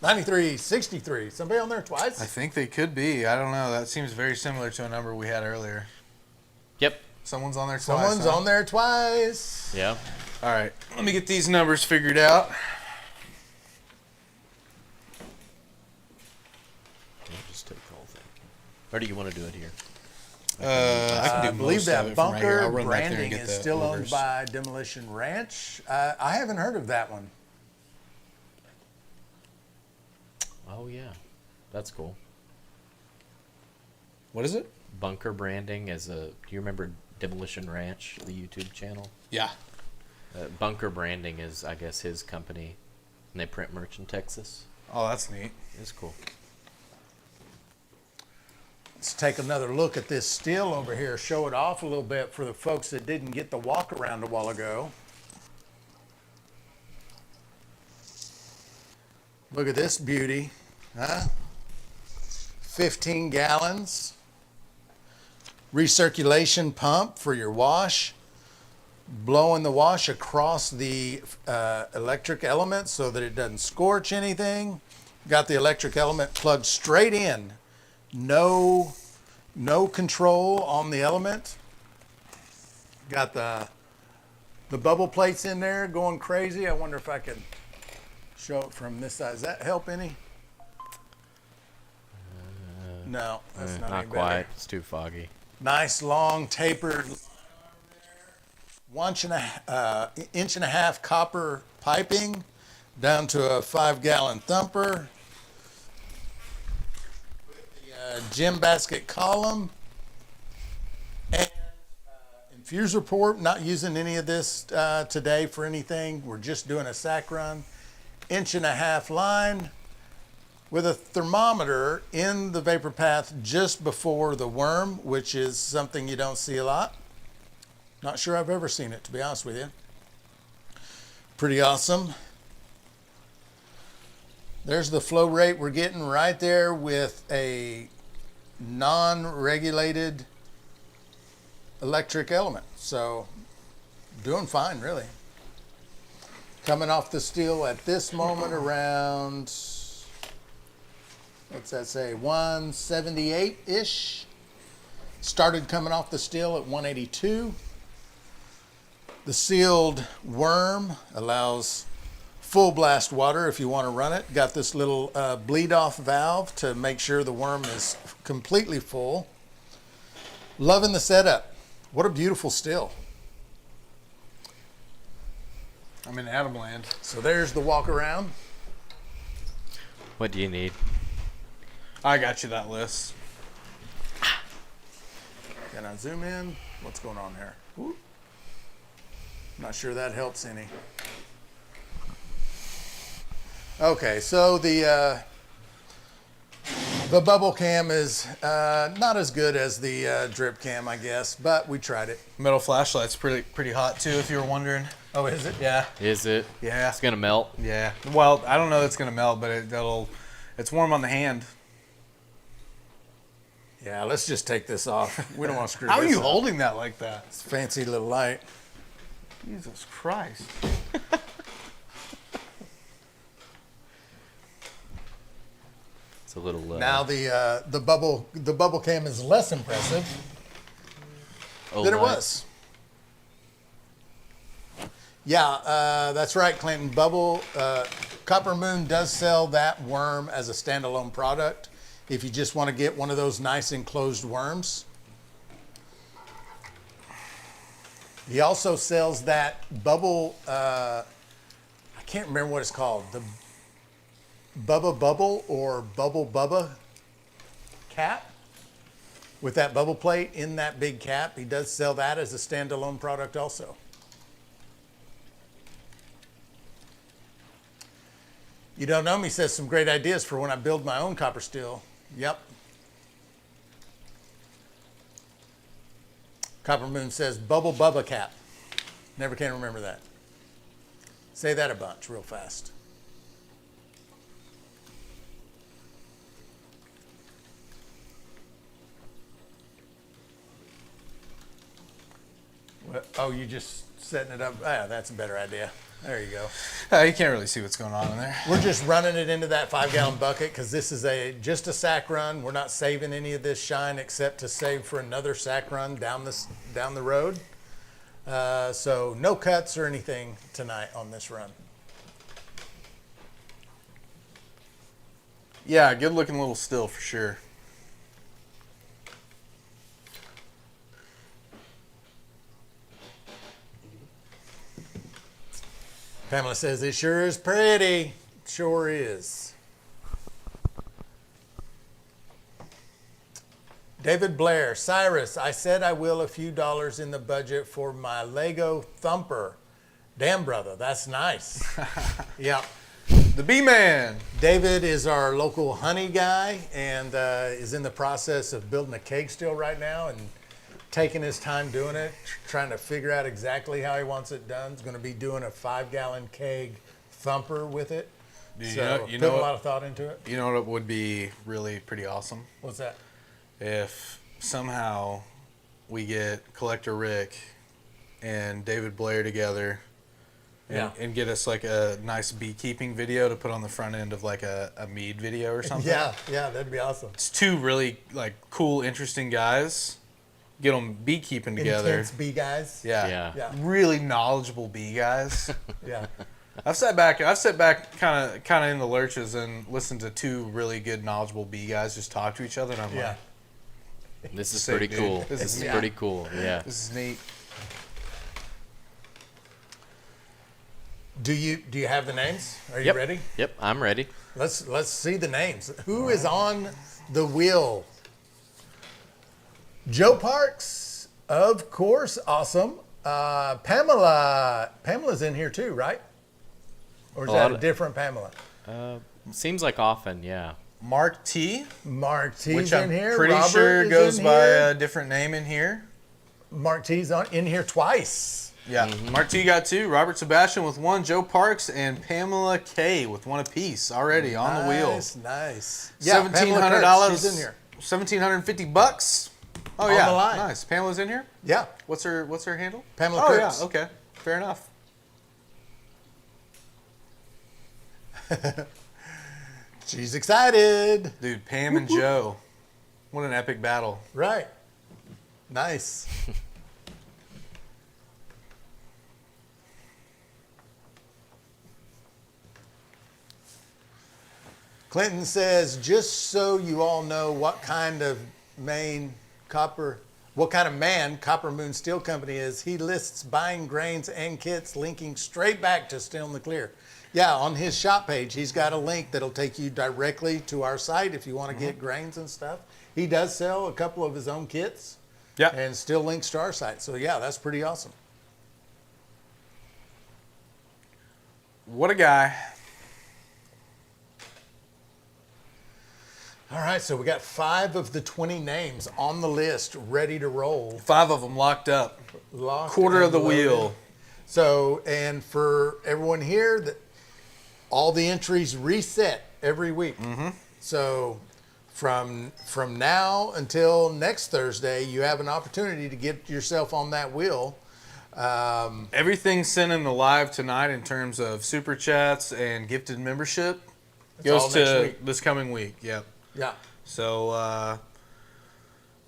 93-63. Somebody on there twice?
I think they could be. I don't know. That seems very similar to a number we had earlier.
Yep.
Someone's on there twice.
Someone's
huh?
on there twice.
Yeah.
All right. Let me get these numbers figured out.
I'll just take the whole thing. Or do you want to do it here?
I can do
I believe
most of
that
it from right here. I'll
bunker
run back there and
branding
get
is
the
still owned
orders.
by Demolition Ranch. I haven't heard of that one.
Oh yeah, that's cool.
What is it?
Bunker branding as a. Do you remember Demolition Ranch, the YouTube channel?
Yeah.
Bunker branding is, I guess, his company, and they print merch in Texas.
Oh, that's neat.
It's cool.
Let's take another look at this still over here. Show it off a little bit for the folks that didn't get the walk around a while ago. Look at this beauty, huh? 15 gallons. Recirculation pump for your wash. Blowing the wash across the electric element so that it doesn't scorch anything. Got the electric element plugged straight in. No control on the element. Got the bubble plates in there going crazy. I wonder if I can show it from this side. Does that help any? No, that's not any
Not quite.
better.
It's too foggy.
Nice long tapered 1.5 inch copper piping down to a 5-gallon thumper. With the gem basket column and infuser port. Not using any of this today for anything. We're just doing a sack run. 1.5 inch line with a thermometer in the vapor path just before the worm, which is something you don't see a lot. Not sure I've ever seen it, to be honest with you. Pretty awesome. There's the flow rate we're getting right there with a non-regulated electric element. So doing fine, really. Coming off the steel at this moment around, what's that say, 178-ish. Started coming off the steel at 182. The sealed worm allows full blast water if you want to run it. Got this little bleed off valve to make sure the worm is completely full. Loving the setup. What a beautiful still.
I'm in Adamland.
So there's the walk around.
What do you need?
I got you that list.
Can I zoom in? What's going on here? Ooh. Not sure that helps any. Okay, so the bubble cam is not as good as the drip cam, I guess, but we tried it.
Metal flashlight's pretty hot too, if you were wondering.
Oh, is it?
Yeah.
Is it?
Yeah.
It's gonna melt.
Yeah. Well, I don't know that it's gonna melt, but it's warm on the hand.
Yeah, let's just take this off. We don't want to screw
How are
this
you
up.
holding that like that?
It's a fancy little light.
Jesus Christ.
It's a little.
Now the bubble cam is less impressive than it
OLED.
was. Yeah, that's right, Clinton. Copper Moon does sell that worm as a standalone product. If you just want to get one of those nice enclosed worms. He also sells that bubble. I can't remember what it's called. The Bubba Bubble or Bubble Bubba cap with that bubble plate in that big cap. He does sell that as a standalone product also. You don't know me says some great ideas for when I build my own copper steel. Yep. Copper Moon says Bubble Bubba cap. Never can remember that. Say that a bunch real fast. Oh, you just setting it up. Ah, that's a better idea. There you go.
You can't really see what's going on in there.
We're just running it into that 5-gallon bucket because this is just a sack run. We're not saving any of this shine except to save for another sack run down the road. So no cuts or anything tonight on this run.
Yeah, good looking little still for sure.
Pamela says, it sure is pretty. Sure is. David Blair, Cyrus, I said I will a few dollars in the budget for my Lego thumper. Damn, brother, that's nice. Yeah.
The B-Man.
David is our local honey guy and is in the process of building a keg still right now and taking his time doing it, trying to figure out exactly how he wants it done. He's going to be doing a 5-gallon keg thumper with it. Putting a lot of thought into it.
You know what would be really pretty awesome?
What's that?
If somehow we get Collector Rick and David Blair together and get us like a nice beekeeping video to put on the front end of like a mead video or something.
Yeah, that'd be awesome.
It's two really like cool, interesting guys. Get them beekeeping together.
Intense bee guys.
Yeah. Really knowledgeable bee guys.
Yeah.
I've sat back kind of in the lurches and listened to two really good, knowledgeable bee guys just talk to each other, and I'm like,
This is
Sick,
pretty
dude.
cool.
This
This
is
is pretty cool. Yeah.
this is neat.
Do you have the names? Are you
Yep.
ready?
Yep, I'm ready.
Let's see the names. Who is on the wheel? Joe Parks, of course, awesome. Pamela's in here too, right? Or is that a different Pamela?
Seems like often, yeah.
Mark T,
Mark T's
which
in
I'm
here.
pretty
Robert
sure
is
goes
in
by
here.
a different name in here.
Mark T's in here twice.
Yeah, Mark T got 2, Robert Sebastian with 1, Joe Parks and Pamela K with 1 apiece already on the wheel.
Nice. Yeah,
$1,700.
Pamela Kurtz, she's in here.
$1,750. Oh
On
yeah,
the line.
nice. Pamela's in here.
Yeah,
What's her handle?
Pamela
Oh
Kurtz.
yeah, okay, fair enough.
She's excited.
Dude, Pam and Joe, what an epic battle.
Right. Nice. Clinton says, just so you all know what kind of man Copper Moon Steel Company is, he lists buying grains and kits linking straight back to Still in the Clear. Yeah, on his shop page, he's got a link that'll take you directly to our site if you want to get grains and stuff. He does sell a couple of his own kits.
Yeah.
And still links to our site. So yeah, that's pretty awesome.
What a guy.
All right, so we got 5 of the 20 names on the list ready to roll.
5 of them locked up.
Locked
Quarter of
and
the
loaded.
wheel.
So, and for everyone here, all the entries reset every week. So from now until next Thursday, you have an opportunity to get yourself on that wheel.
Everything sent in the live tonight in terms of super chats and gifted membership goes
all next
to
week.
this coming week. Yep.
Yeah.
So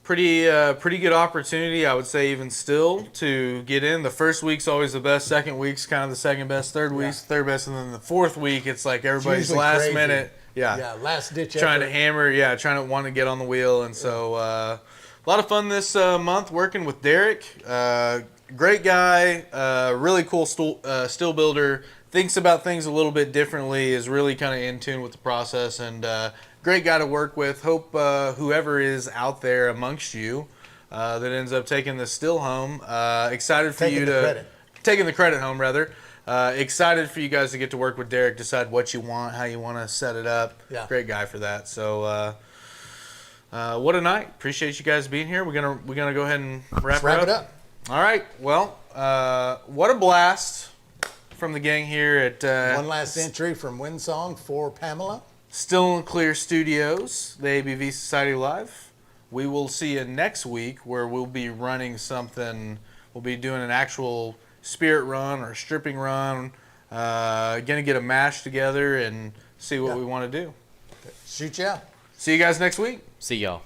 pretty good opportunity, I would say, even still, to get in. The first week's always the best. Second week's kind of the second best. Third week's third best, and then the fourth week, it's like everybody's
usually
last
crazy.
minute.
Yeah, last ditch
Trying
effort.
to hammer, trying to want to get on the wheel, and so a lot of fun this month working with Derek. Great guy, really cool still builder. Thinks about things a little bit differently. Is really kind of in tune with the process, and great guy to work with. Hope whoever is out there amongst you that ends up taking the still home. Excited for
Taking
you
the
to
credit.
taking the credit home rather. Excited for you guys to get to work with Derek, decide what you want, how you want to set it up.
Yeah.
Great guy for that. So what a night. Appreciate you guys being here. We're gonna go ahead and wrap
Wrap
it
it
up.
up.
All right. Well, what a blast from the gang here at
One last entry from Windsong for Pamela.
Still in Clear Studios, the ABV Society Live. We will see you next week where we'll be running something. We'll be doing an actual spirit run or stripping run. Gonna get a mash together and see what we want to do.
Shoot ya.
See you guys next week.
See y'all.